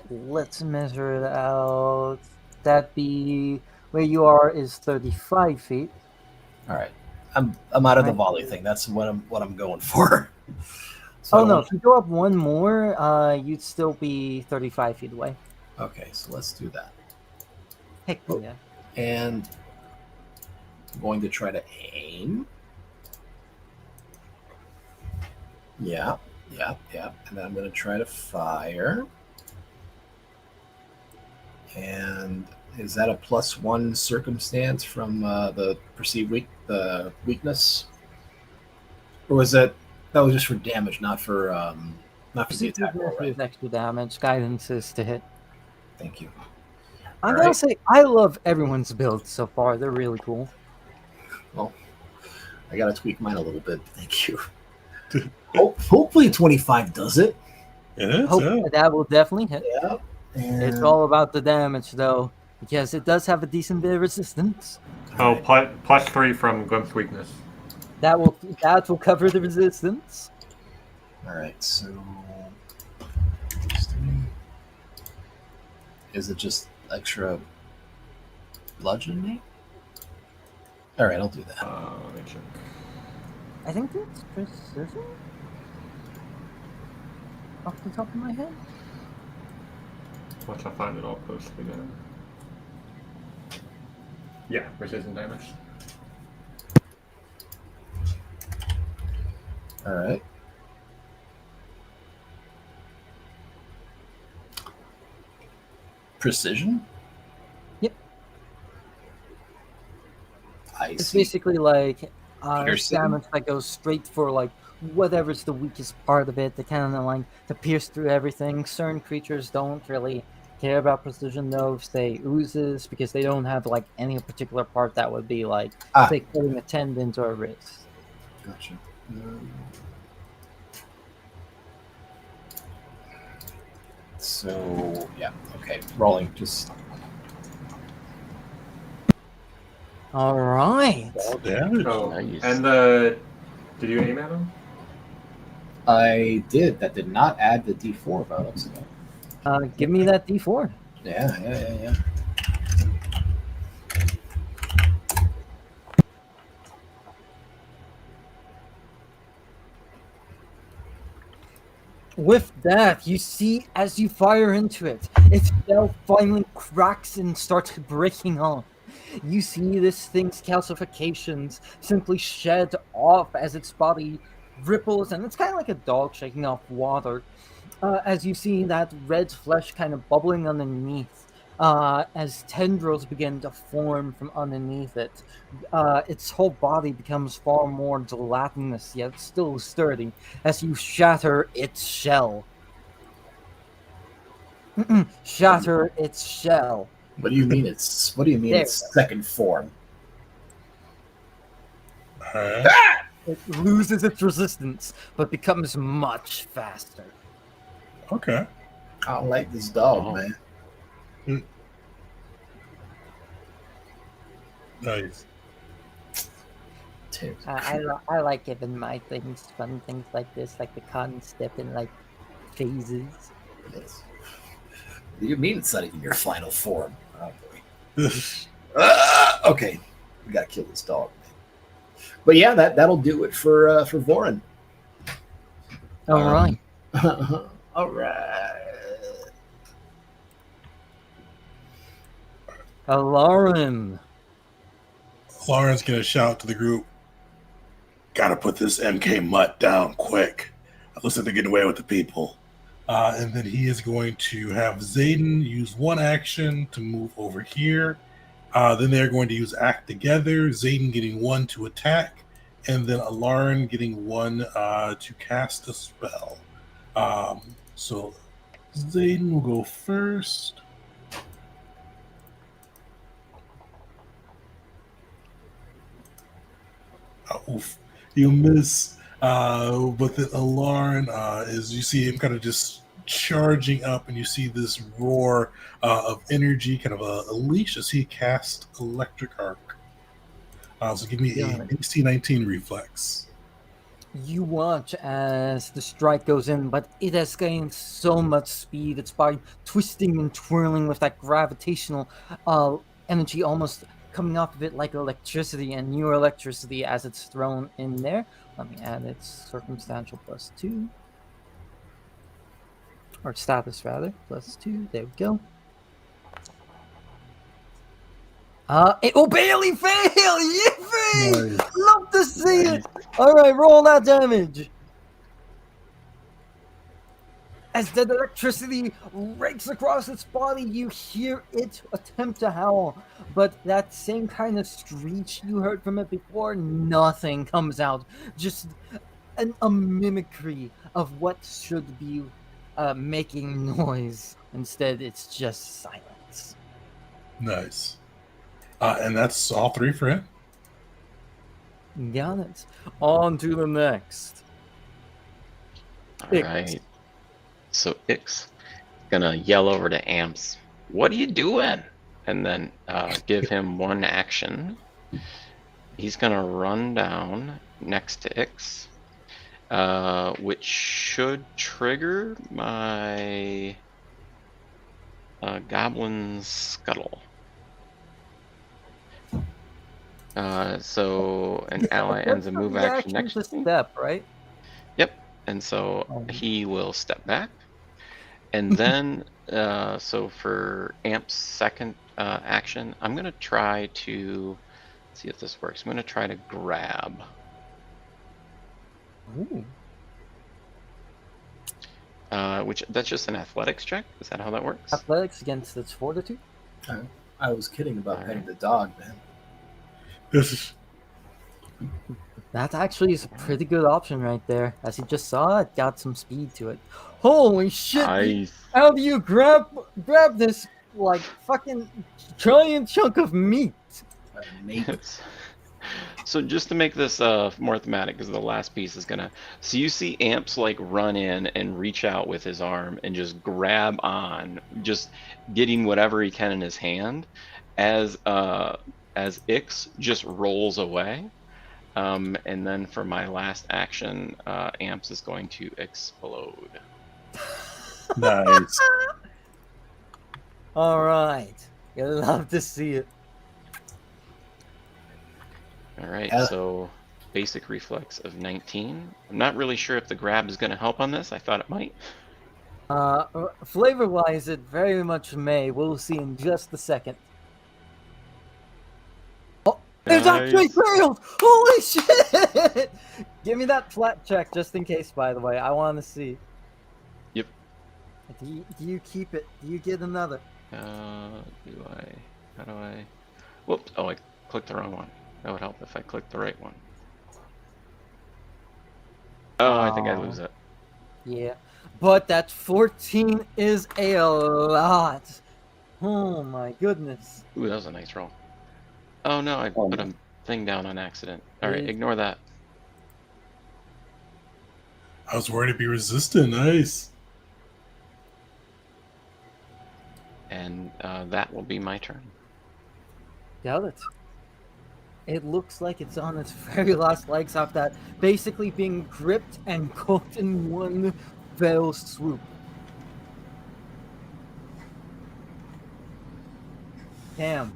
G: Let's measure it out. That be where you are is 35 feet.
E: All right. I'm out of the
G: Right.
E: volley thing. That's what I'm going for. So
G: Oh
E: I
G: no,
E: don't-
G: if you go up one more, you'd still be 35 feet away.
E: Okay, so let's do that.
G: Heck
E: Oh.
G: yeah.
E: And I'm going to try to aim. Yeah. And then I'm going to try to fire. And is that a +1 circumstance from the perceived weakness? Or was that was just for damage, not for the attack roll, right?
G: With extra damage, guidance is to hit.
E: Thank you.
G: I'm
E: All
G: gonna
E: right.
G: say I love everyone's builds so far. They're really cool.
E: Well, I gotta tweak mine a little bit. Thank you. Hopefully 25 does it.
A: It is,
G: Hopefully that will definitely hit.
E: Yeah.
G: It's
E: And-
G: all about the damage though, because it does have a decent bit of resistance.
D: Oh,
E: Alright.
D: +3 from Glimpse Weakness.
G: That will cover the resistance.
E: All right, so is it just extra bludgeoning? All right, I'll do that.
D: Let me check.
G: I think that's precision. Off the top of my head.
D: Once I find it, I'll post it again. Yeah, precision damage.
E: All right. Precision?
G: Yep.
E: I
G: It's
E: see.
G: basically like
E: Piercing?
G: damage that goes straight for like whatever's the weakest part of it. They kind of like to pierce through everything. Certain creatures don't really care about precision, though, say oozes, because they don't have like any particular part that would be like, say, cutting a tendon or a wrist.
E: Gotcha. So yeah, okay, rolling. Just
G: All right.
A: All damage.
D: Oh,
C: Nice.
D: and did you aim at him?
E: I did. That did not add the D4 bonus.
G: Give me that D4.
E: Yeah.
G: With that, you see as you fire into it, its shell finally cracks and starts breaking off. You see this thing's calcifications simply shed off as its body ripples, and it's kind of like a dog shaking off water. As you see that red flesh kind of bubbling underneath, as tendrils begin to form from underneath it. Its whole body becomes far more gelatinous, yet still sturdy, as you shatter its shell. Shatter its shell.
E: What do you mean it's? What do you mean
G: There.
E: it's second form?
A: All right.
G: It loses its resistance, but becomes much faster.
A: Okay.
E: I don't like this dog,
C: Oh.
E: man.
A: Nice.
G: I like giving my things fun things like this, like the cotton step in like phases.
E: Yes. What do you mean it's not even your final form? Oh boy. Okay, we gotta kill this dog. But yeah, that'll do it for Vorin.
G: All right.
E: All right.
G: Alarum.
A: Lauren's gonna shout to the group, "Gotta put this MK mutt down quick. Looks like they're getting away with the people." And then he is going to have Zayden use one action to move over here. Then they're going to use act together. Zayden getting one to attack, and then Alarin getting one to cast a spell. So Zayden will go first. Oof. You miss, but the Alarin is, you see him kind of just charging up, and you see this roar of energy, kind of a leash as he casts Electric Arc. So give me a DC 19 reflex.
G: You watch as the strike goes in, but it has gained so much speed. It's by twisting and twirling with that gravitational energy almost coming off of it like electricity, and new electricity as it's thrown in there. Let me add its circumstantial +2. Or status, rather. +2. There we go. It will barely fail! Yippee!
A: Nice.
G: Love to see it! Alright, roll that damage! As the electricity rakes across its body, you hear it attempt to howl. But that same kind of screech you heard from it before, nothing comes out. Just a mimicry of what should be making noise. Instead, it's just silence.
A: Nice. And that's all three for him.
G: Got it. On to the next.
C: All
G: Ix.
C: right. So Ix gonna yell over to Amps, "What are you doing?" And then give him one action. He's gonna run down next to Ix, which should trigger my Goblin Scuttle. So an ally ends a move action next to me.
G: Step, right?
C: Yep. And so he will step back. And then, so for Amp's second action, I'm going to try to see if this works. I'm going to try to grab.
G: Ooh.
C: Which, that's just an athletics check? Is that how that works?
G: Athletics against its fortitude?
E: I was kidding about
C: All
E: petting
C: right.
E: the dog, man.
A: This is
G: That actually is a pretty good option right there. As you just saw, it got some speed to it. Holy shit!
C: Nice.
G: How do you grab this like fucking giant chunk of meat?
C: So just to make this more thematic, because the last piece is gonna. So you see Amps like run in and reach out with his arm and just grab on, just getting whatever he can in his hand, as Ix just rolls away. And then for my last action, Amps is going to explode.
A: Nice.
G: All right, you love to see it.
C: All right, so basic reflex of 19. I'm not really sure if the grab is going to help on this. I thought it might.
G: Flavor-wise, it very much may. We'll see in just a second. Oh, it's actually failed! Holy shit! Give me that flat check just in case, by the way. I want to see.
C: Yep.
G: Do you keep it? Do you get another?
C: How do I? Whoops. Oh, I clicked the wrong one. That would help if I clicked the right one. Oh, I think I lose it.
G: Yeah. But that 14 is a lot. Oh my goodness.
C: Ooh, that was a nice roll. Oh no, I put a thing down on accident. All right, ignore that.
A: I was worried it'd be resistant. Nice.
C: And that will be my turn.
G: Got it. It looks like it's on its very last legs off that, basically being gripped and cooked in one fell swoop. Damn.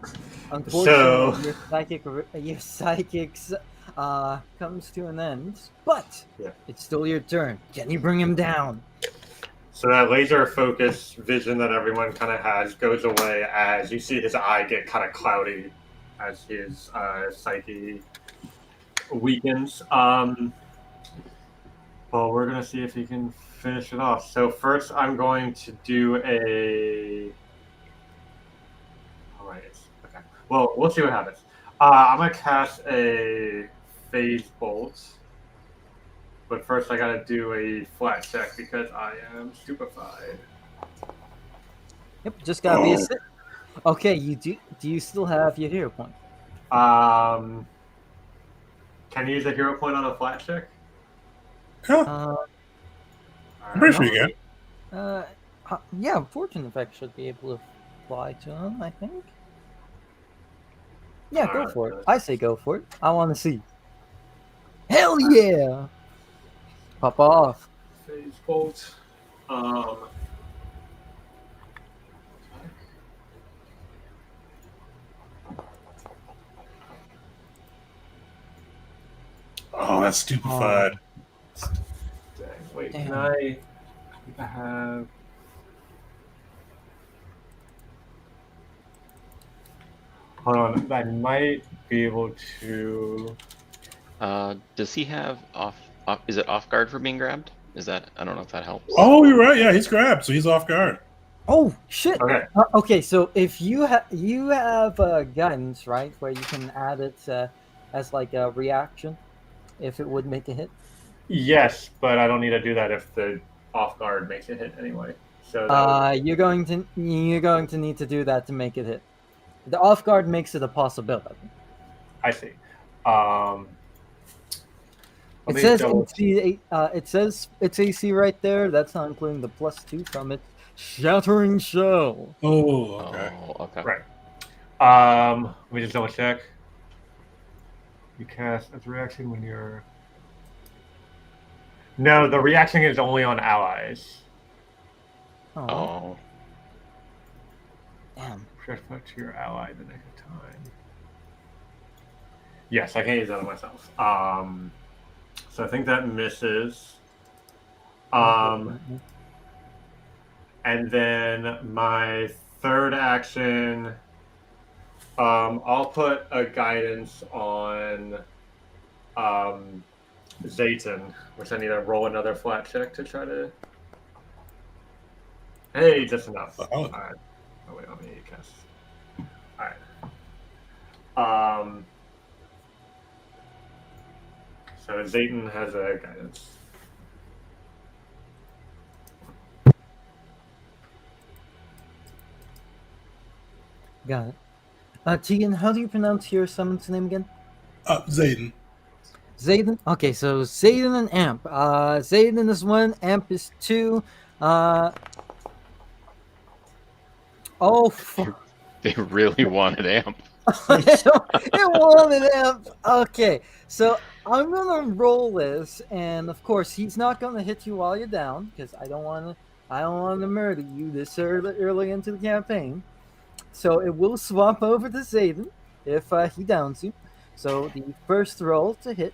G: Unfortunately, your psychics comes to an end, but it's still your turn. Can you bring him down?
D: So that laser focus vision that everyone kind of has goes away as you see his eye get kind of cloudy as his psyche weakens. Well, we're going to see if he can finish it off. So first I'm going to do a... Oh, right. Okay. Well, we'll see what happens. I'm going to cast a phase bolt. But first I got to do a flat check because I am stupefied.
G: Yep, just gotta be a sit. Okay, do you still have your hero point?
D: Can you use a hero point on a flat check?
A: Yeah. I'm pretty sure you can.
G: Yeah, fortune effect should be able to apply to him, I think. Yeah, go for it. I say go for it. I want to see. Hell yeah! Pop off.
D: Phase bolt.
A: Oh, that's stupefied.
D: Dang, wait,
G: Damn.
D: can I have... Hold on, I might be able to...
C: Does he have off? Is it off guard for being grabbed? Is that? I don't know if that helps.
A: Oh, you're right. Yeah, he's grabbed, so he's off guard.
G: Oh shit!
D: Okay.
G: Okay, so if you have guidance, right, where you can add it as like a reaction, if it would make a hit.
D: Yes, but I don't need to do that if the off guard makes a hit anyway. So
G: You're going to need to do that to make it hit. The off guard makes it a possibility.
D: I see.
G: It says it says it's AC right there. That's not including the +2 from its shattering shell.
A: Oh, okay.
C: Oh, okay.
D: Right. Let me just double check. You cast as a reaction when you're... No, the reaction is only on allies.
C: Oh.
G: Damn.
D: Press back to your ally the next time. Yes, I can use that on myself. So I think that misses. And then my third action, I'll put a guidance on Zayton, which I need to roll another flat check to try to... Hey, just enough.
A: Oh.
D: All right. Oh, wait, let me cast. All right. So Zayton has a guidance.
G: Got it. Tegan, how do you pronounce your summon's name again?
A: Zayden.
G: Zayden? Okay, so Zayden and Amp. Zayden is 1, Amp is 2. Oh, fuck.
C: They really wanted amp.
G: It wanted Amp. Okay, so I'm gonna roll this, and of course he's not gonna hit you while you're down because I don't want to murder you this early into the campaign. So it will swap over to Zayden if he downs you. So the first roll to hit.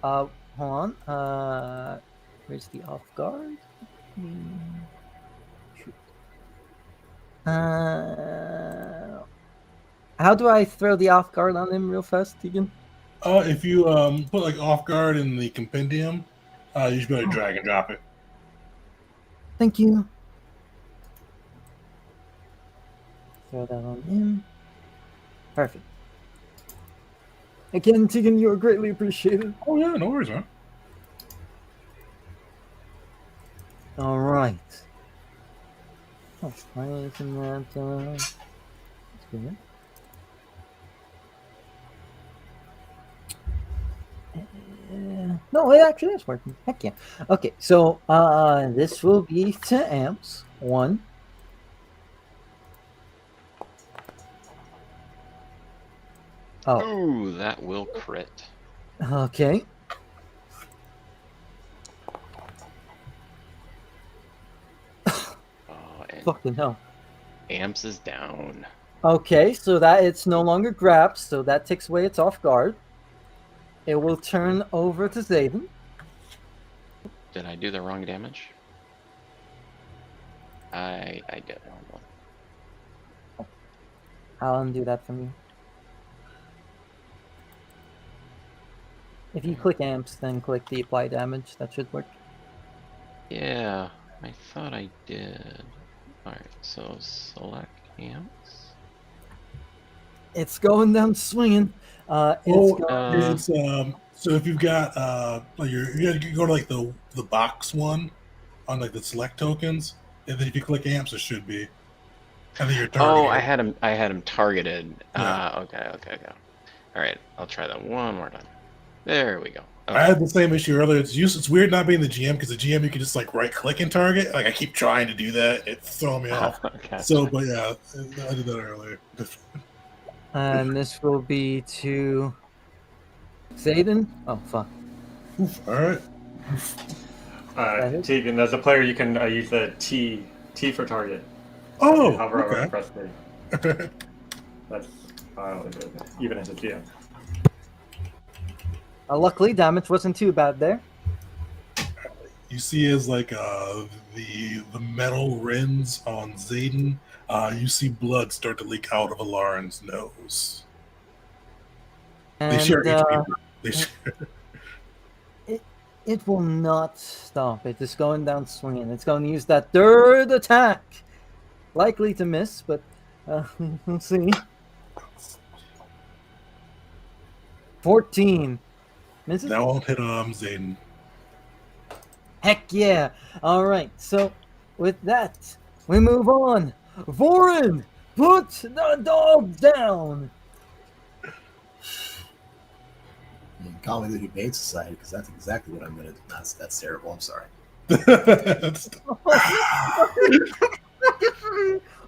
G: Hold on. Where's the off guard? How do I throw the off guard on him real fast, Tegan?
A: If you put like off guard in the compendium, you should be able to drag and drop it.
G: Thank you. Throw that on him. Perfect. Again, Tegan, you are greatly appreciated.
A: Oh yeah, no worries, man.
G: All right. Oh, why isn't that? That's good. No, it actually is working. Heck yeah. Okay, so this will be to Amps 1. Oh,
C: Ooh, that will crit.
G: okay.
C: Oh, and
G: Fucking hell.
C: amps is down.
G: Okay, so that it's no longer grabs, so that takes away its off guard. It will turn over to Zayden.
C: Did I do the wrong damage? I did the wrong one.
G: I'll undo that from you. If you click amps, then click the apply damage. That should work.
C: Yeah, I thought I did. Alright, so select amps.
G: It's going down swinging.
A: It's so if you've got like you go to like the box one on like the select tokens, and then if you click amps, it should be. And then you're targeting.
C: Oh, I had him targeted.
A: Yeah.
C: Okay. All right, I'll try that one more time. There we go. Okay.
A: I had the same issue earlier. It's weird not being the GM because the GM you can just like right click and target. Like I keep trying to do that, it's throwing me off.
C: Okay.
A: So, but yeah, I did that earlier.
G: And this will be to Zayden. Oh, fuck.
A: Oof, all right.
D: Tegan, as a player, you can use the T for target.
A: Oh,
D: Hover over
A: okay.
D: and press T. That's even as a GM.
G: Luckily, damage wasn't too bad there.
A: You see as like the metal rins on Zayden, you see blood start to leak out of Alarin's nose.
G: And
A: They share HP. They share.
G: it will not stop. It is going down swinging. It's going to use that third attack. Likely to miss, but we'll see. 14. Misses?
A: That won't hit Zayden.
G: Heck yeah. All right. So with that, we move on. Vorin, put the dog down.
E: Call me the Humane Society because that's exactly what I'm going to do. That's terrible. I'm sorry.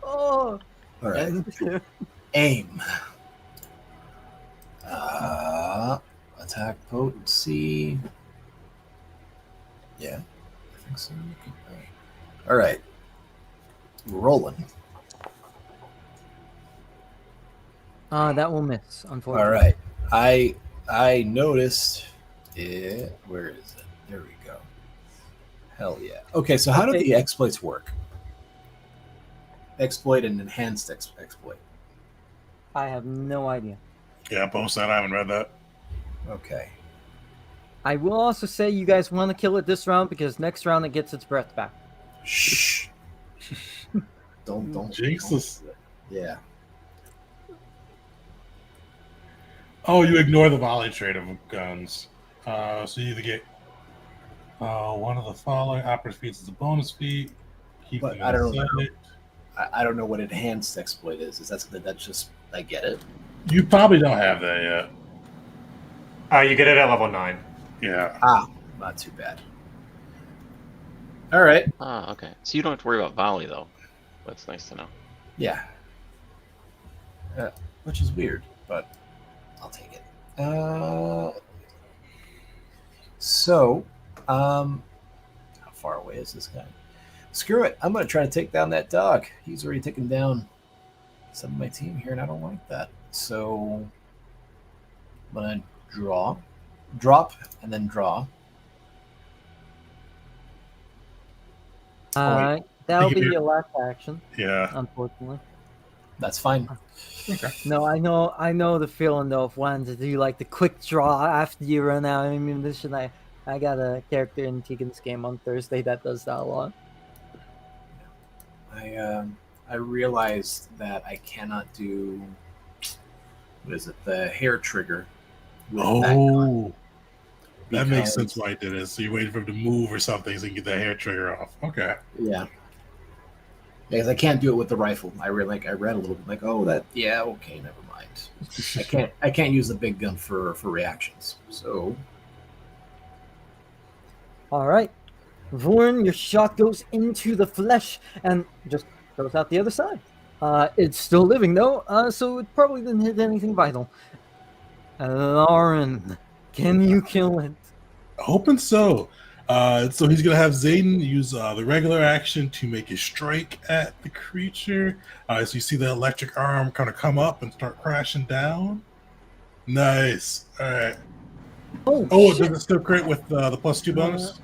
G: Oh.
E: All right. Aim. Attack potency. Yeah, I think so. All right. Rolling.
G: That will miss, unfortunately.
E: All right. I noticed it. Where is it? There we go. Hell yeah. Okay, so how do the exploits work? Exploit and enhanced exploit.
G: I have no idea.
A: Yeah, post that. I haven't read that.
E: Okay.
G: I will also say you guys want to kill it this round because next round it gets its breath back.
E: Shh. Don't
A: jinx us.
E: Yeah.
A: Oh, you ignore the volley trade of guns. So you either get one of the following operative feats as a bonus feat. Keep
E: But
A: them
E: I
A: in
E: don't know.
A: sight.
E: I don't know what enhanced exploit is. Is that something that's just I get it?
A: You probably don't have that yet.
D: You get it at level 9.
A: Yeah.
E: Ah, not too bad. All right.
C: Ah, okay. So you don't have to worry about volley though. That's nice to know.
E: Yeah. Which is weird, but I'll take it. So, how far away is this guy? Screw it. I'm going to try to take down that dog. He's already taken down some of my team here, and I don't like that. So, I'm going to drop, and then draw.
A: wait.
G: That'll
A: Think of
G: be
A: it.
G: your last action,
A: Yeah.
G: unfortunately.
E: That's fine.
A: Okay.
G: No, I know the feeling though of wanting to do like the quick draw after you run out of ammunition. I got a character in Tegan's game on Thursday that does that a lot.
E: I realized that I cannot do what is it, the hair trigger. With
A: Oh, that makes
E: because-
A: sense why he did it. So you're waiting for him to move or something so you can get that hair trigger off. Okay.
E: Yeah. Because I can't do it with the rifle. I read a little bit like, oh, that, yeah, okay, never mind. I can't use the big gun for reactions. So
G: All right, Vorn, your shot goes into the flesh and just goes out the other side. It's still living though, so it probably didn't hit anything vital. Lauren, can you kill it?
A: Hoping so. So he's gonna have Zayden use the regular action to make a strike at the creature. So you see the electric arm kind of come up and start crashing down. Nice. All right. Oh,
G: Shit.
A: does it still crit with the +2 bonus?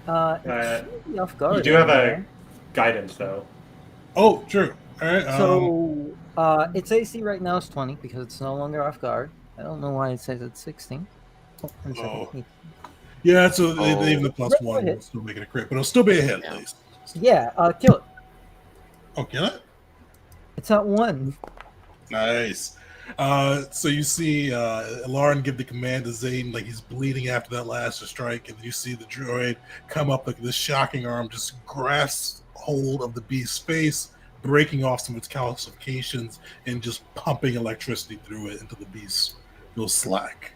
G: It's off guard.
D: You do have
G: anyway.
D: a guidance, though.
A: Oh, true. All right.
G: So its AC right now is 20 because it's no longer off guard. I don't know why it says it's 16. Oh, one second.
A: Oh. Yeah, so even the +1
G: Right,
A: will
G: hit.
A: still make it a crit, but it'll still be a hit
C: Yeah.
A: at least.
G: Yeah, kill it.
A: Oh, kill it?
G: It's at 1.
A: Nice. So you see Lauren give the command to Zayden, like he's bleeding after that last strike, and you see the droid come up like this shocking arm just grasps hold of the beast's face, breaking off some of its calcifications and just pumping electricity through it until the beast goes slack.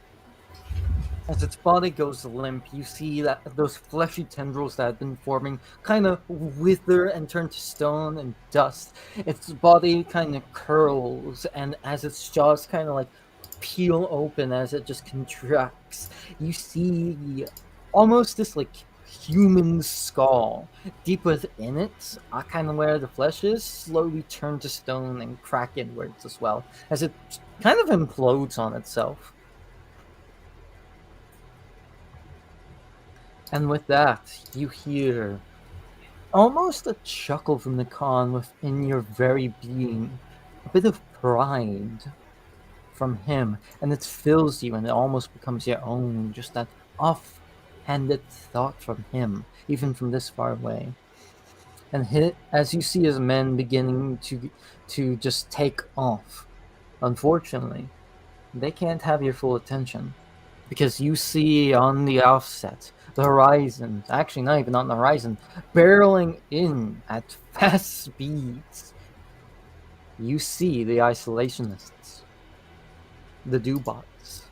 G: As its body goes limp, you see that those fleshy tendrils that had been forming kind of wither and turn to stone and dust. Its body kind of curls, and as its jaws kind of like peel open as it just contracts, you see almost this like human skull. Deep within it, kind of where the flesh is, slowly turn to stone and crack inwards as well, as it kind of implodes on itself. And with that, you hear almost a chuckle from the Khan within your very being, a bit of pride from him, and it fills you and it almost becomes your own, just that off-handed thought from him, even from this far away. And as you see his men beginning to just take off, unfortunately, they can't have your full attention, because you see on the offset, the horizon, actually not even on the horizon, barreling in at fast speeds. You see the isolationists, the Doobots,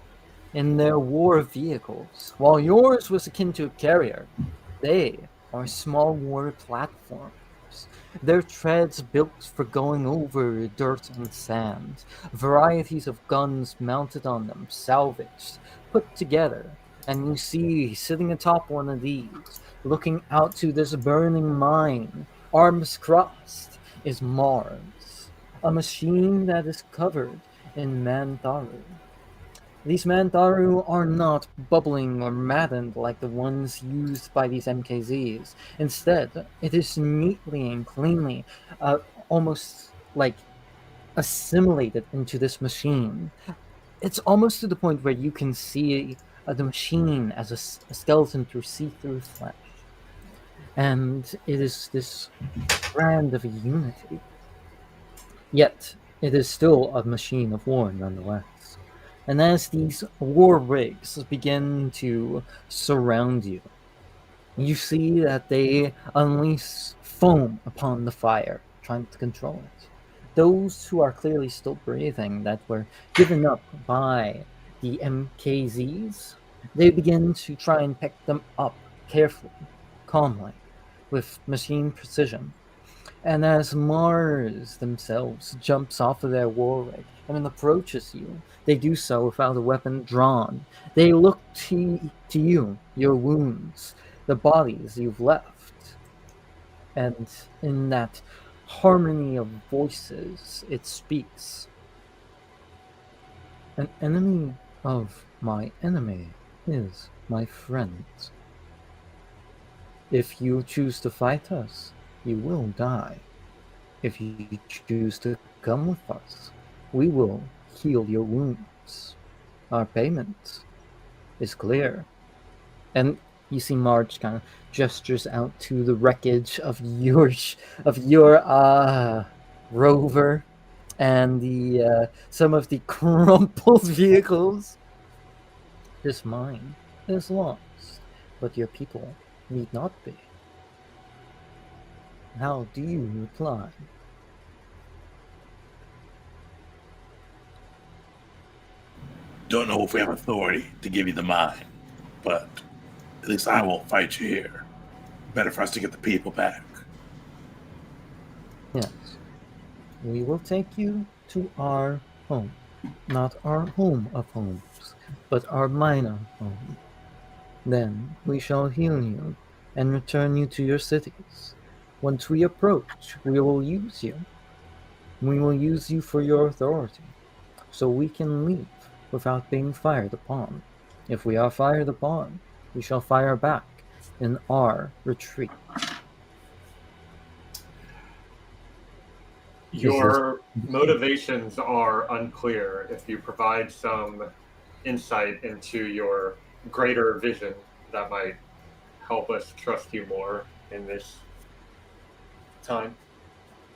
G: in their war vehicles. While yours was akin to a carrier, they are small war platforms. Their treads built for going over dirt and sand. Varieties of guns mounted on them, salvaged, put together. And you see, sitting atop one of these, looking out to this burning mine, arms crossed, is Mars, a machine that is covered in Mantharu. These Mantharu are not bubbling or maddened like the ones used by these MKZs. Instead, it is neatly and cleanly, almost like assimilated into this machine. It's almost to the point where you can see the machine as a skeleton through see-through flesh. And it is this brand of unity. Yet, it is still a machine of war nonetheless. And as these war rigs begin to surround you, you see that they unleash foam upon the fire, trying to control it. Those who are clearly still breathing, that were given up by the MKZs, they begin to try and pick them up carefully, calmly, with machine precision. And as Mars themselves jumps off of their war rig and approaches you, they do so without a weapon drawn. They look to you, your wounds, the bodies you've left. And in that harmony of voices, it speaks. An enemy of my enemy is my friend. If you choose to fight us, you will die. If you choose to come with us, we will heal your wounds. Our payment is clear. And you see Marge kind of gestures out to the wreckage of your rover and the some of the crumpled vehicles. This mine is lost, but your people need not be. How do you reply?
A: Don't know if we have authority to give you the mine, but at least I won't fight you here. Better for us to get the people back.
G: Yes. We will take you to our home. Not our home of homes, but our minor home. Then we shall heal you and return you to your cities. Once we approach, we will use you. We will use you for your authority, so we can leave without being fired upon. If we are fired upon, we shall fire back in our retreat.
D: Your motivations are unclear. If you provide some insight into your greater vision, that might help us trust you more in this time.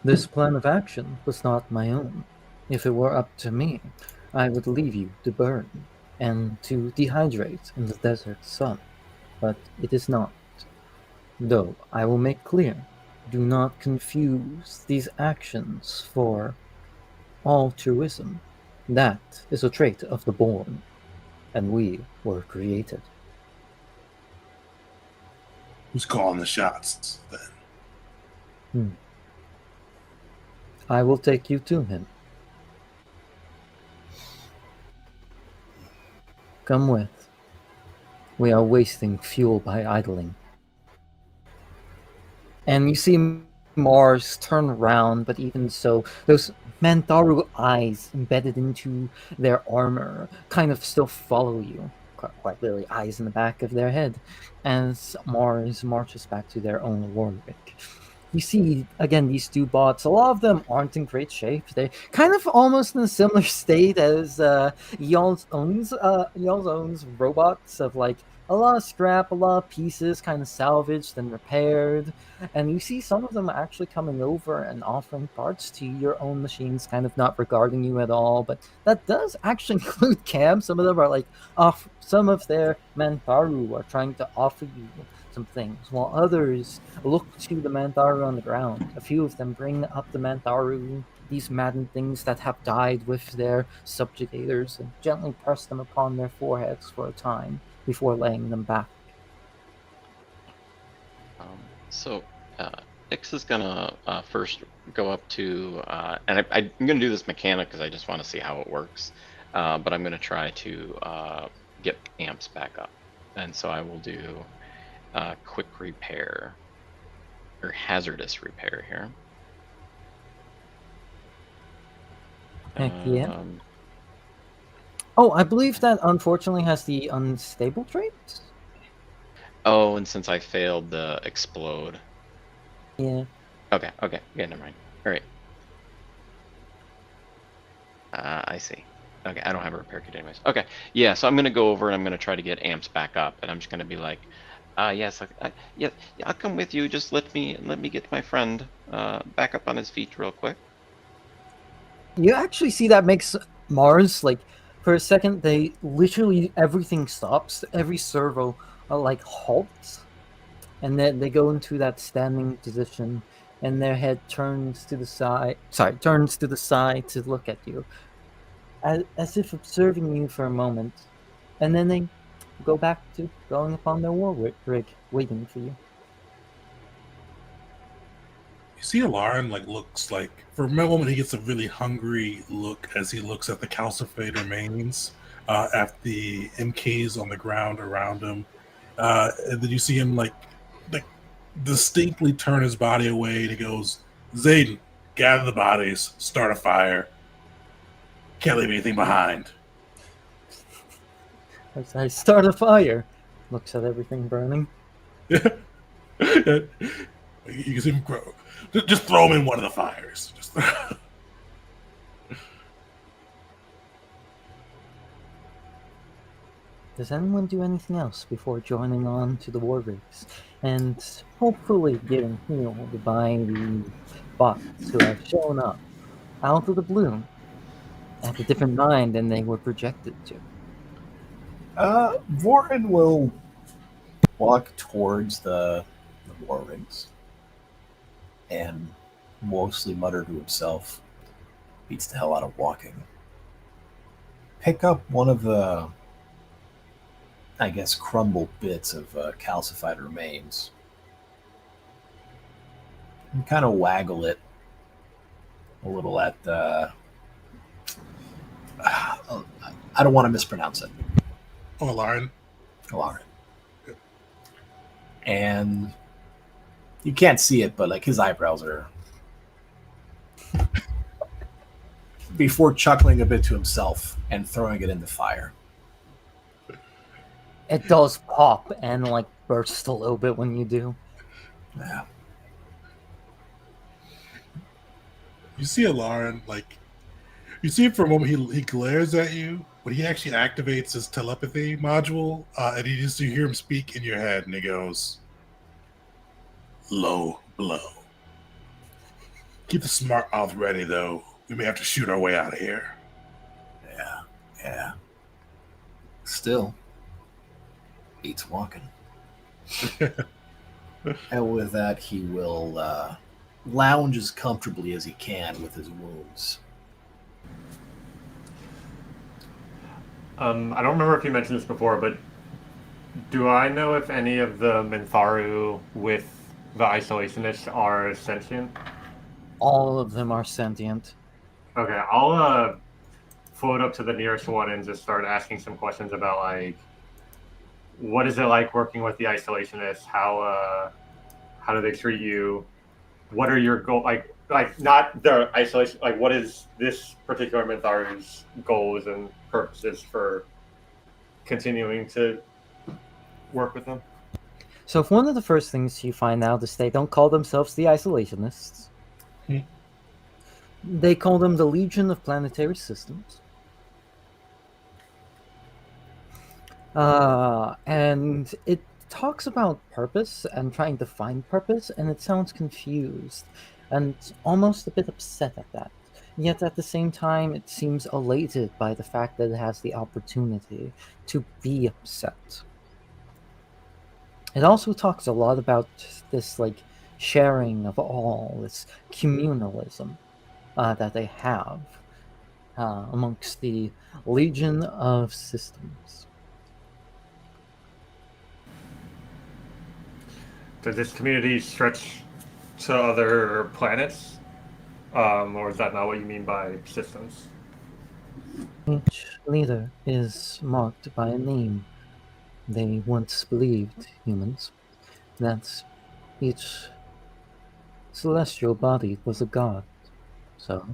G: This plan of action was not my own. If it were up to me, I would leave you to burn and to dehydrate in the desert sun. But it is not. Though I will make clear, do not confuse these actions for altruism. That is a trait of the born, and we were created.
A: Who's calling the shots then?
G: I will take you to him. Come with. We are wasting fuel by idling. And you see Mars turn around, but even so, those Mantaru eyes embedded into their armor kind of still follow you. Quite literally, eyes in the back of their head, as Mars marches back to their own war rig. You see, again, these two bots, a lot of them aren't in great shape. They're kind of almost in a similar state as y'all's owns robots, of like a lot of scrap, a lot of pieces kind of salvaged and repaired. And you see some of them actually coming over and offering parts to your own machines, kind of not regarding you at all. But that does actually include Cam. Some of them are like some of their Mantaru are trying to offer you some things, while others look to the Mantaru on the ground. A few of them bring up the Mantaru, these maddened things that have died with their subjugators, and gently press them upon their foreheads for a time before laying them back.
C: So Ix is gonna first go up to, and I'm gonna do this mechanic because I just want to see how it works. But I'm gonna try to get amps back up, and so I will do quick repair or hazardous repair here.
G: Heck yeah. Oh, I believe that unfortunately has the unstable trait.
C: Oh, and since I failed the explode.
G: Yeah.
C: Okay, never mind. All right. I see. Okay, I don't have a repair kit anyways. Okay, yeah, so I'm gonna go over and I'm gonna try to get amps back up, and I'm just gonna be like, yes, yeah, I'll come with you. Just let me get my friend back up on his feet real quick.
G: You actually see that makes Mars like For a second, they literally everything stops. Every servo like halts, and then they go into that standing position, and their head turns to the side. Sorry, turns to the side to look at you, as if observing you for a moment, and then they go back to going upon their war rig, waiting for you.
A: You see Alarin looks for a moment he gets a really hungry look as he looks at the calcified remains at the MKs on the ground around him. And then you see him like distinctly turn his body away and he goes, Zayden, gather the bodies, start a fire. Can't leave anything behind.
G: As I start a fire, looks at everything burning.
A: You can see him grow. Just throw him in one of the fires. Just
G: Does anyone do anything else before joining on to the war rigs and hopefully getting healed by the bots who have shown up out of the blue at a different mine than they were projected to?
E: Vorin will walk towards the war rigs and mostly mutter to himself. Beats the hell out of walking. Pick up one of the, I guess, crumbled bits of calcified remains and kind of waggle it a little at the. I don't want to mispronounce it.
A: Oh, Alarin.
E: Alarin. And you can't see it, but his eyebrows are. Before chuckling a bit to himself and throwing it in the fire.
G: It does pop and burst a little bit when you do.
E: Yeah.
A: You see Alarin, you see him for a moment, he glares at you, but he actually activates his telepathy module, and you hear him speak in your head, and he goes, low blow. Keep the smart mouth ready, though. We may have to shoot our way out of here.
E: Yeah. Still, beats walking. And with that, he will lounge as comfortably as he can with his wounds.
D: I don't remember if you mentioned this before, but do I know if any of the Mintharu with the isolationists are sentient?
G: All of them are sentient.
D: Okay, I'll float up to the nearest one and just start asking some questions about what is it like working with the isolationists? How do they treat you? What are your goals? Not the isolation. What is this particular Mintharu's goals and purposes for continuing to work with them?
G: So if one of the first things you find out is they don't call themselves the isolationists. They call them the Legion of Planetary Systems. And it talks about purpose and trying to find purpose, and it sounds confused and almost a bit upset at that. Yet at the same time, it seems elated by the fact that it has the opportunity to be upset. It also talks a lot about this sharing of all, this communalism that they have amongst the Legion of Systems.
D: Does this community stretch to other planets? Or is that not what you mean by systems?
G: Each leader is marked by a name. They once believed, humans, that each celestial body was a god, so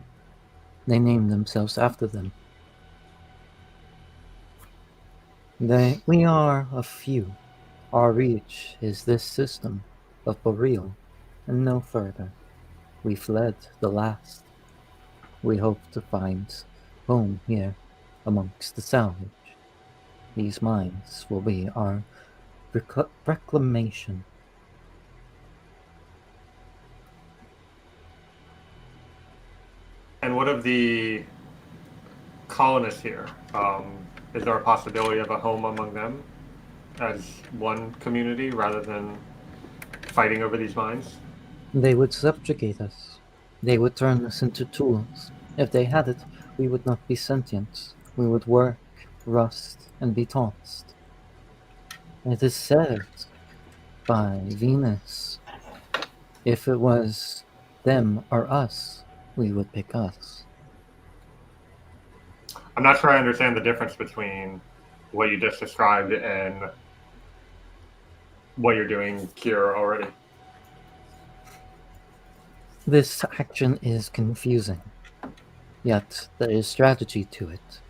G: they named themselves after them. We are a few. Our reach is this system of Boreal, and no further. We fled the last. We hope to find home here amongst the salvage. These mines will be our reclamation.
D: And what of the colonists here. Is there a possibility of a home among them as one community rather than fighting over these mines?
G: They would subjugate us. They would turn us into tools. If they had it, we would not be sentient. We would work, rust, and be tossed. It is said by Venus, if it was them or us, we would pick us.
D: I'm not sure I understand the difference between what you just described and what you're doing here already.
G: This action is confusing, yet there is strategy to it.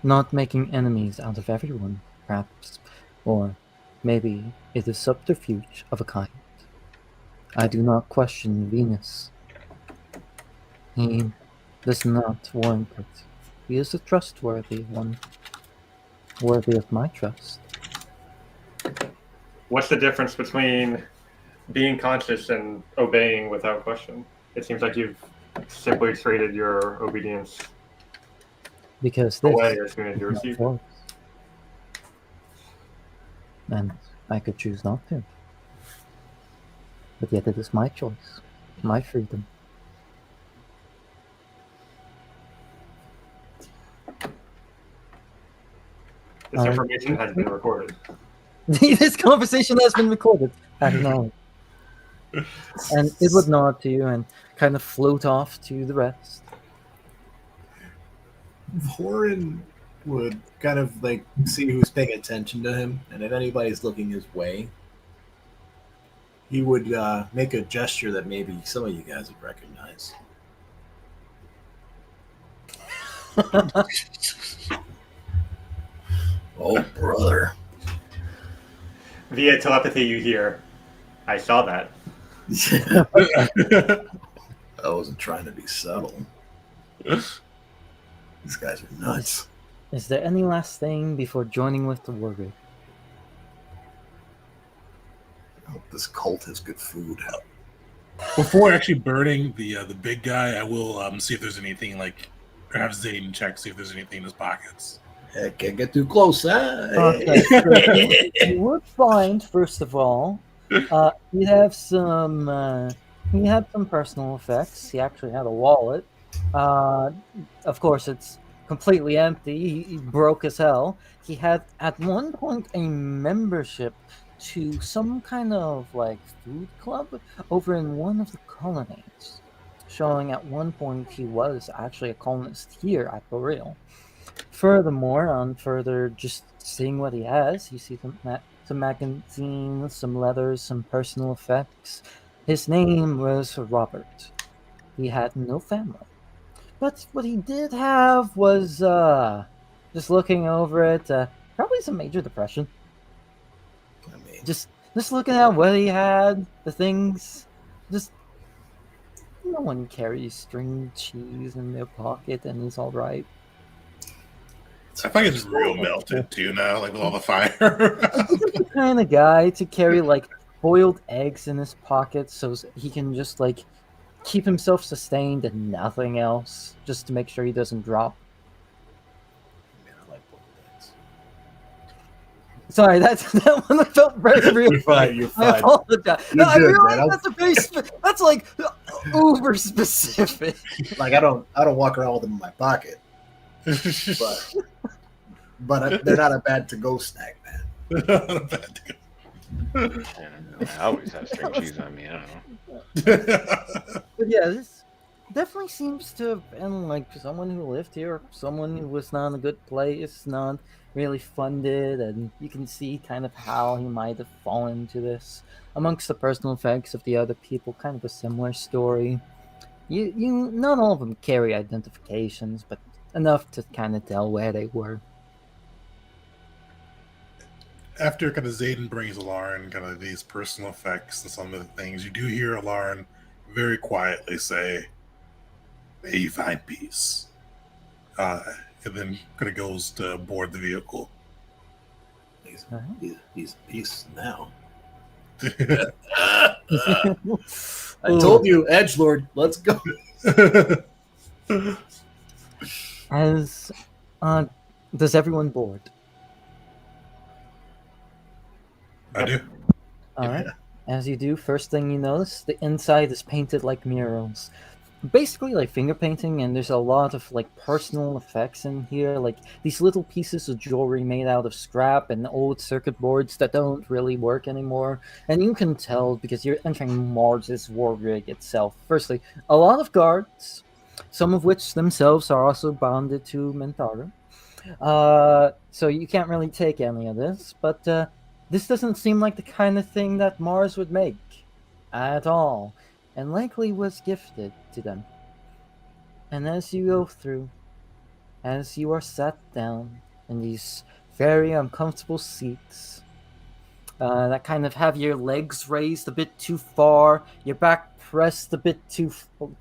G: Not making enemies out of everyone, perhaps, or maybe it is subterfuge of a kind. I do not question Venus. He does not warrant it. He is a trustworthy one, worthy of my trust.
D: What's the difference between being conscious and obeying without question? It seems like you've simply traded your obedience
G: Because this
D: away as soon as you
G: is not
D: receive it.
G: force. And I could choose not to. But yet it is my choice, my freedom.
D: This information has been recorded.
G: This conversation has been recorded. Acknowledge. And it would nod to you and kind of float off to the rest.
E: Horan would kind of like see who's paying attention to him, and if anybody's looking his way, he would make a gesture that maybe some of you guys would recognize. Oh, brother.
D: Via telepathy, you hear, I saw that.
E: I wasn't trying to be subtle. These guys are nuts.
G: Is there any last thing before joining with the war group?
E: I hope this cult has good food.
A: Before actually burning the big guy, I will see if there's anything like, or have Zayden check, see if there's anything in his pockets.
E: Heck, can't get too close, huh?
G: Okay, so you would find, first of all, he had some personal effects. He actually had a wallet. Of course, it's completely empty. He broke as hell. He had at one point a membership to some kind of like food club over in one of the colonies, showing at one point he was actually a colonist here at Boreal. Furthermore, on further just seeing what he has, you see some magazines, some letters, some personal effects. His name was Robert. He had no family. But what he did have was, just looking over it, probably some major depression.
E: I mean,
G: Just looking at what he had, the things, just no one carries string cheese in their pocket and is all right.
A: I think it's real melted too now, like with all the fire.
G: He's the kind of guy to carry like boiled eggs in his pocket so he can just like keep himself sustained and nothing else, just to make sure he doesn't drop.
E: man, I like boiled eggs.
G: Sorry, that one felt very real.
E: You're fine. You're
G: I
E: fine.
G: apologize.
E: You're
G: No, I
E: good,
G: realize
E: man.
G: that's a very that's like uber specific.
E: Like I don't walk around with them in my pocket, but they're not a bad to-go snack, man.
C: I always have string cheese on me. I don't know.
G: But yeah, this definitely seems to have been like someone who lived here, someone who was not in a good place, not really funded, and you can see kind of how he might have fallen into this. Amongst the personal effects of the other people, kind of a similar story. You not all of them carry identifications, but enough to kind of tell where they were.
A: After kind of Zayden brings Alarn kind of these personal effects and some of the things, you do hear Alarn very quietly say, "May you find peace." And then kind of goes to board the vehicle.
E: He's peace now.
G: I
E: I told you, Edgelord, let's go.
G: As does everyone board?
A: I do.
G: All right. As you do, first thing you notice, the inside is painted like murals. Basically like finger painting, and there's a lot of like personal effects in here, like these little pieces of jewelry made out of scrap and old circuit boards that don't really work anymore. And you can tell because you're entering Mars's war rig itself. Firstly, a lot of guards, some of which themselves are also bonded to Mentaru. So you can't really take any of this, but this doesn't seem like the kind of thing that Mars would make at all, and likely was gifted to them. And as you go through, as you are sat down in these very uncomfortable seats, that kind of have your legs raised a bit too far, your back pressed a bit too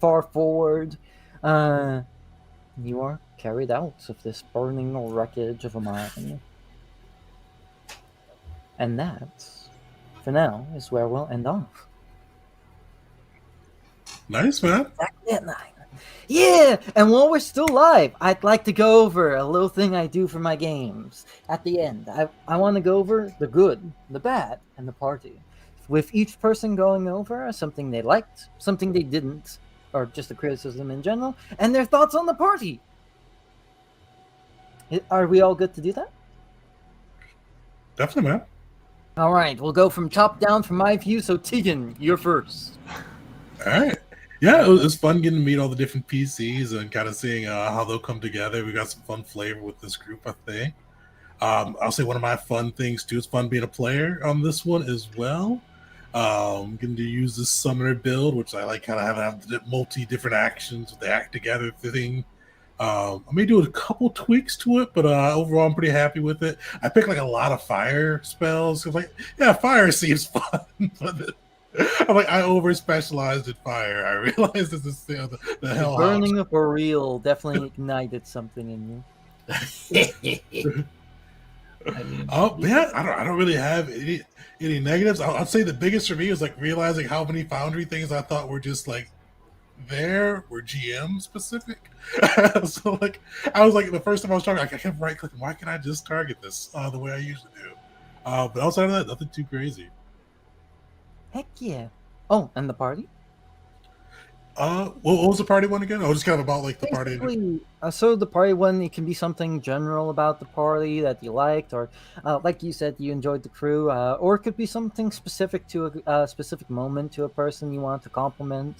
G: far forward, you are carried out of this burning wreckage of a mine. And that, for now, is where we'll end off.
A: Nice, man.
G: Exactly at 9. Yeah, and while we're still live, I'd like to go over a little thing I do for my games. At the end, I want to go over the good, the bad, and the party. With each person going over something they liked, something they didn't, or just a criticism in general, and their thoughts on the party. Are we all good to do that?
A: Definitely, man.
G: All right, we'll go from top down from my view. So Tegan, you're first.
A: All right. Yeah, it was fun getting to meet all the different PCs and kind of seeing how they'll come together. We got some fun flavor with this group, I think. I'll say one of my fun things too. It's fun being a player on this one as well. Getting to use this summoner build, which I like, kind of have multi different actions with the act together thing. I may do a couple tweaks to it, but overall I'm pretty happy with it. I picked like a lot of fire spells. Like, yeah, fire seems fun. But I'm like, I over specialized in fire. I realized this is the hell.
G: Burning of Boreal definitely ignited something in you.
A: Oh yeah, I don't really have any negatives. I'd say the biggest for me is like realizing how many Foundry things I thought were just like there were GM specific. So like I was like the first time I was talking, like, I kept right clicking. Why can't I just target this the way I usually do? But outside of that, nothing too crazy.
G: Heck yeah! Oh, and the party.
A: What was the party one again? Oh, just kind of about like the party.
G: So the party one, it can be something general about the party that you liked, or like you said, you enjoyed the crew, or it could be something specific to a specific moment, to a person you want to compliment,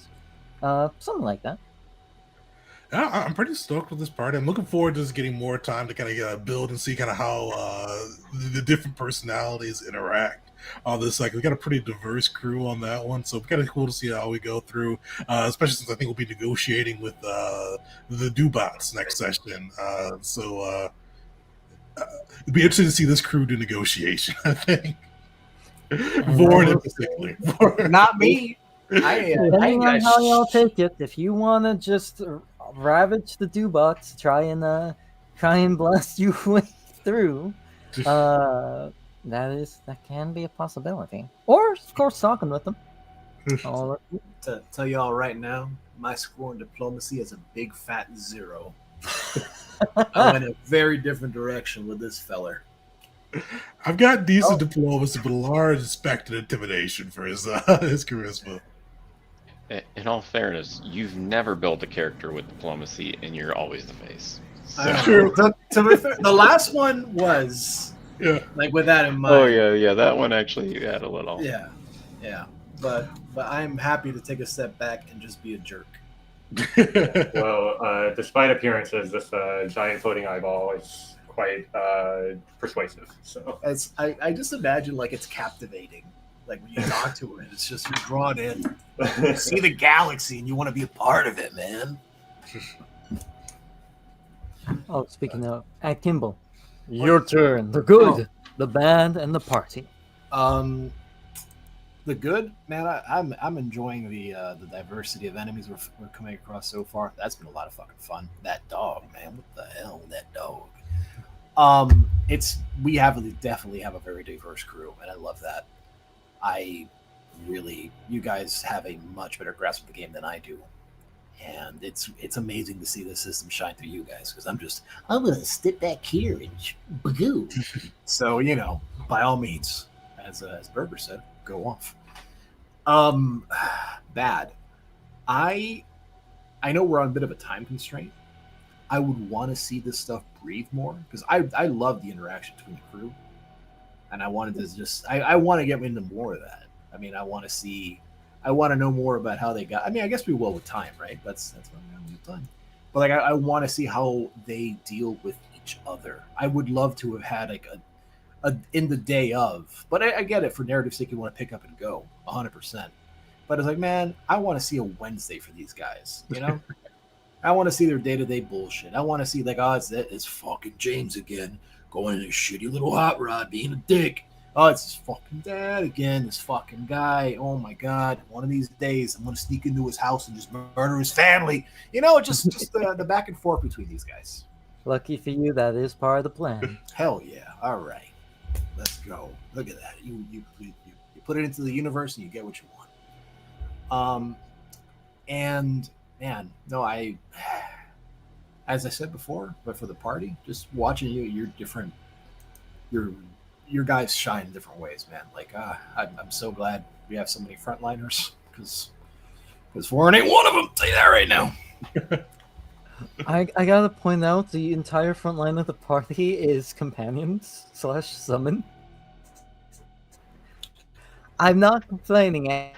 G: something like that.
A: Yeah, I'm pretty stoked with this party. I'm looking forward to just getting more time to kind of build and see kind of how the different personalities interact. This like we got a pretty diverse crew on that one, so it's kind of cool to see how we go through, especially since I think we'll be negotiating with the Dubots next session. So it'd be interesting to see this crew do negotiation. I think. Vorn in particular.
E: Not me.
G: Depending on how y'all take it, if you want to just ravage the Dubots, try and blast your way through, that can be a possibility. Or of course talking with them.
E: To tell y'all right now, my score in diplomacy is a big fat 0. I went a very different direction with this feller.
A: I've got decent diplomacy, but a large expected intimidation for his charisma.
C: In all fairness, you've never built a character with diplomacy, and you're always the face. So.
E: The last one was like with that in mind.
C: Oh yeah, that one actually you had a little.
E: Yeah. But I'm happy to take a step back and just be a jerk.
D: Well, despite appearances, this giant floating eyeball is quite persuasive. So
E: I just imagine like it's captivating. Like when you talk to it, it's just you're drawn in. You see the galaxy and you want to be a part of it, man.
G: Oh, speaking of, at Kimball, your turn. The good, the bad, and the party.
E: The good, man. I'm enjoying the diversity of enemies we're coming across so far. That's been a lot of fucking fun. That dog, man. What the hell with that dog? We definitely have a very diverse crew, and I love that. You guys have a much better grasp of the game than I do. and it's amazing to see the system shine through you guys because I'm gonna sit back here and bagoo. So by all means, as Berber said, go off. Bad. I know we're on a bit of a time constraint. I would want to see this stuff breathe more because I love the interaction between the crew, and I wanted to just I want to get into more of that. I mean, I want to know more about how they got. I mean, I guess we will with time, right? That's what I'm going to do time. But like, I want to see how they deal with each other. I would love to have had like a in the day of, but I get it for narrative sake. You want to pick up and go 100%. But it's like, man, I want to see a Wednesday for these guys. I want to see their day-to-day bullshit. I want to see like, oh, it's fucking James again, going in a shitty little hot rod, being a dick. Oh, it's his fucking dad again, this fucking guy. Oh my god, one of these days I'm gonna sneak into his house and just murder his family. Just the back and forth between these guys.
G: Lucky for you, that is part of the plan.
E: Hell yeah! All right, let's go. Look at that. You put it into the universe and you get what you want. And man, no, as I said before, but for the party, just watching you're different. Your guys shine in different ways, man. Like, I'm so glad we have so many frontliners because Warren ain't one of them. I'll tell you that right now.
G: I gotta point out the entire front line of the party is companions / summon. I'm not complaining.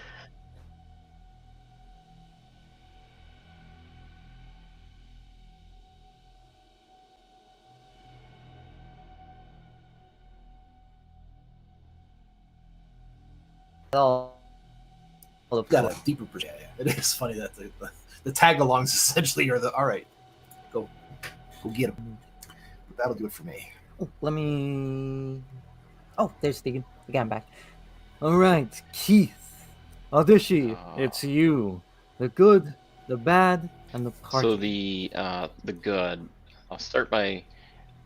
G: All
E: Got a deeper perspective. It is funny that the tag-alongs essentially are all right. Go get them. But that'll do it for me.
G: Oh, let me. Oh, there's Stegan. I got him back. All right, Keith, Adishi, it's you. The good, the bad, and the party.
C: So the good. I'll start by.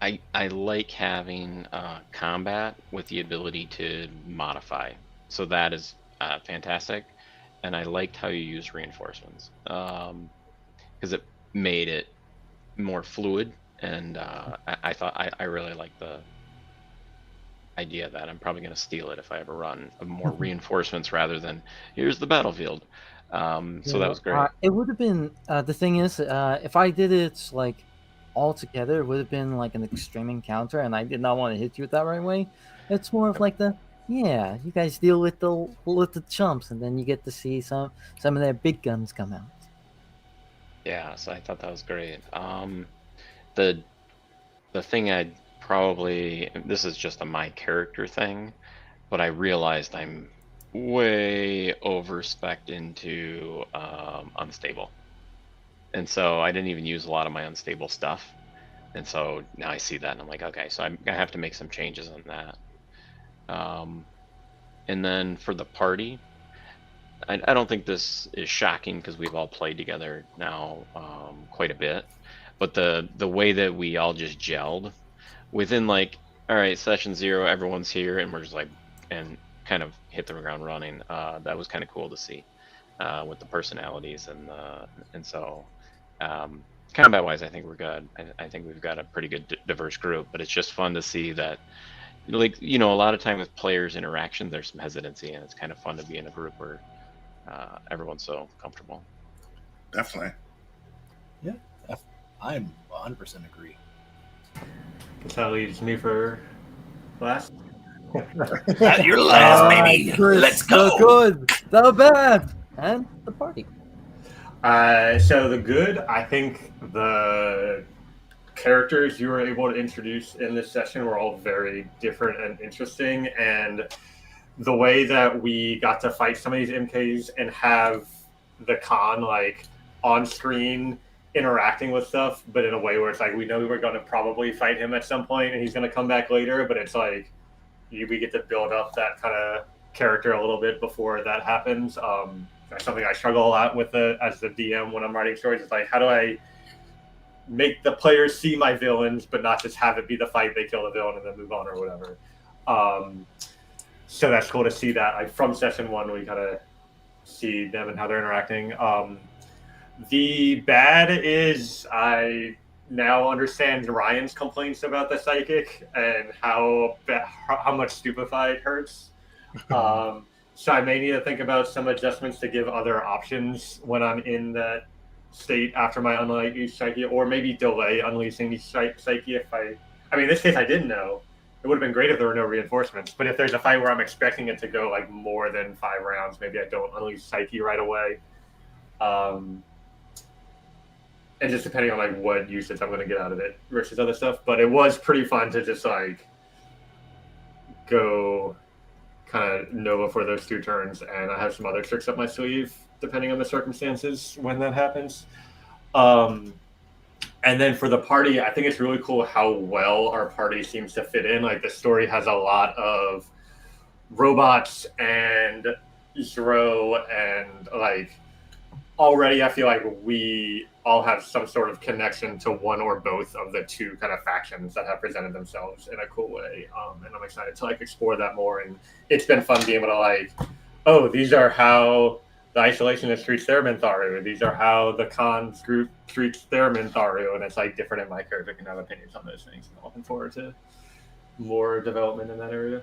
C: I like having combat with the ability to modify. So that is fantastic, and I liked how you used reinforcements because it made it more fluid, and I thought I really like the idea that I'm probably going to steal it if I ever run more reinforcements rather than here's the battlefield. So that was great.
G: It would have been the thing is if I did it like all together, it would have been like an extreme encounter, and I did not want to hit you with that right way. It's more of like you guys deal with the chumps, and then you get to see some of their big guns come out.
C: Yeah, so I thought that was great. The thing I'd probably, this is just a my character thing, but I realized I'm way overspec'd into unstable, and so I didn't even use a lot of my unstable stuff, and so now I see that and I'm like, okay, so I have to make some changes on that. And then for the party, I don't think this is shocking because we've all played together now quite a bit, but the way that we all just gelled within like, all right, session 0, everyone's here, and we're just like, and kind of hit the ground running. That was kind of cool to see with the personalities and so combat wise, I think we're good. I think we've got a pretty good diverse group, but it's just fun to see that. Like, a lot of time with players' interaction, there's some hesitancy, and it's kind of fun to be in a group where everyone's so comfortable.
A: Definitely.
E: Yeah, I'm 100% agree.
D: That leaves me for last.
E: Your last, baby. Let's go.
G: The good, the bad, and the party.
D: So the good, I think the characters you were able to introduce in this session were all very different and interesting, and the way that we got to fight some of these MKs and have the con like on screen interacting with stuff, but in a way where it's like we know we're going to probably fight him at some point and he's going to come back later, but it's like we get to build up that kind of character a little bit before that happens. That's something I struggle a lot with as the DM when I'm writing stories. It's like, how do I make the players see my villains, but not just have it be the fight, they kill the villain and then move on or whatever. So that's cool to see that. Like from session 1, we kind of see them and how they're interacting. The bad is I now understand Ryan's complaints about the psychic and how much stupefied hurts. So I may need to think about some adjustments to give other options when I'm in that state after my unleashed psyche, or maybe delay unleashing the psyche if I mean, in this case, I didn't know. It would have been great if there were no reinforcements. But if there's a fight where I'm expecting it to go like more than 5 rounds, maybe I don't unleash psyche right away. And just depending on like what usage I'm going to get out of it versus other stuff. But it was pretty fun to just like go kind of Nova for those 2 turns, and I have some other tricks up my sleeve depending on the circumstances when that happens. And then for the party, I think it's really cool how well our party seems to fit in. Like the story has a lot of robots and Zero, and like already I feel like we all have some sort of connection to one or both of the 2 kind of factions that have presented themselves in a cool way. And I'm excited to like explore that more. And it's been fun being able to like, oh, these are how the Isolationist treats their Mintharu. These are how the Cons group treats their Mintharu. And it's like different, and my character can have opinions on those things. And I'm looking forward to more development in that area.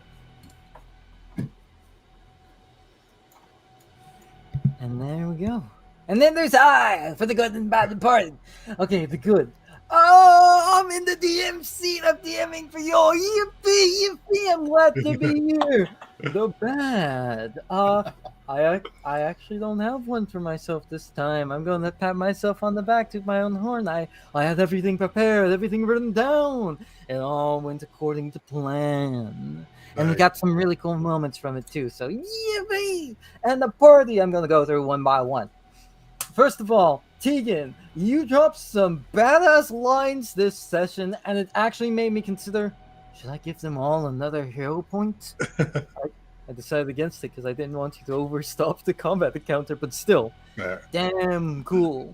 G: And there we go. And then there's I for the good and bad departed. Okay, the good. Oh, I'm in the DM seat. I'm DMing for you. Yippee, yippee! I'm glad to be here. The bad. I actually don't have one for myself this time. I'm gonna pat myself on the back, toot my own horn. I had everything prepared, everything written down. It all went according to plan. And we got some really cool moments from it too. So yippee! And the party I'm gonna go through one by one. First of all, Tegan, you dropped some badass lines this session, and it actually made me consider, should I give them all another hero point? I decided against it because I didn't want you to overstop the combat encounter, but still, damn cool.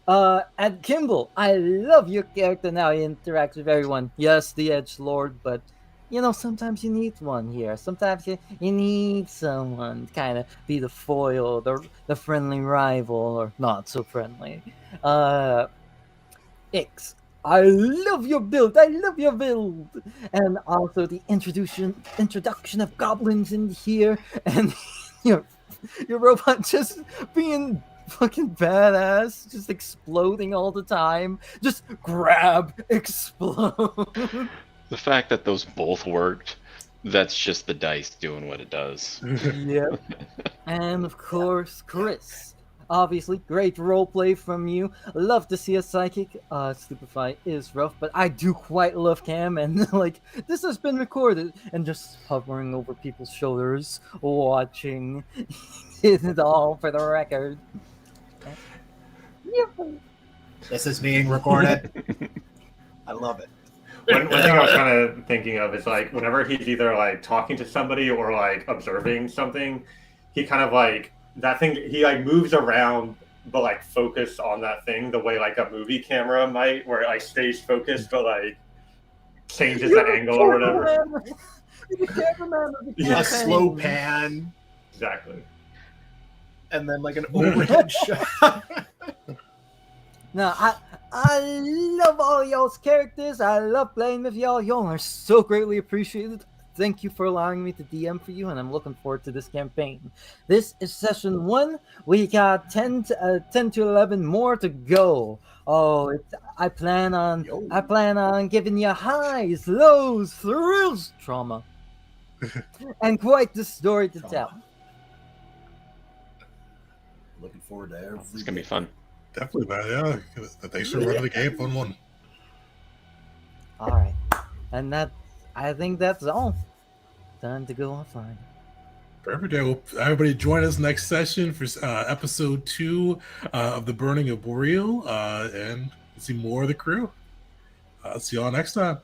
G: And Kimball, I love your character now. He interacts with everyone. Yes, the edgelord, but you know, sometimes you need one here. Sometimes you need someone to kind of be the foil, the friendly rival, or not so friendly. Ix, I love your build. I love your build. And also the introduction of goblins in here, and your robot just being fucking badass, just exploding all the time. Just grab, explode.
C: The fact that those both worked, that's just the dice doing what it does.
G: Yep. And of course, Chris. Obviously, great roleplay from you. Love to see a psychic. Stupefy is rough, but I do quite love Cam, and like this has been recorded, and just hovering over people's shoulders, watching it all for the record.
E: This is being recorded. I love it.
D: One thing I was kind of thinking of is like whenever he's either like talking to somebody or like observing something, he kind of like that thing, he like moves around but like focus on that thing the way like a movie camera might, where it like stays focused but like changes the angle or whatever.
E: Yeah, slow pan.
D: Exactly.
E: And then like an overhead shot.
G: No, I love all y'all's characters. I love playing with y'all. Y'all are so greatly appreciated. Thank you for allowing me to DM for you, and I'm looking forward to this campaign. This is session 1. We got 10 to 11 more to go. Oh, I plan on giving you highs, lows, thrills, trauma, and quite the story to tell.
E: Looking forward to every.
C: It's gonna be fun.
A: Definitely, man. Yeah. Thanks for running the game. Fun one.
G: All right, and I think that's all. Time to go offline.
A: Perfect. Well, everybody join us next session for episode 2 of The Burning of Boreal, and see more of the crew. See y'all next time.